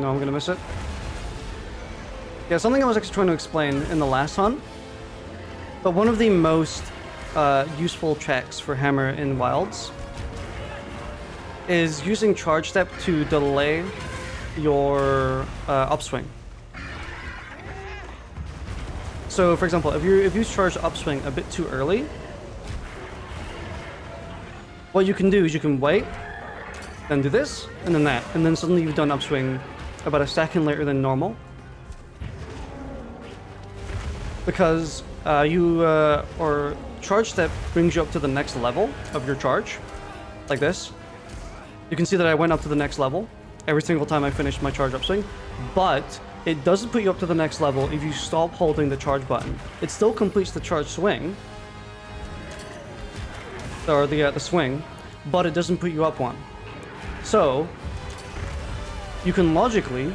No, I'm gonna miss it. Yeah, something I was actually trying to explain in the last hunt, but one of the most useful checks for hammer in wilds is using charge step to delay your upswing. So, for example, if you charge upswing a bit too early, what you can do is you can wait, then do this, and then that, and then suddenly you've done upswing about a second later than normal. Because or charge step brings you up to the next level of your charge, like this. You can see that I went up to the next level every single time I finished my charge upswing, but it doesn't put you up to the next level if you stop holding the charge button. It still completes the charge swing, or the swing, but it doesn't put you up one. So you can logically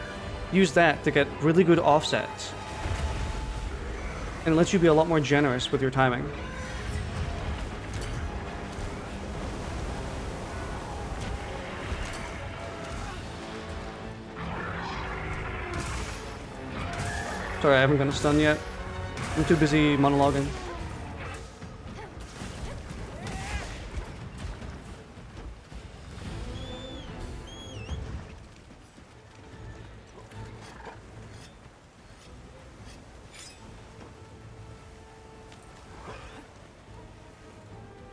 use that to get really good offsets, and it lets you be a lot more generous with your timing. Sorry, I haven't gotten a stun yet. I'm too busy monologuing.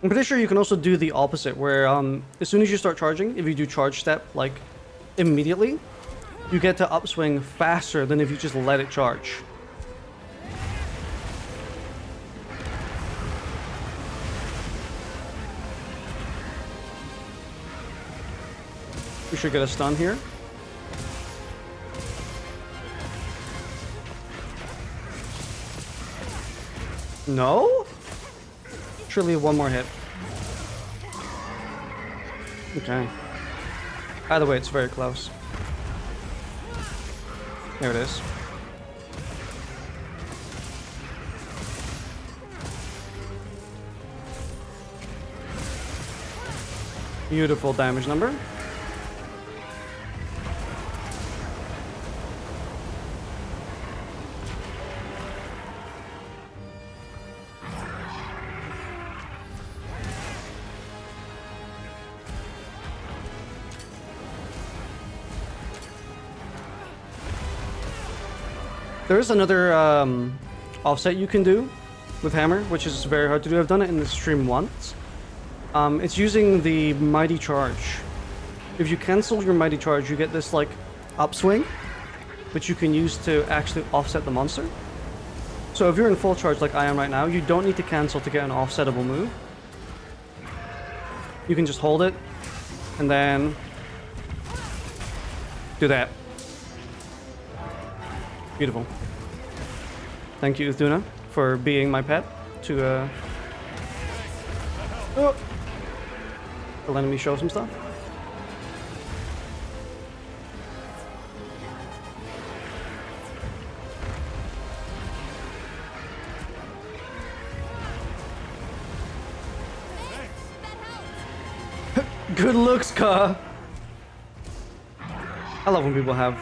I'm pretty sure you can also do the opposite, where as soon as you start charging, if you do charge step like immediately, you get to upswing faster than if you just let it charge. We should get a stun here. No? Surely one more hit. Okay. Either way, it's very close. There it is. Beautiful damage number. There is another offset you can do with hammer, which is very hard to do. I've done it in the stream once. It's using the mighty charge. If you cancel your mighty charge, you get this like upswing, which you can use to actually offset the monster. So if you're in full charge like I am right now, you don't need to cancel to get an offsettable move. you can just hold it and then do that. Beautiful. Thank you, Uthuna, for being my pet to letting me show some stuff. Good looks, Ka. I love when people have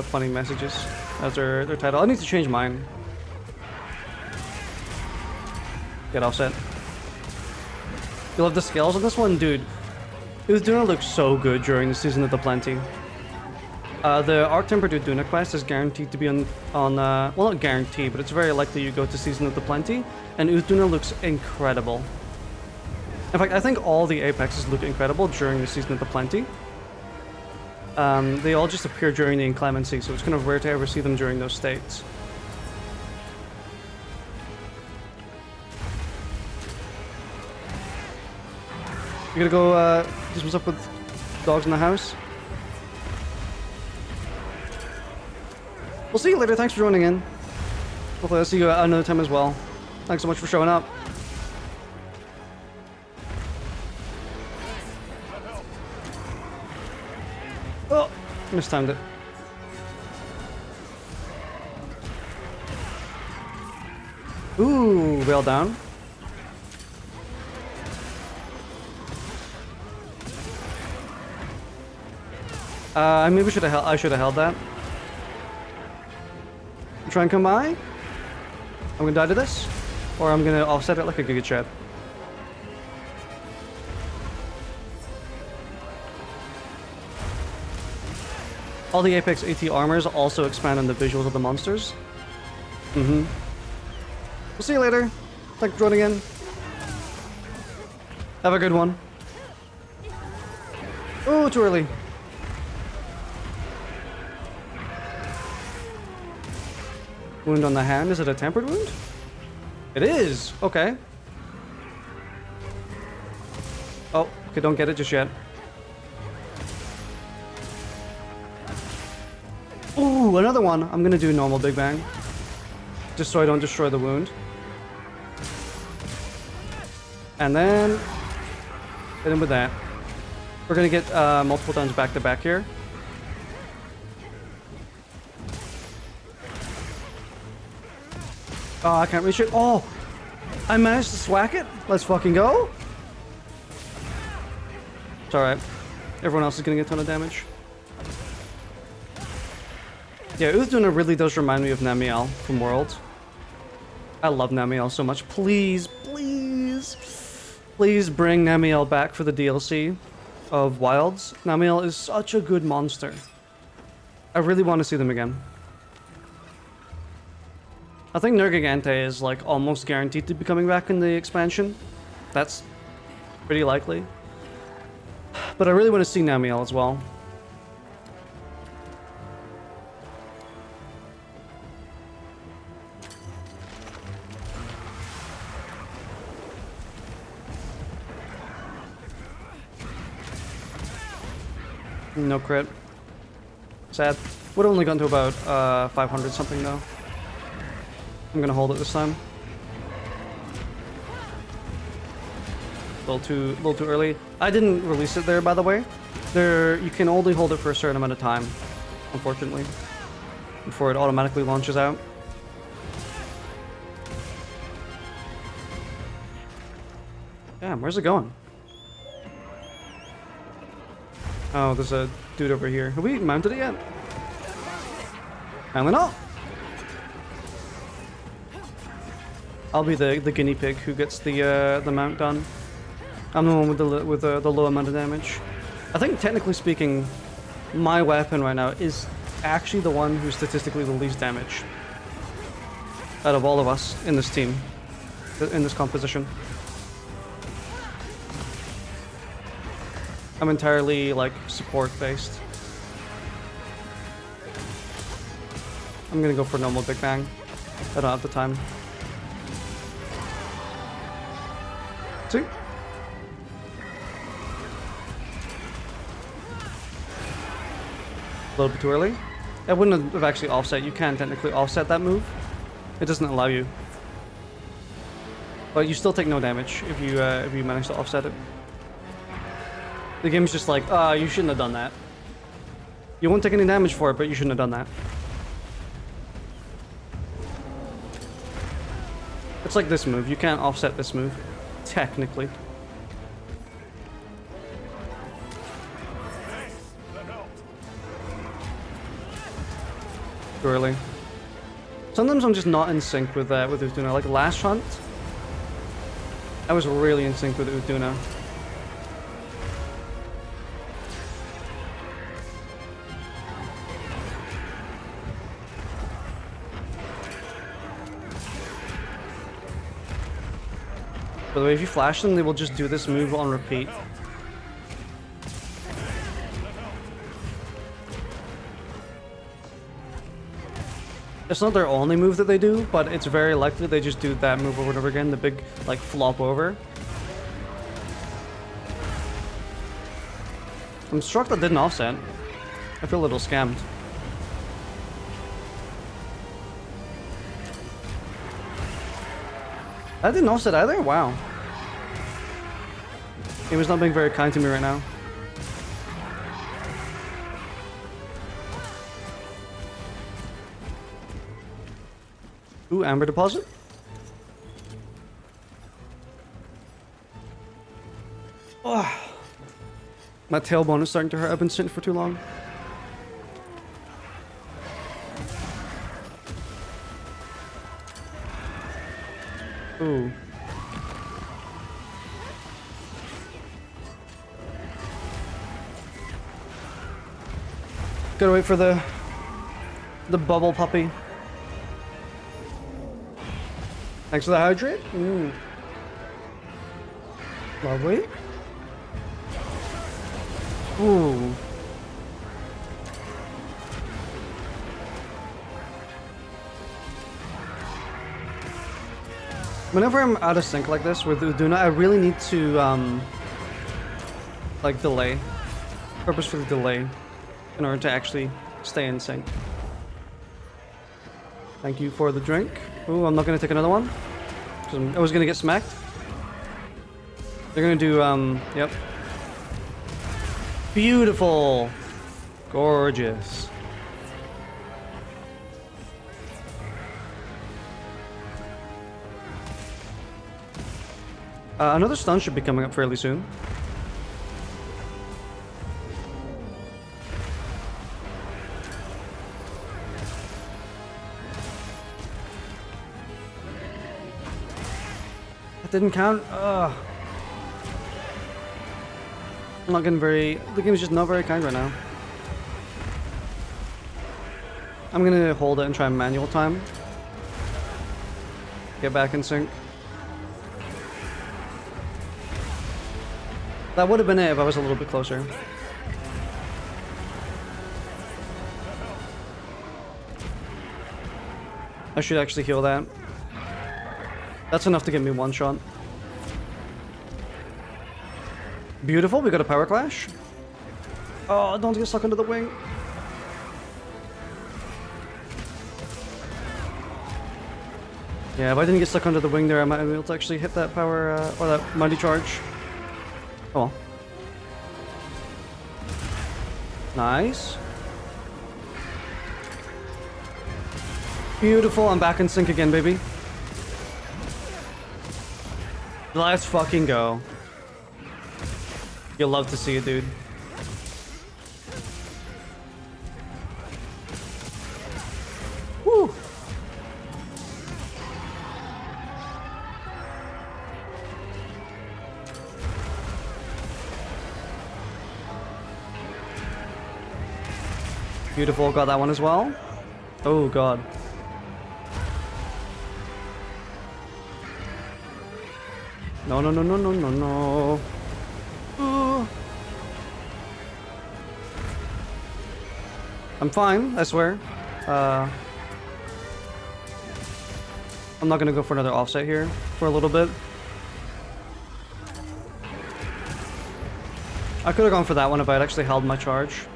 funny messages as their title. I need to change mine. Get offset. You love the scales on this one, dude. Uthuna looks so good during the Season of the Plenty. The Arc Tempered Uthuna quest is guaranteed to be on well, not guaranteed, but it's very likely you go to Season of the Plenty, and Uthuna looks incredible. In fact, I think all the Apexes look incredible during the Season of the Plenty. They all just appear during the Inclemency, so it's kind of rare to ever see them during those states. You gonna go do what's up with dogs in the house? We'll see you later. Thanks for joining in. Hopefully I'll see you another time as well. Thanks so much for showing up. Oh, mistimed it. Ooh, rail down. Maybe I should have held that. Try and come by. I'm gonna die to this, or I'm gonna offset it like a Giga Chad. All the Apex AT armors also expand on the visuals of the monsters. We'll see you later. Thanks for joining in. Have a good one. Oh, too early. Wound on the hand. Is it a tempered wound? It is. Okay. Oh, okay, don't get it just yet. Ooh, another one. I'm gonna do normal Big Bang. Just so I don't destroy the wound. And then hit him with that. We're gonna get multiple times back to back here. Oh, I can't reach it. Oh, I managed to swack it. Let's fucking go. It's alright. Everyone else is gonna get a ton of damage. Yeah, Uthuna really does remind me of Namiel from World. I love Namiel so much. Please, please, please bring Namiel back for the DLC of Wilds. Namiel is such a good monster. I really want to see them again. I think Nergigante is like almost guaranteed to be coming back in the expansion. That's pretty likely. But I really want to see Namiel as well. No crit. Sad. Would have only gone to about 500 something though. I'm gonna hold it this time. A little too early. I didn't release it there, by the way. You can only hold it for a certain amount of time, unfortunately, before it automatically launches out. Damn, where's it going? Oh, there's a dude over here. Have we mounted it yet? Apparently not. I'll be the guinea pig who gets the mount done. I'm the one with the low amount of damage. I think technically speaking, my weapon right now is actually the one who's statistically the least damage out of all of us in this team, in this composition. I'm entirely like support based. I'm gonna go for normal Big Bang. I don't have the time. See? little bit too early. It wouldn't have actually offset. You can technically offset that move. It doesn't allow you. But you still take no damage if you manage to offset it. The game's just like, you shouldn't have done that. You won't take any damage for it, but you shouldn't have done that. It's like this move. You can't offset this move. Technically. Too early. Sometimes I'm just not in sync with Uduna. Like last hunt, I was really in sync with Uduna. By the way, if you flash them, they will just do this move on repeat. It's not their only move that they do, but it's very likely they just do that move over and over again, the big, like, flop over. I'm struck that didn't offset. I feel a little scammed. That didn't offset either? Wow. He was not being very kind to me right now. Ooh, Amber Deposit. Oh. My tailbone is starting to hurt. I've been sitting for too long. Ooh. Gotta wait for the bubble puppy. Thanks for the hydrate. Lovely. Ooh. Whenever I'm out of sync like this with Uduna, I really need to like delay. Purposefully delay in order to actually stay in sync. Thank you for the drink. Ooh, I'm not gonna take another one. Cause I was gonna get smacked. They're gonna do, yep. Beautiful. Gorgeous. Another stun should be coming up fairly soon. That didn't count. Ugh. I'm not getting very... The game is just not very kind right now. I'm gonna hold it and try manual time. Get back in sync. That would have been it if I was a little bit closer. I should actually heal that. That's enough to get me one shot. Beautiful, we got a power clash. Oh, don't get stuck under the wing. Yeah, if I didn't get stuck under the wing there, I might be able to actually hit that power, or that mighty charge. Oh well. Nice. Beautiful, I'm back in sync again, baby. Let's fucking go. You'll love to see it, dude. Woo! Beautiful, got that one as well. Oh god. No, no, no, no, no, no, no. Ooh. I'm fine, I swear. I'm not gonna go for another offset here for a little bit. I could have gone for that one if I had actually held my charge.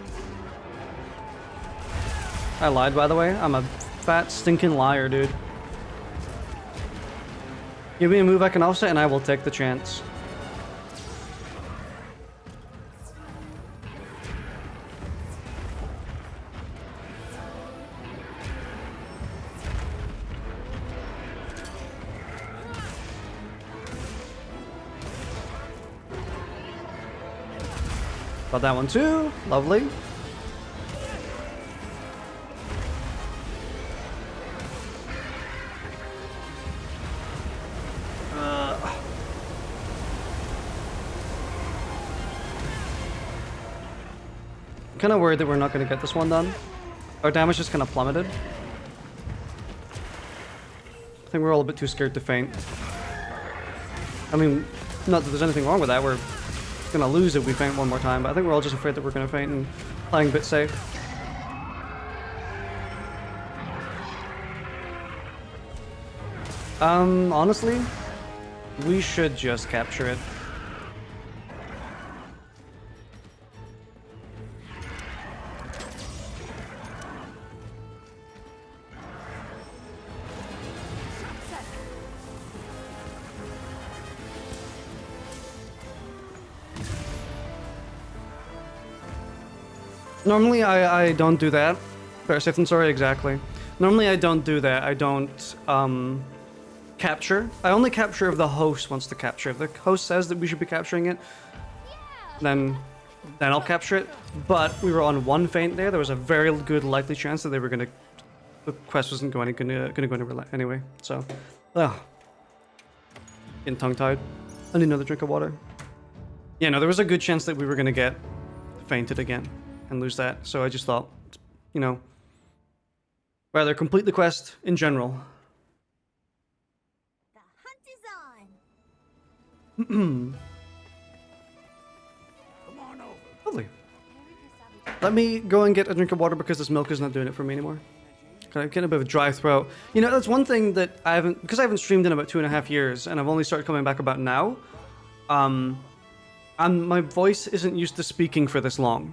I lied, by the way. I'm a fat, stinking liar, dude. Give me a move I can offset, and I will take the chance. Got that one too. Lovely. I'm kind of worried that we're not going to get this one done. Our damage just kind of plummeted. I think we're all a bit too scared to faint. I mean, not that there's anything wrong with that. We're gonna lose if we faint one more time, but I think we're all just afraid that we're gonna faint and playing a bit safe. Honestly, we should just capture it. Normally I don't do that. Better safe than sorry, exactly. Normally I don't do that. I don't capture. I only capture if the host wants to capture. If the host says that we should be capturing it, then I'll capture it. But we were on one feint there. There was a very good likely chance that they were gonna. The quest wasn't gonna go anywhere anyway. So, getting tongue-tied. I need another drink of water. Yeah, no, there was a good chance that we were gonna get fainted again and lose that. So I just thought, you know, rather complete the quest in general. The hunt is on. Come on over. Lovely. Let me go and get a drink of water because this milk is not doing it for me anymore. I'm getting a bit of a dry throat. You know, that's one thing that I haven't, because I haven't streamed in about 2.5 years and I've only started coming back about now. And my voice isn't used to speaking for this long.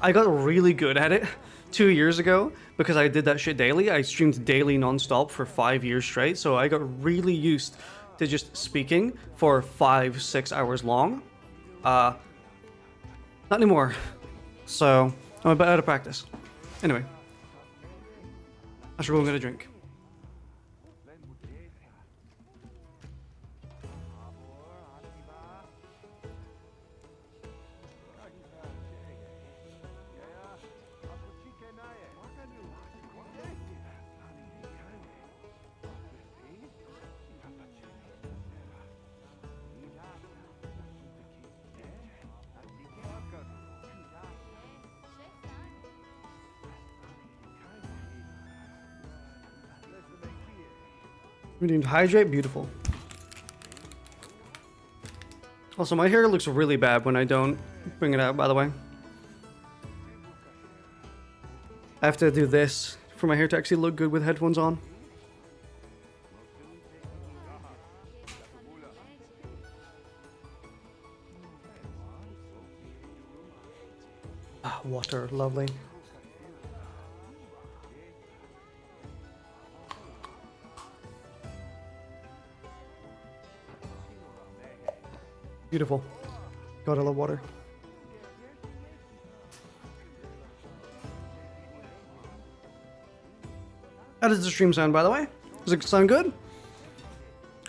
I got really good at it 2 years ago because I did that shit daily. I streamed daily non-stop for 5 years straight, so I got really used to just speaking for 5-6 hours long. Not anymore. So I'm a bit out of practice. Anyway, I should go and get a drink. We need to hydrate, beautiful. Also, my hair looks really bad when I don't bring it out, by the way. I have to do this for my hair to actually look good with headphones on. Ah, water, lovely. Beautiful. God, I love water. How does the stream sound, by the way? Does it sound good?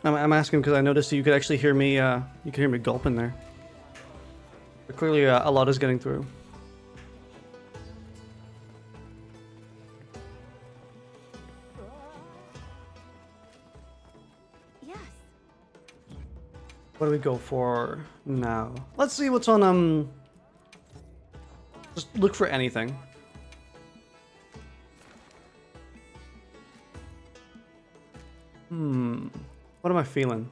I'm asking because I noticed that you could actually hear me. You could hear me gulping there. But clearly, a lot is getting through. What do we go for now? Let's see what's on, just look for anything. What am I feeling?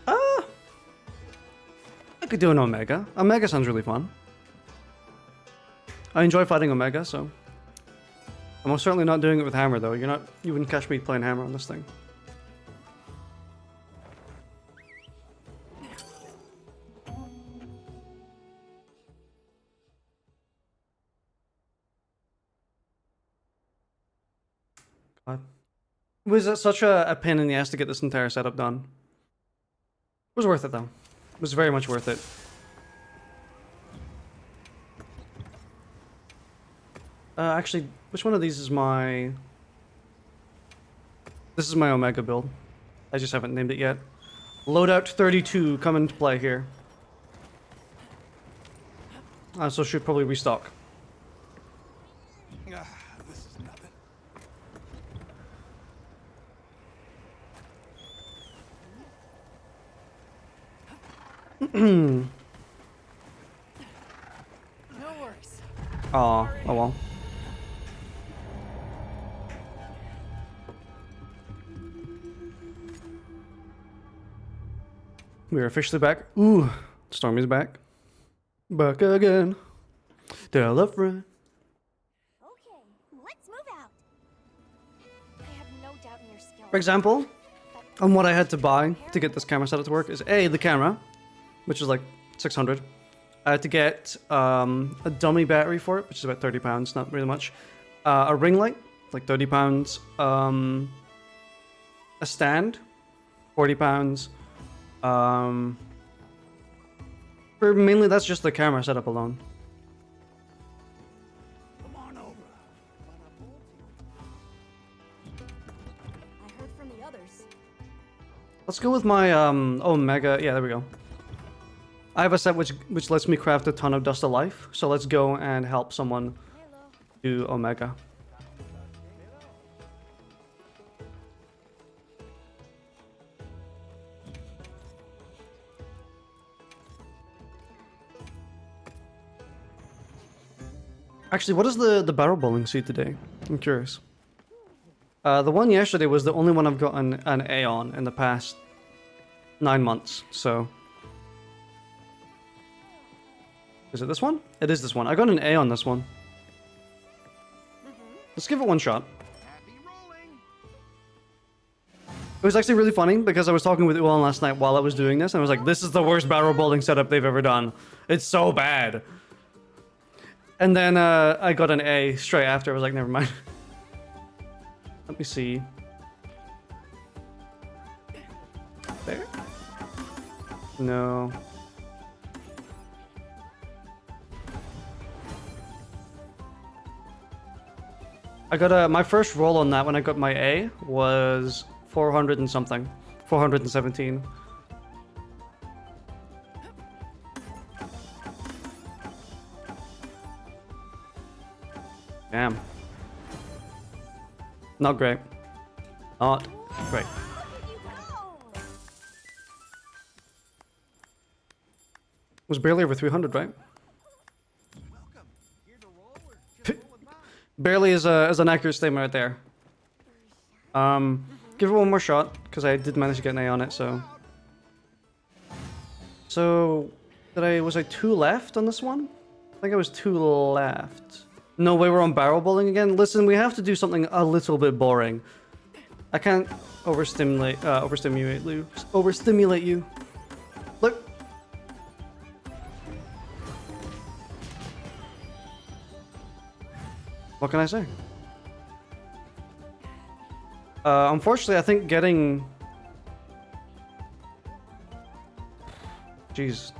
I could do an Omega. Omega sounds really fun. I enjoy fighting Omega, so... I'm most certainly not doing it with Hammer, though. You wouldn't catch me playing Hammer on this thing. Was it such a pain in the ass to get this entire setup done? It was worth it though. It was very much worth it. Actually, which one of these is my... This is my Omega build. I just haven't named it yet. Loadout 32 come into play here. So should probably restock. Ah, this is nothing. No worries. Aw, oh well. We are officially back. Ooh, Stormy's back. Back again. Tell a friend. Okay, let's move out. I have no doubt in your skill. For example, on what I had to buy to get this camera setup to work is A, the camera, which is like 600. I had to get a dummy battery for it, which is about £30, not really much. A ring light, like £30. A stand, £40. For mainly that's just the camera setup alone. Come on over. I heard from the others. Let's go with my Omega. Yeah, there we go. I have a set which lets me craft a ton of Dust of Life, so let's go and help someone do Omega. Actually, what is the barrel bowling seed today? I'm curious. The one yesterday was the only one I've gotten an A on in the past 9 months, so... Is it this one? It is this one. I got an A on this one. Let's give it one shot. Happy rolling. It was actually really funny because I was talking with Ulan last night while I was doing this, and I was like, this is the worst barrel bowling setup they've ever done. It's so bad. And then I got an A straight after. I was like, never mind. Let me see. There? No. I got my first roll on that when I got my A was 400 and something. 417. Damn. Not great. Not great. Look at you go! Was barely over 300, right? Welcome. Here to roll or just rolling by? Barely is an accurate statement right there. Give it one more shot, because I did manage to get an A on it, so... So... Was I 2 left on this one? I think I was 2 left. No way we're on barrel bowling again? Listen, we have to do something a little bit boring. I can't overstimulate you. Look! What can I say? Unfortunately, I think getting... Jeez.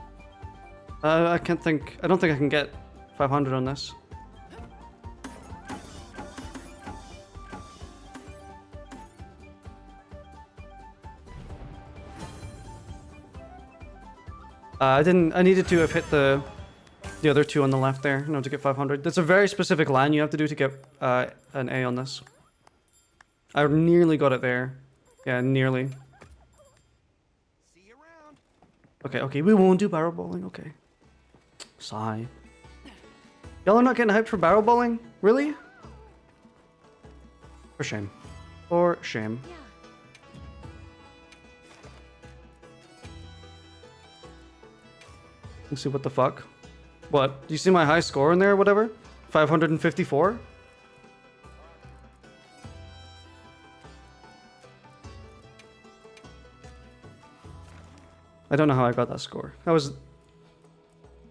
I don't think I can get 500 on this. I needed to have hit the other 2 on the left there, in order to get 500. That's a very specific line you have to do to get an A on this. I nearly got it there. Yeah, nearly. See you around. Okay, we won't do barrel bowling, okay. Sigh. Y'all are not getting hyped for barrel bowling? Really? For shame. For shame. Yeah. Let's see what the fuck. What? Do you see my high score in there or whatever? 554? I don't know how I got that score. That was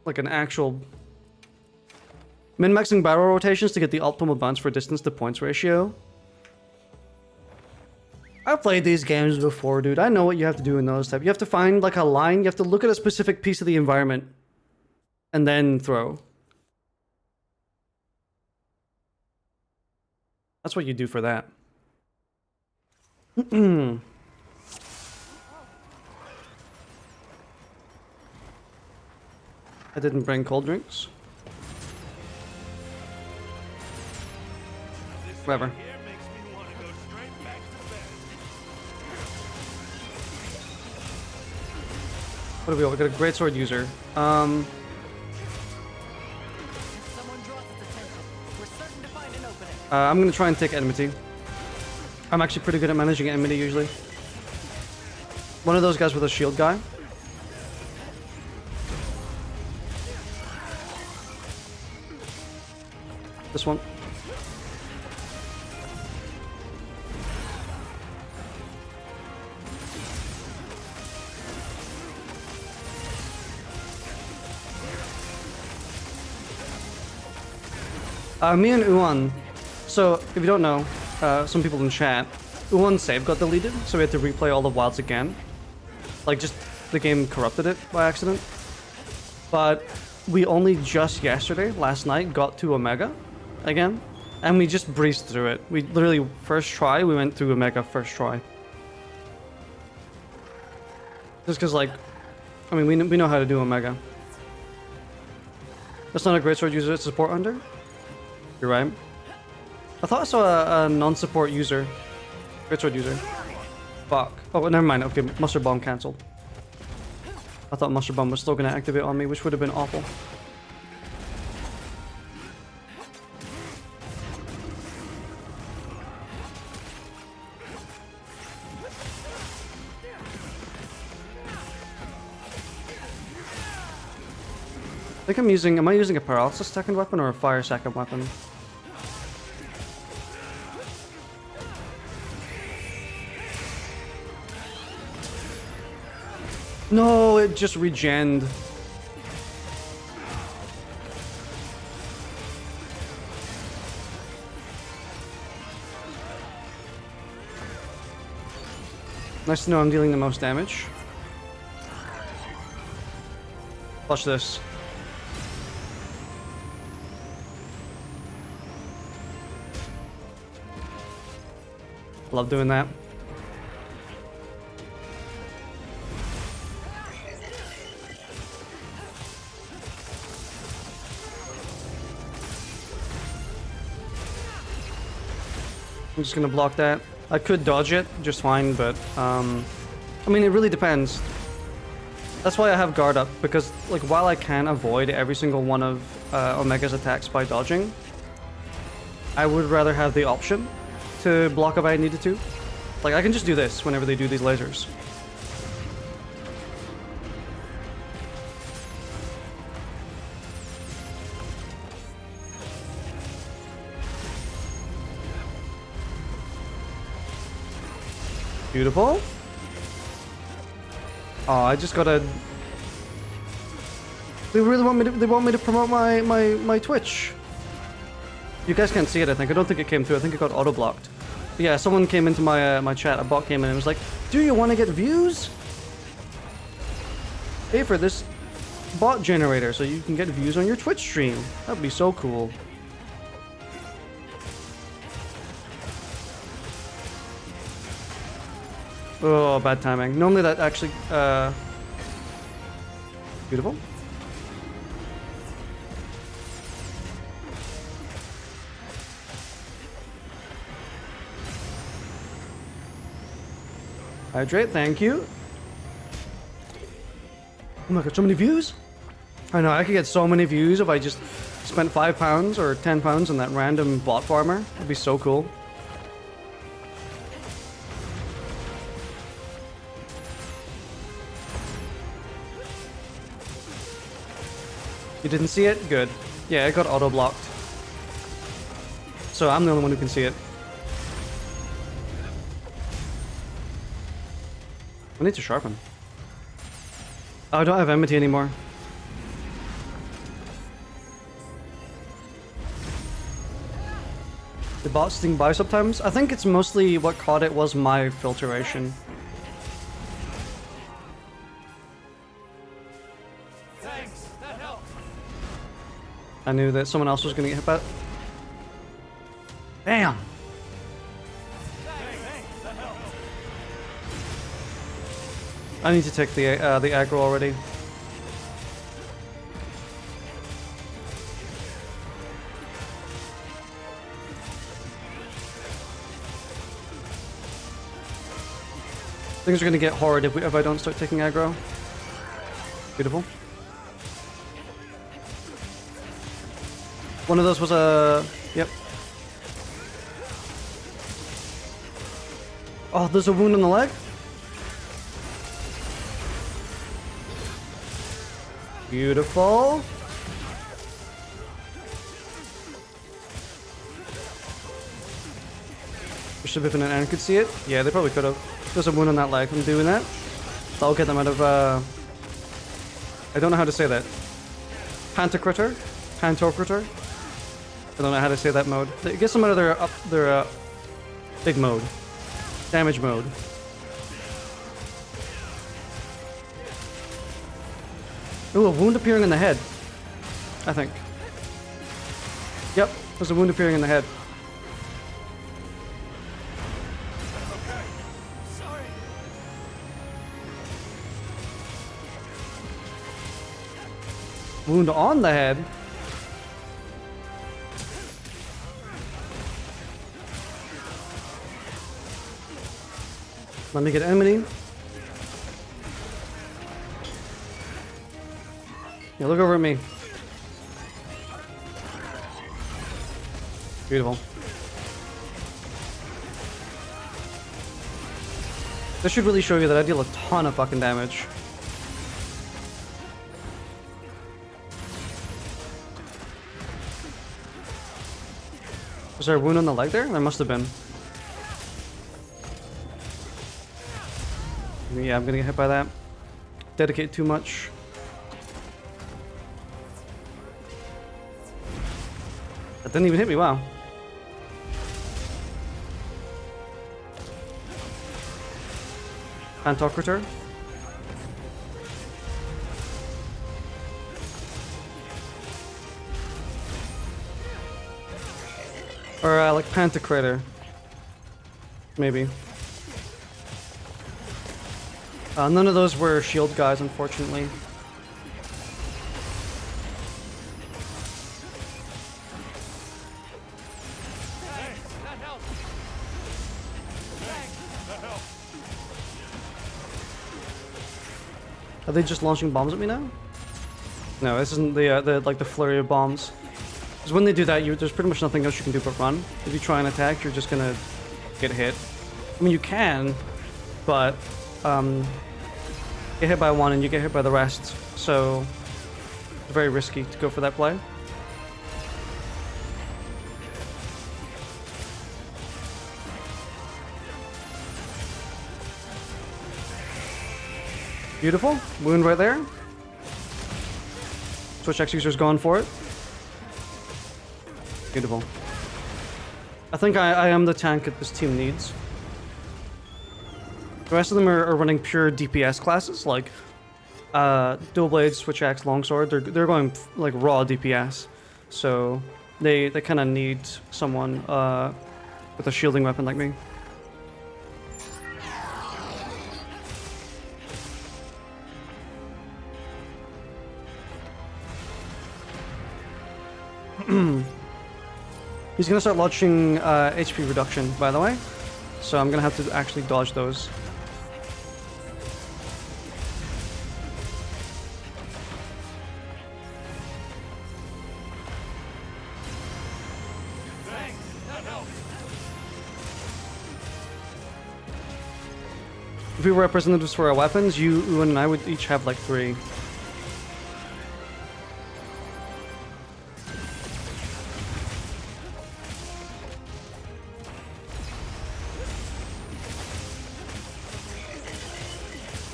like an actual... Min-maxing barrel rotations to get the optimal bounce for distance to points ratio. I've played these games before, dude. I know what you have to do in those type. You have to find like a line. You have to look at a specific piece of the environment, and then throw. That's what you do for that. I didn't bring cold drinks. Whatever. Here makes me want to go straight back to bed. What do we got? We got a greatsword user. Someone draws its attention. We're certain to find an opening. I'm gonna try and take enmity. I'm actually pretty good at managing enmity usually. One of those guys with a shield guy. This one. Me and Uwan. So, if you don't know, some people in chat, Uwan's save got deleted, so we had to replay all the wilds again. Like, just the game corrupted it by accident. But we only just yesterday, last night, got to Omega again, and we just breezed through it. We literally, first try, we went through Omega first try. Just because, like, I mean, we know how to do Omega. That's not a greatsword user, it's a support hunter? You're right. I thought I saw a non-support user. Greatsword user. Fuck. Oh, never mind. Okay, Mustard Bomb cancelled. I thought Mustard Bomb was still going to activate on me, which would have been awful. I think I'm using... Am I using a paralysis second weapon or a fire second weapon? No, it just regened. Nice to know I'm dealing the most damage. Watch this. Love doing that. I'm just gonna block that. I could dodge it just fine, but I mean, it really depends. That's why I have guard up, because like while I can avoid every single one of Omega's attacks by dodging, I would rather have the option to block if I needed to. Like I can just do this whenever they do these lasers. Beautiful. Oh, I just gotta... They really want me to... They want me to promote my Twitch. You guys can't see it, I think. I don't think it came through. I think it got auto-blocked. Yeah, someone came into my my chat. A bot came in and was like, "Do you want to get views? Pay for this bot generator so you can get views on your Twitch stream. That'd be so cool." Oh, bad timing. Normally that actually, beautiful. Hydrate, thank you. Oh my god, so many views? I know, I could get so many views if I just spent £5 or £10 on that random bot farmer. It'd be so cool. You didn't see it? Good. Yeah, it got auto-blocked. So I'm the only one who can see it. I need to sharpen. Oh, I don't have enmity anymore. The bot sting by sometimes. I think it's mostly what caught it was my filtration. Thanks, that helped. I knew that someone else was gonna get hit by it. Bam! Thanks, that helped. I need to take the aggro already. Things are gonna get hard if I don't start taking aggro. Beautiful. One of those was a... Yep. Oh, there's a wound on the leg? Beautiful. Wish if an enemy could see it. Yeah, they probably could have. There's a wound on that leg. I'm doing that. That'll get them out of, I don't know how to say that. Pantocritter? Pantocritter? I don't know how to say that mode. It gets them out of their big mode. Damage mode. Ooh, a wound appearing in the head. I think. Yep, there's a wound appearing in the head. Sorry. Wound on the head. Let me get enmity. Yeah, look over at me. Beautiful. This should really show you that I deal a ton of fucking damage. Was there a wound on the leg there? There must have been. Yeah, I'm gonna get hit by that. Dedicate too much. That didn't even hit me, wow. Pantocrator. Or like Pantocrator. Maybe. None of those were shield guys, unfortunately. Thanks, that helped. Thanks, that helped. Are they just launching bombs at me now? No, this isn't the flurry of bombs. Because when they do that, there's pretty much nothing else you can do but run. If you try and attack, you're just gonna get hit. I mean, you can, but get hit by one and you get hit by the rest. So it's very risky to go for that play. Beautiful. Wound right there. Switch X user's going for it. Beautiful. I think I am the tank that this team needs. The rest of them are running pure DPS classes, like Dual Blades, Switch Axe, Longsword. They're going like raw DPS, so they kind of need someone with a shielding weapon like me. He's gonna start launching HP reduction, by the way, so I'm gonna have to actually dodge those. Thanks, that helped. If we were representatives for our weapons, you and I would each have like 3.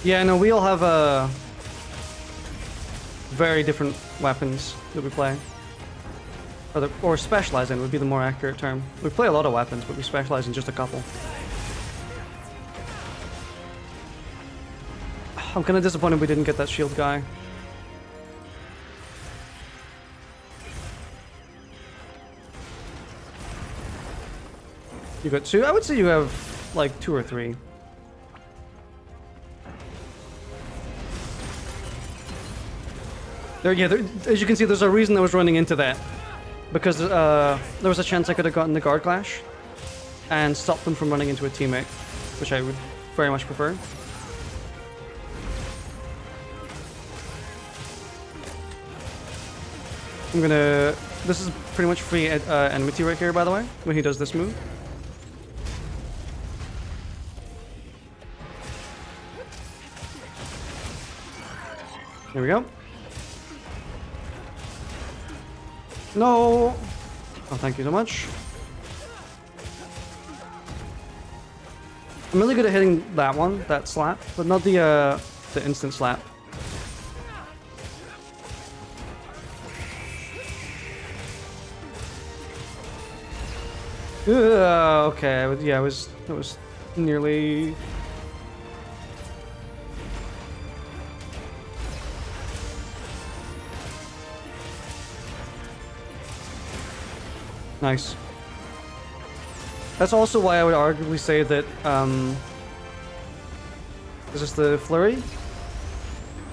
Yeah, no, we all have very different weapons that we play. Or specialize in would be the more accurate term. We play a lot of weapons, but we specialize in just a couple. I'm kind of disappointed we didn't get that shield guy. You got 2? I would say you have like 2 or 3. As you can see, there's a reason I was running into that. Because there was a chance I could have gotten the guard clash and stopped them from running into a teammate, which I would very much prefer. I'm gonna... This is pretty much free enmity right here, by the way, when he does this move. There we go. No! Oh, thank you so much. I'm really good at hitting that one, that slap, but not the instant slap. Okay, yeah, it was nearly... Nice. That's also why I would arguably say that, is this the flurry?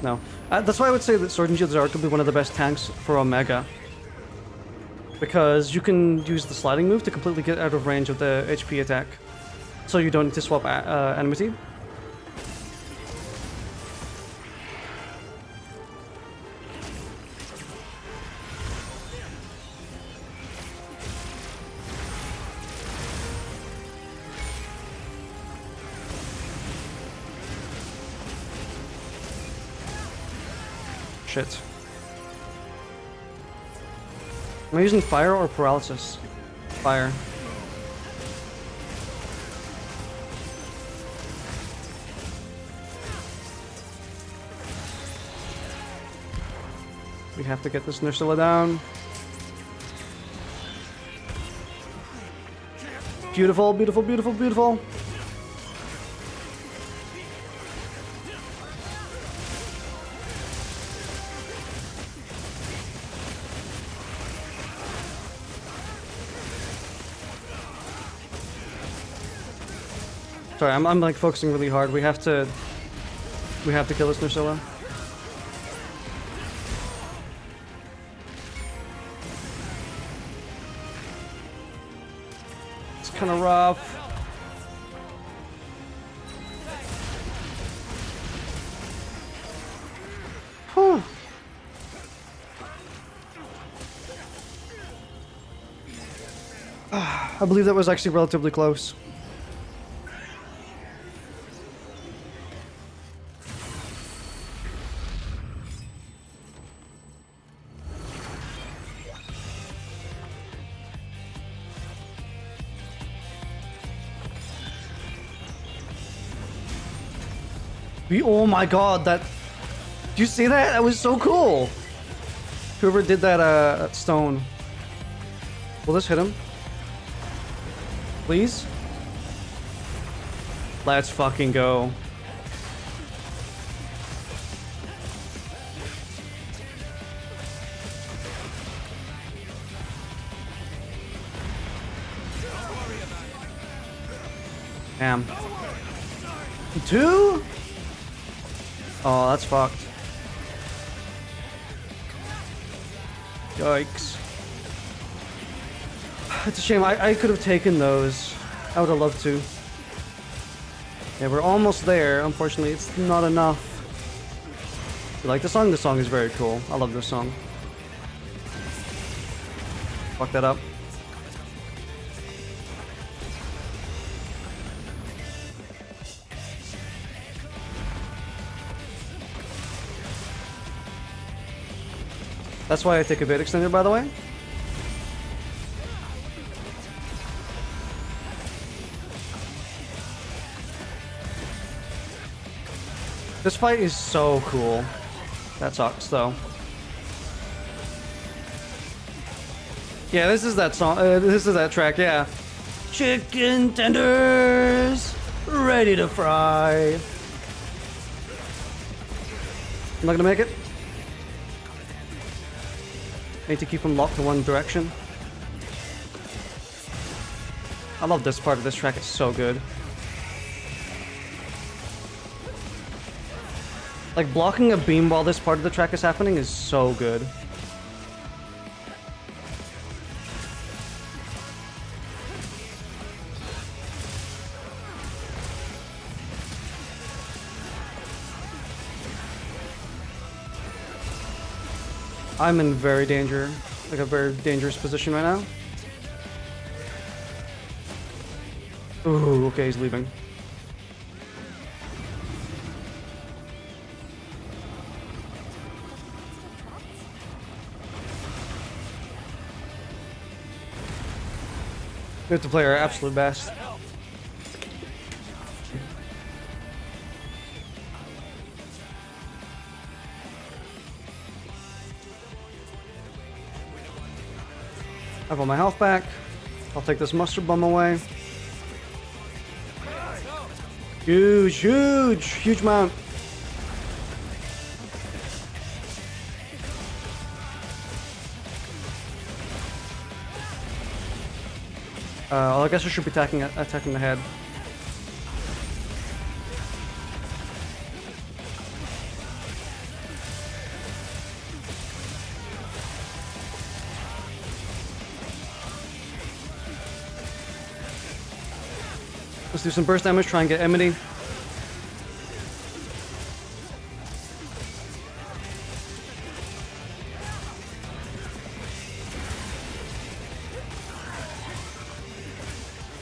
No. That's why I would say that Sword and Shield is arguably one of the best tanks for Omega. Because you can use the sliding move to completely get out of range of the HP attack. So you don't need to swap enmity. Shit. Am I using fire or paralysis? Fire. We have to get this Nursilla down. Beautiful, beautiful, beautiful, beautiful. Sorry, I'm like focusing really hard. We have to kill this Nursilla. It's kind of rough. Whew. I believe that was actually relatively close. Oh my god, that... Do you see that? That was so cool! Whoever did that, stone. Will this hit him? Please? Let's fucking go. Damn. 2? Oh, that's fucked. Yikes. It's a shame. I could have taken those. I would have loved to. Yeah, we're almost there. Unfortunately, it's not enough. You like the song? The song is very cool. I love this song. Fuck that up. That's why I take a bit extender, by the way. This fight is so cool. That sucks, though. Yeah, this is that song. This is that track. Yeah. Chicken tenders, ready to fry. I'm not gonna make it. Need to keep them locked to one direction. I love this part of this track. It's so good. Like, blocking a beam while this part of the track is happening is so good. I'm in very a very dangerous position right now. Ooh, okay, he's leaving. We have to play our absolute best. I have all my health back. I'll take this mustard bomb away. Huge amount. Well, I guess I should be attacking the head. Let's do some burst damage, try and get Emity.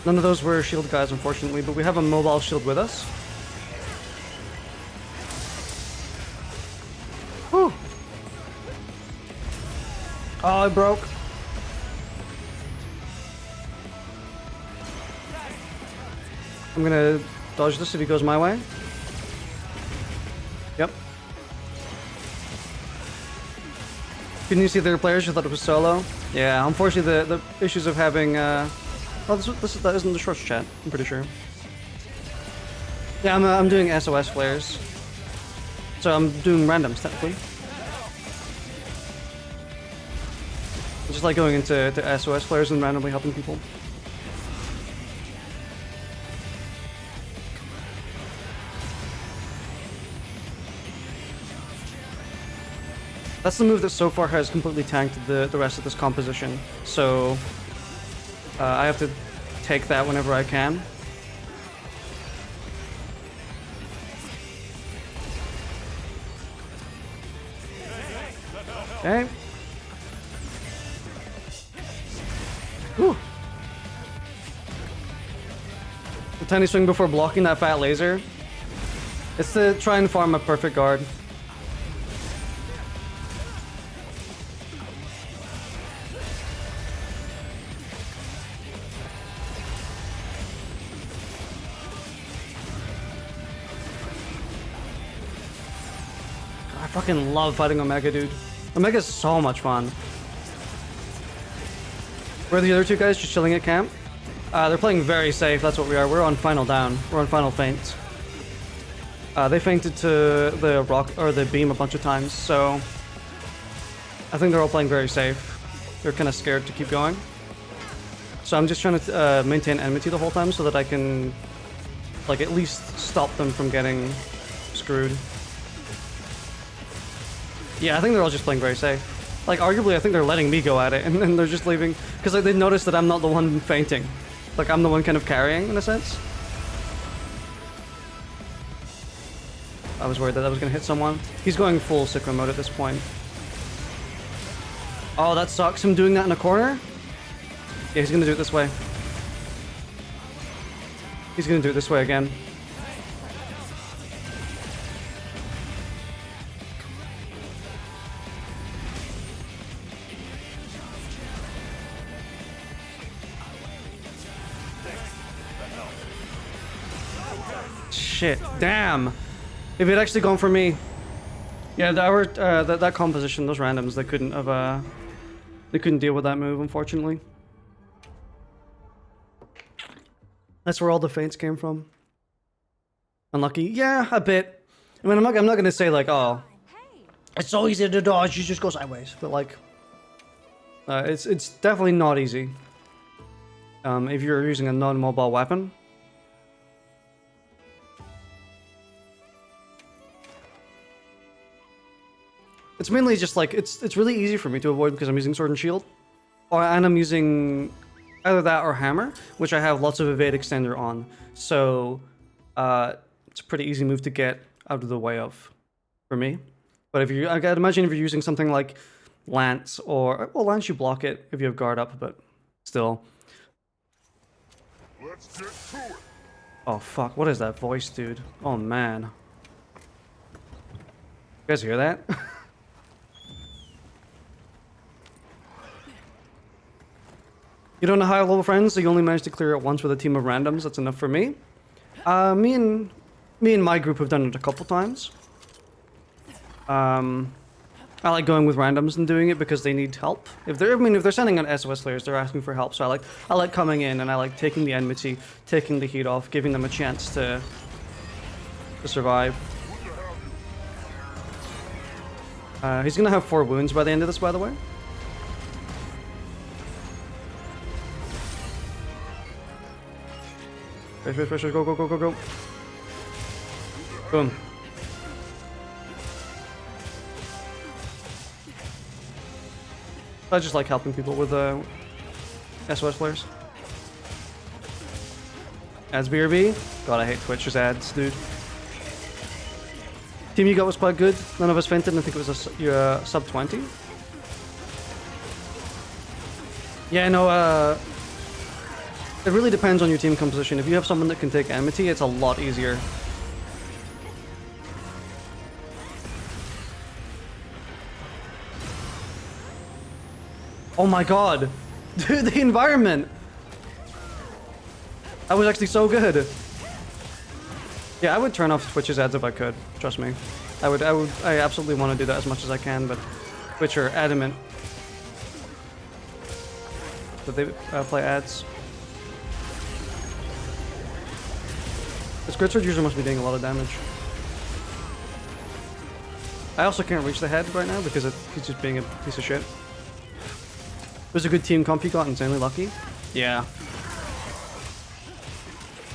None of those were shield guys, unfortunately, but we have a mobile shield with us. Whew. Oh, it broke. I'm gonna dodge this if he goes my way. Yep. Couldn't you see the other players who thought it was solo? Yeah, unfortunately the issues of having oh, that isn't the shorts chat, I'm pretty sure. Yeah, I'm doing SOS flares. So I'm doing randoms, technically. It's just like going into SOS flares and randomly helping people. That's the move that so far has completely tanked the rest of this composition. So I have to take that whenever I can. Okay. Whew. The tiny swing before blocking that fat laser. It's to try and farm a perfect guard. I fucking love fighting Omega, dude. Omega's so much fun. Where are the other two guys just chilling at camp? They're playing very safe, that's what we are. We're on final down. We're on final feint. They feinted to the rock or the beam a bunch of times, so I think they're all playing very safe. They're kind of scared to keep going. So I'm just trying to maintain enmity the whole time so that I can, like, at least stop them from getting screwed. Yeah, I think they're all just playing very safe. Like, arguably, I think they're letting me go at it, and then they're just leaving because like, they noticed that I'm not the one fainting. Like, I'm the one kind of carrying, in a sense. I was worried that I was going to hit someone. He's going full Synchro mode at this point. Oh, that sucks. Him doing that in a corner? Yeah, he's going to do it this way. He's going to do it this way again. Shit, damn. If it actually gone for me. Yeah, that composition, those randoms, they couldn't have They couldn't deal with that move, unfortunately. That's where all the feints came from. Unlucky? Yeah, a bit. I mean, I'm not gonna say like, oh, it's so easy to dodge, you just go sideways. But like, it's definitely not easy. If you're using a non-mobile weapon. It's mainly just like, it's really easy for me to avoid because I'm using Sword and Shield. And I'm using either that or Hammer, which I have lots of evade extender on. So, it's a pretty easy move to get out of the way of, for me. But if you, I can imagine if you're using something like Lance or, well, Lance you block it if you have guard up, but still. Let's get to it. Oh fuck, what is that voice, dude? Oh man. You guys hear that? You don't know high level friends, so you only managed to clear it once with a team of randoms. That's enough for me. Me and my group have done it a couple times. I like going with randoms and doing it because they need help. If they're sending on SOS players, they're asking for help. So I like coming in and I like taking the enmity, taking the heat off, giving them a chance to survive. He's gonna have 4 wounds by the end of this, by the way. Pressure, go, go, go, go, go. Boom. I just like helping people with SOS players. Ads BRB. God, I hate Twitch's ads, dude. Team you got was quite good. None of us fainted. I think it was a sub 20. Yeah, no, it really depends on your team composition. If you have someone that can take enmity, it's a lot easier. Oh my god! Dude, the environment! That was actually so good! Yeah, I would turn off Twitch's ads if I could. Trust me. I absolutely want to do that as much as I can, but Twitch are adamant that they play ads. This Grid Sword user must be doing a lot of damage. I also can't reach the head right now because he's just being a piece of shit. It was a good team comp, he got insanely lucky. Yeah.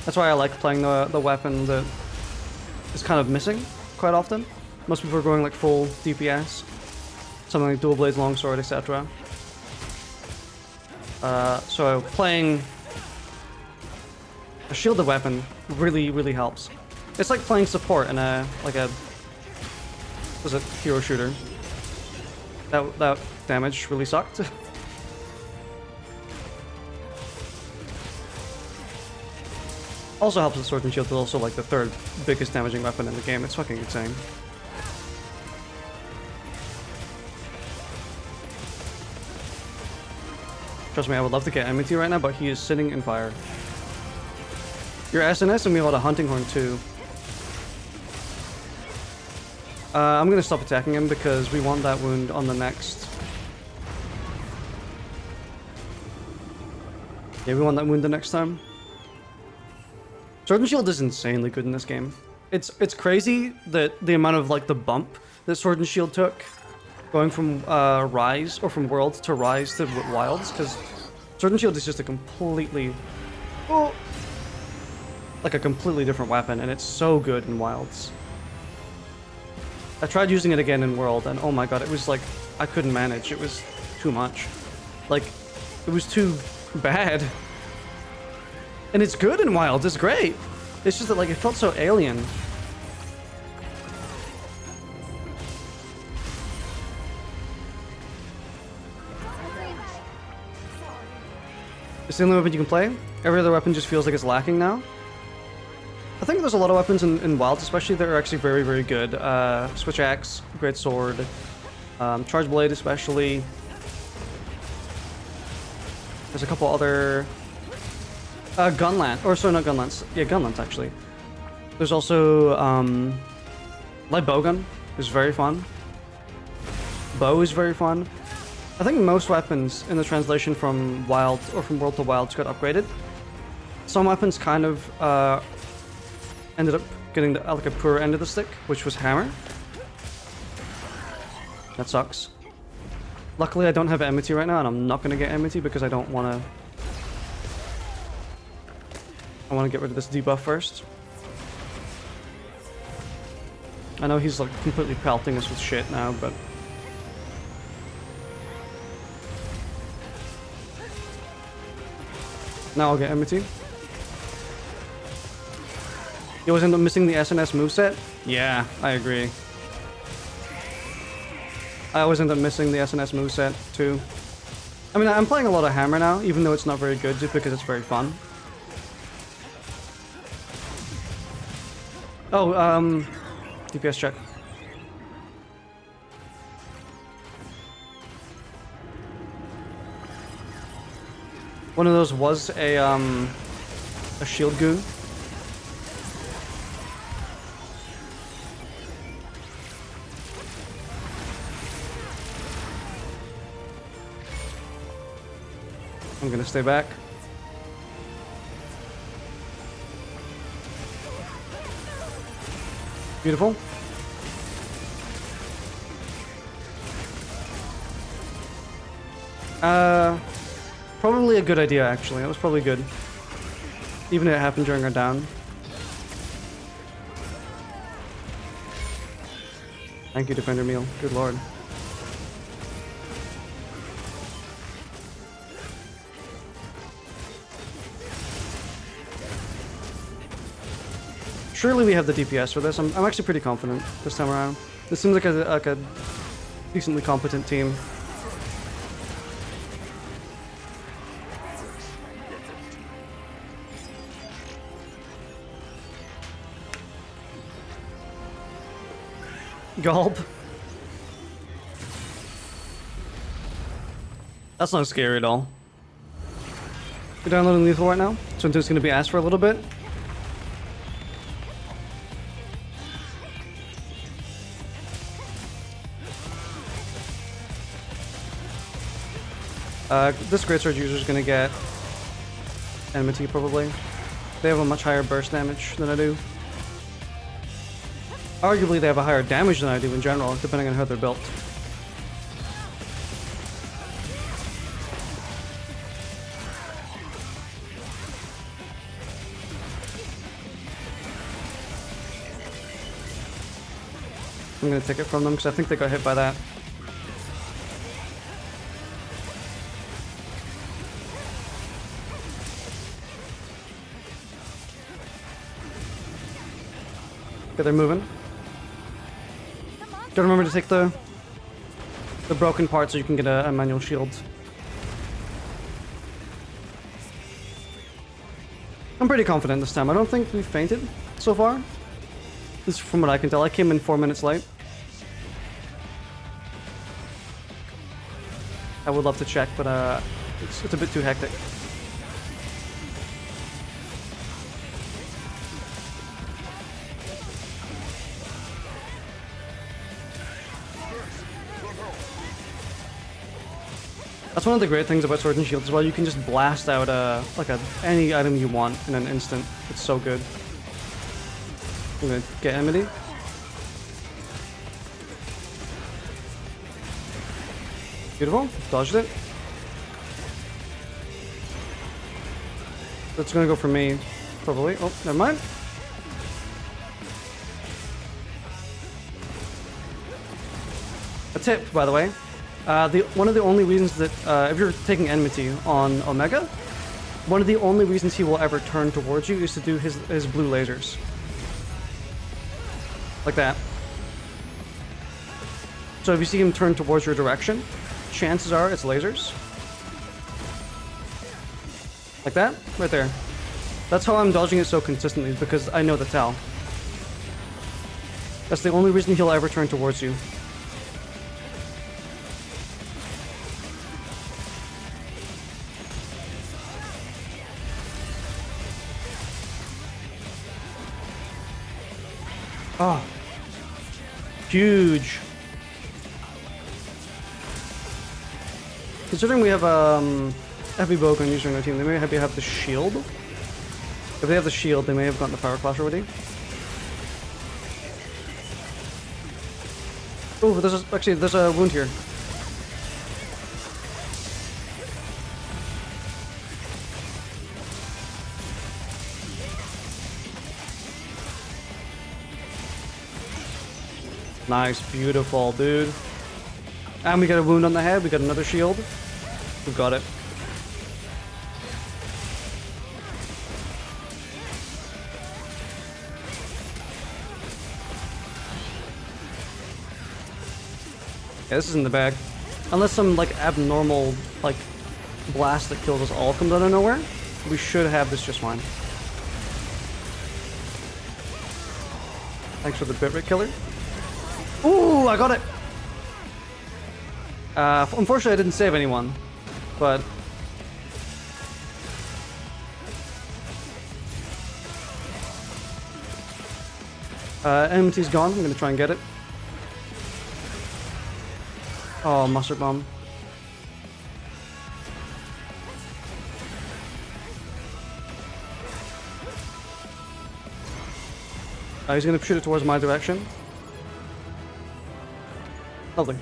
That's why I like playing the weapon that is kind of missing quite often. Most people are going like full DPS. Something like dual blades, longsword, etc. So playing a shielded weapon really helps. It's like playing support in a was it hero shooter. That damage really sucked. Also helps with Sword and Shield, but also like the 3rd biggest damaging weapon in the game. It's fucking insane. Trust me, I would love to get enmity right now, but he is sitting in fire. You're SNS and we got a hunting horn too. I'm gonna stop attacking him because we want that wound on the next. Yeah, we want that wound the next time. Sword and Shield is insanely good in this game. It's crazy that the amount of like the bump that Sword and Shield took, going from Rise or from World to Rise to Wilds, because Sword and Shield is just a completely, well, like a completely different weapon, and it's so good in Wilds. I tried using it again in World, and oh my god, it was like I couldn't manage. It was too much. Like, it was too bad. And it's good in Wilds, it's great. It's just that like it felt so alien. It's the only weapon you can play. Every other weapon just feels like it's lacking now. I think there's a lot of weapons in Wilds especially that are actually very good. Switch Axe, Great Sword, Charge Blade especially. There's a couple other... Gunlance, or sorry, not Gunlance. Yeah, Gunlance actually. There's also Light Bowgun is very fun. Bow is very fun. I think most weapons in the translation from Wild or from World to Wilds got upgraded. Some weapons kind of ended up getting like a poor end of the stick, which was hammer. That sucks. Luckily, I don't have enmity right now, and I'm not gonna get enmity because I don't wanna. I want to get rid of this debuff first. I know he's like completely pelting us with shit now, but now I'll get enmity. You always end up missing the SNS moveset? Yeah, I agree. I always end up missing the SNS moveset too. I mean, I'm playing a lot of hammer now, even though it's not very good, just because it's very fun. Oh, DPS check. One of those was a shield goo. I'm gonna stay back. Beautiful. Probably a good idea, actually. That was probably good. Even if it happened during our down. Thank you, Defender Meal. Good lord. Surely we have the DPS for this. I'm actually pretty confident this time around. This seems like a decently competent team. Gulp. That's not scary at all. We're downloading Lethal right now, so it's going to be asked for a little bit. This Greatsword user is going to get enmity probably. They have a much higher burst damage than I do. Arguably, they have a higher damage than I do in general, depending on how they're built. I'm gonna take it from them because I think they got hit by that. Okay, they're moving. Gotta remember to take the broken part so you can get a manual shield. I'm pretty confident this time. I don't think we've fainted so far. At least from what I can tell. I came in 4 minutes late. I would love to check, but it's a bit too hectic. That's one of the great things about Swords and Shields as well. You can just blast out any item you want in an instant. It's so good. I'm gonna get enmity. Beautiful. Dodged it. That's gonna go for me, probably. Oh, never mind. A tip, by the way. One of the only reasons that, if you're taking enmity on Omega, one of the only reasons he will ever turn towards you is to do his blue lasers. Like that. So if you see him turn towards your direction, chances are it's lasers. Like that, right there. That's how I'm dodging it so consistently, because I know the tell. That's the only reason he'll ever turn towards you. Oh. Considering we have heavy bowgun user on our team, they may have the shield. If they have the shield, they may have gotten the power clash already. Oh, there's a wound here. Nice, beautiful, dude. And we got a wound on the head, we got another shield. We've got it. Yeah, this is in the bag. Unless some like abnormal like blast that kills us all comes out of nowhere, we should have this just fine. Thanks for the bit rate killer. Ooh, I got it! Unfortunately, I didn't save anyone, but... MT's gone, I'm gonna try and get it. Oh, mustard bomb. He's gonna shoot it towards my direction. Lovely.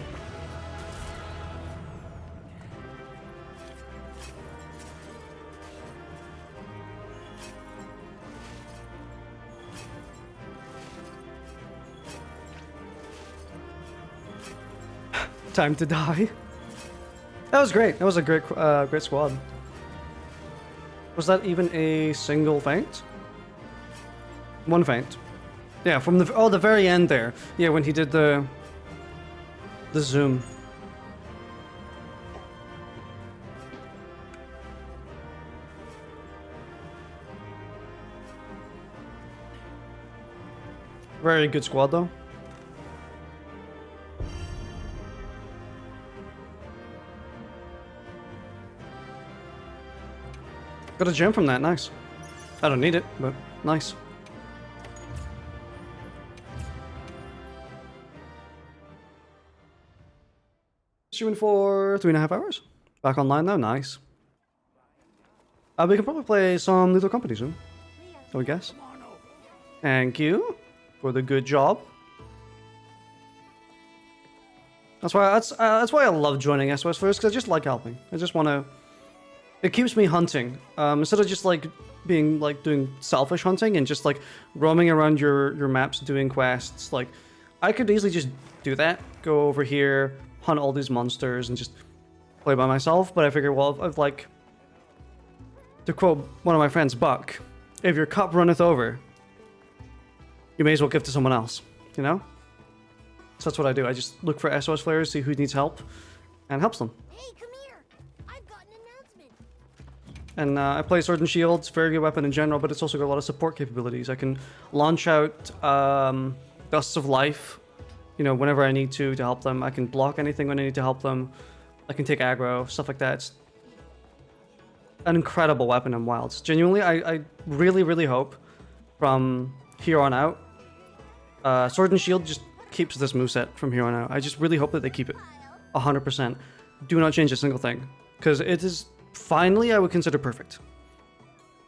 Time to die. That was great. That was a great, great squad. Was that even a single feint? One feint. Yeah, from the very end there. Yeah, when he did the zoom. Very good squad though. Got a gem from that, nice. I don't need it, but nice. Streaming for 3.5 hours. Back online now, nice. We can probably play some Little Company soon, I would guess. Thank you for the good job. That's why I love joining SOS first, because I just like helping. I just want to. It keeps me hunting instead of just like being like doing selfish hunting and just like roaming around your maps doing quests. Like I could easily just do that, go over here, hunt all these monsters, and just play by myself. But I figure, well, if like to quote one of my friends, Buck, if your cup runneth over, you may as well give to someone else. You know. So that's what I do. I just look for SOS players, see who needs help, and helps them. Hey, come here! I've got an announcement. And I play Sword and Shield. It's a very good weapon in general, but it's also got a lot of support capabilities. I can launch out Gusts of Life, you know, whenever I need to help them. I can block anything when I need to help them. I can take aggro, stuff like that. It's an incredible weapon in Wilds. Genuinely, I really, really hope from here on out, Sword and Shield just keeps this moveset from here on out. I just really hope that they keep it 100%. Do not change a single thing, because it is finally, I would consider perfect.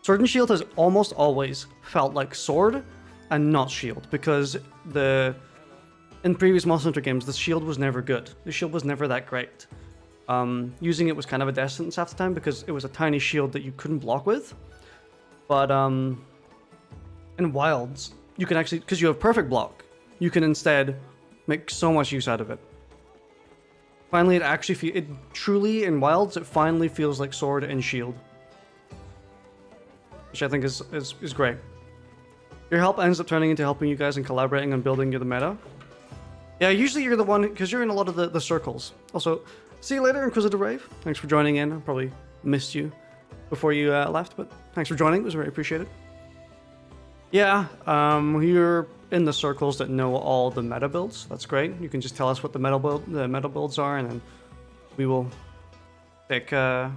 Sword and Shield has almost always felt like Sword and not Shield, because in previous Monster Hunter games, the Shield was never good. The Shield was never that great. Using it was kind of a death sentence half the time because it was a tiny shield that you couldn't block with. But in Wilds, you can actually, because you have perfect block, you can instead make so much use out of it. Finally, it truly, in Wilds, it finally feels like Sword and Shield. Which I think is great. Your help ends up turning into helping you guys and collaborating and building the meta. Yeah, usually you're the one, because you're in a lot of the circles. Also, see you later, Inquisitive Rave. Thanks for joining in. I probably missed you before you left, but thanks for joining. It was very appreciated. Yeah, you're in the circles that know all the meta builds. That's great. You can just tell us what the meta builds are, and then we will take a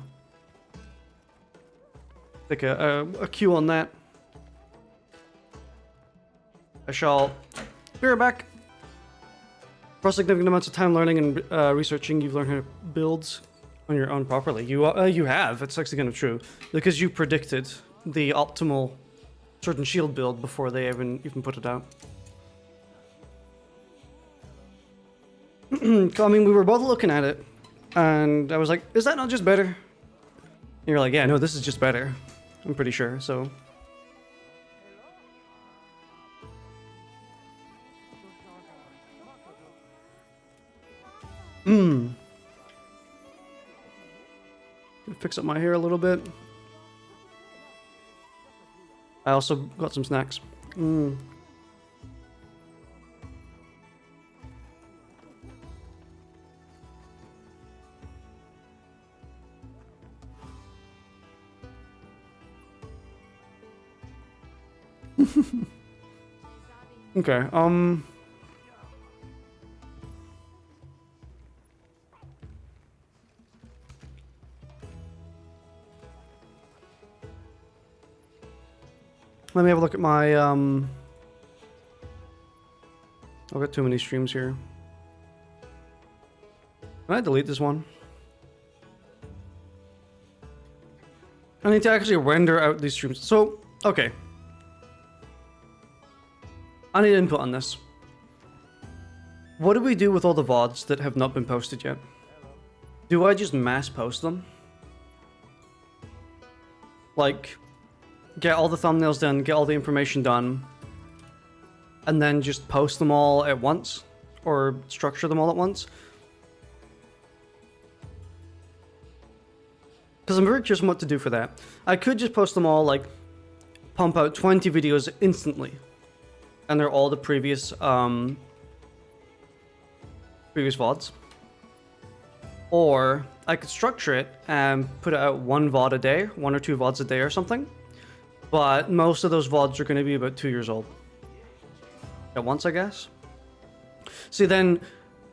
cue on that. I shall be right back. For significant amounts of time learning and researching, you've learned how to build on your own properly. You have. It's actually kind of true because you predicted the optimal sword and shield build before they even put it out. I mean, we were both looking at it, and I was like, "Is that not just better?" And you're like, "Yeah, no, this is just better." I'm pretty sure. So. Fix up my hair a little bit. I also got some snacks. Okay, let me have a look at my, I've got too many streams here. Can I delete this one? I need to actually render out these streams. So, okay. I need input on this. What do we do with all the VODs that have not been posted yet? Do I just mass post them? Like, get all the thumbnails done, get all the information done, and then just post them all at once? Or structure them all at once? Because I'm very curious on what to do for that. I could just post them all, like, pump out 20 videos instantly. And they're all the previous VODs. Or I could structure it and put it out one VOD a day, 1 or 2 VODs a day or something. But most of those VODs are going to be about 2 years old. At once, I guess. See, then,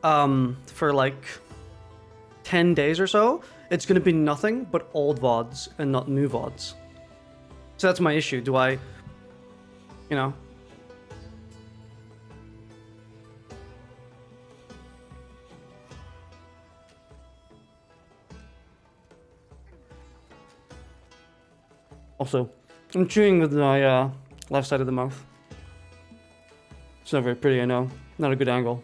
for like 10 days or so, it's going to be nothing but old VODs and not new VODs. So that's my issue. Do I, you know... Also, I'm chewing with my left side of the mouth. It's not very pretty, I know. Not a good angle.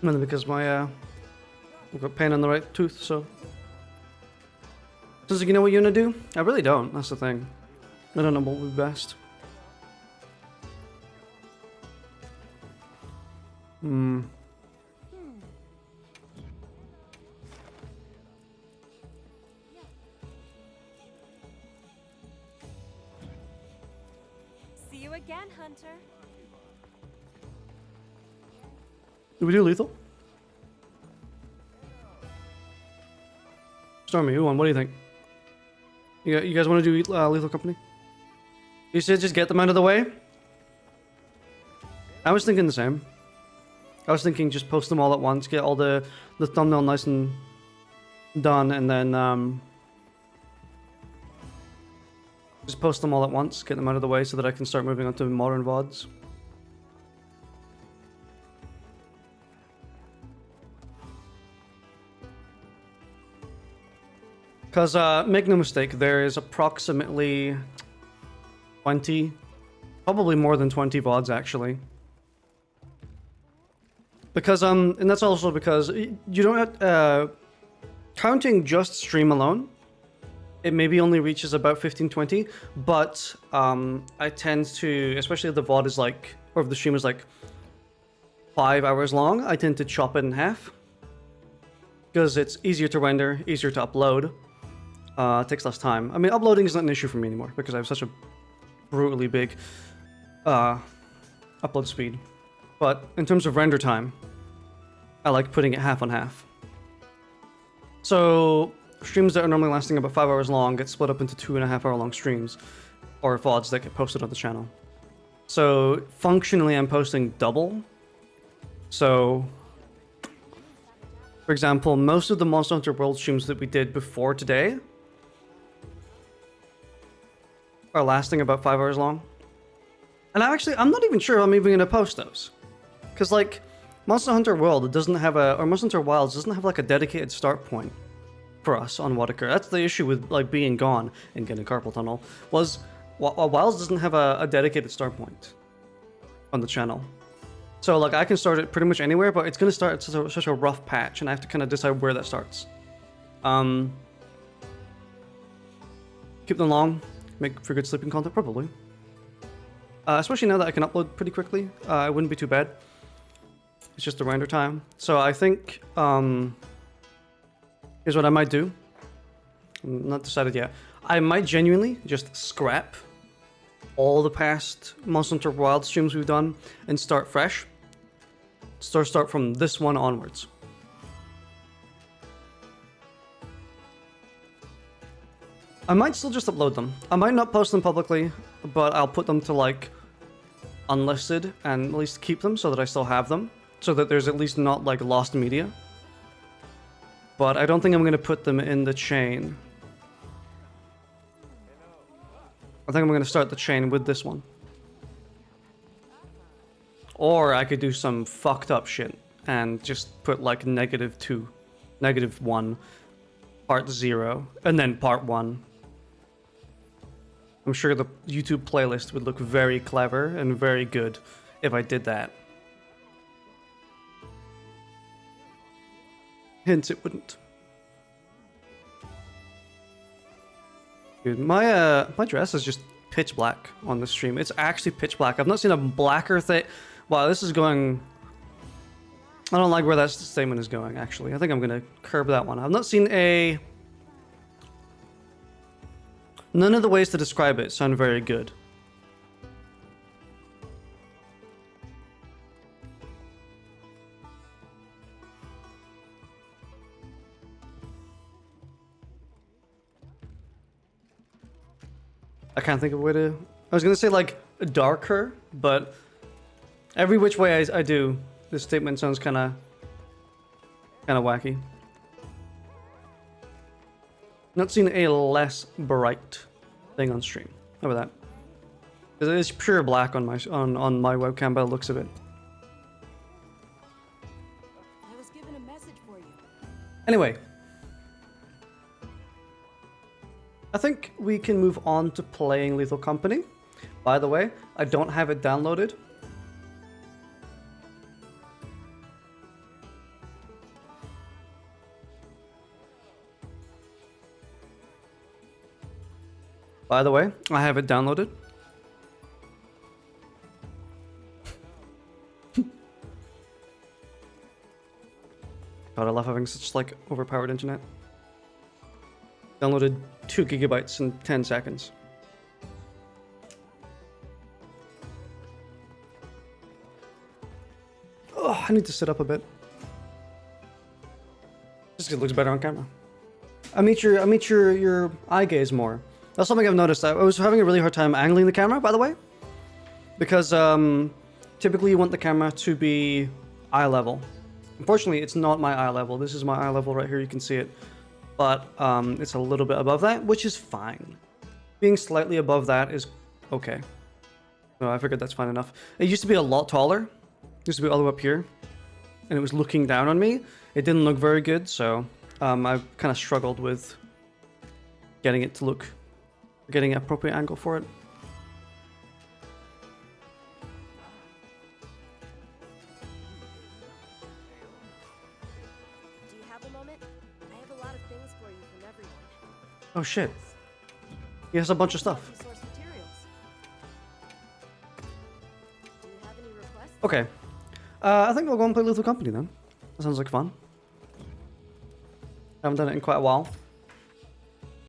Mainly because my I've got pain on the right tooth, so. Does it, you know what you want to do? I really don't. That's the thing. I don't know what would be best. See you again, Hunter. Do we do lethal? Stormy, who won? What do you think? You guys want to do lethal company? You said just get them out of the way? I was thinking the same. I was thinking just post them all at once, get all the thumbnail nice and done, and then just post them all at once, get them out of the way so that I can start moving on to modern VODs. Because, make no mistake, there is approximately 20, probably more than 20 VODs actually. Because, and that's also because you don't have, counting just stream alone, it maybe only reaches about 15-20, but I tend to, especially if the VOD is like, or if the stream is like 5 hours long, I tend to chop it in half. Because it's easier to render, easier to upload, it takes less time. I mean, uploading is not an issue for me anymore, because I have such a brutally big upload speed. But in terms of render time, I like putting it half on half. So streams that are normally lasting about 5 hours long get split up into 2.5 hour long streams, or VODs that get posted on the channel. So functionally I'm posting double. So, for example, most of the Monster Hunter World streams that we did before today are lasting about 5 hours long. And I'm not even sure if I'm even going to post those. Because, like, Monster Hunter World doesn't have or Monster Hunter Wilds doesn't have, like, a dedicated start point for us on Waddicker. That's the issue with, like, being gone and getting carpal tunnel, was Wilds doesn't have a dedicated start point on the channel. So, like, I can start it pretty much anywhere, but it's going to start at such a rough patch, and I have to kind of decide where that starts. Keep them long, make for good sleeping content, probably. Especially now that I can upload pretty quickly, it wouldn't be too bad. It's just a render time. So I think, here's what I might do. I'm not decided yet. I might genuinely just scrap all the past Monster Hunter Wild streams we've done and start fresh. Start from this one onwards. I might still just upload them. I might not post them publicly, but I'll put them to, like, unlisted and at least keep them so that I still have them. So that there's at least not, like, lost media. But I don't think I'm going to put them in the chain. I think I'm going to start the chain with this one. Or I could do some fucked up shit and just put, like, -2, -1, part 0, and then part 1. I'm sure the YouTube playlist would look very clever and very good if I did that. Hint, it wouldn't. Dude, my dress is just pitch black on the stream. It's actually pitch black. I've not seen a blacker thing. Wow, this is going... I don't like where that statement is going, actually. I think I'm going to curb that one. I've not seen a... None of the ways to describe it sound very good. I can't think of a way to... I was going to say, like, darker, but every which way I do, this statement sounds kind of wacky. Not seen a less bright thing on stream. How about that? Because it is pure black on my webcam by the looks of it. I was given a message for you. Anyway, I think we can move on to playing Lethal Company. By the way, I don't have it downloaded. By the way, I have it downloaded. God, I love having such, like, overpowered internet. Downloaded 2 gigabytes in 10 seconds. Oh, I need to sit up a bit. Just 'cause it looks better on camera. I meet your eye gaze more. That's something I've noticed. I was having a really hard time angling the camera, by the way. Because typically you want the camera to be eye level. Unfortunately, it's not my eye level. This is my eye level right here, you can see it. But it's a little bit above that, which is fine. Being slightly above that is okay. So I figured that's fine enough. It used to be a lot taller. It used to be all the way up here. And it was looking down on me. It didn't look very good, so I kind of struggled with getting it to look... getting an appropriate angle for it. Do you have a moment? I have a lot of things for you from everyone. Oh shit. He has a bunch of stuff. Source materials. Do you have any requests? Okay. I think we'll go and play Lethal Company then. That sounds like fun. Haven't done it in quite a while.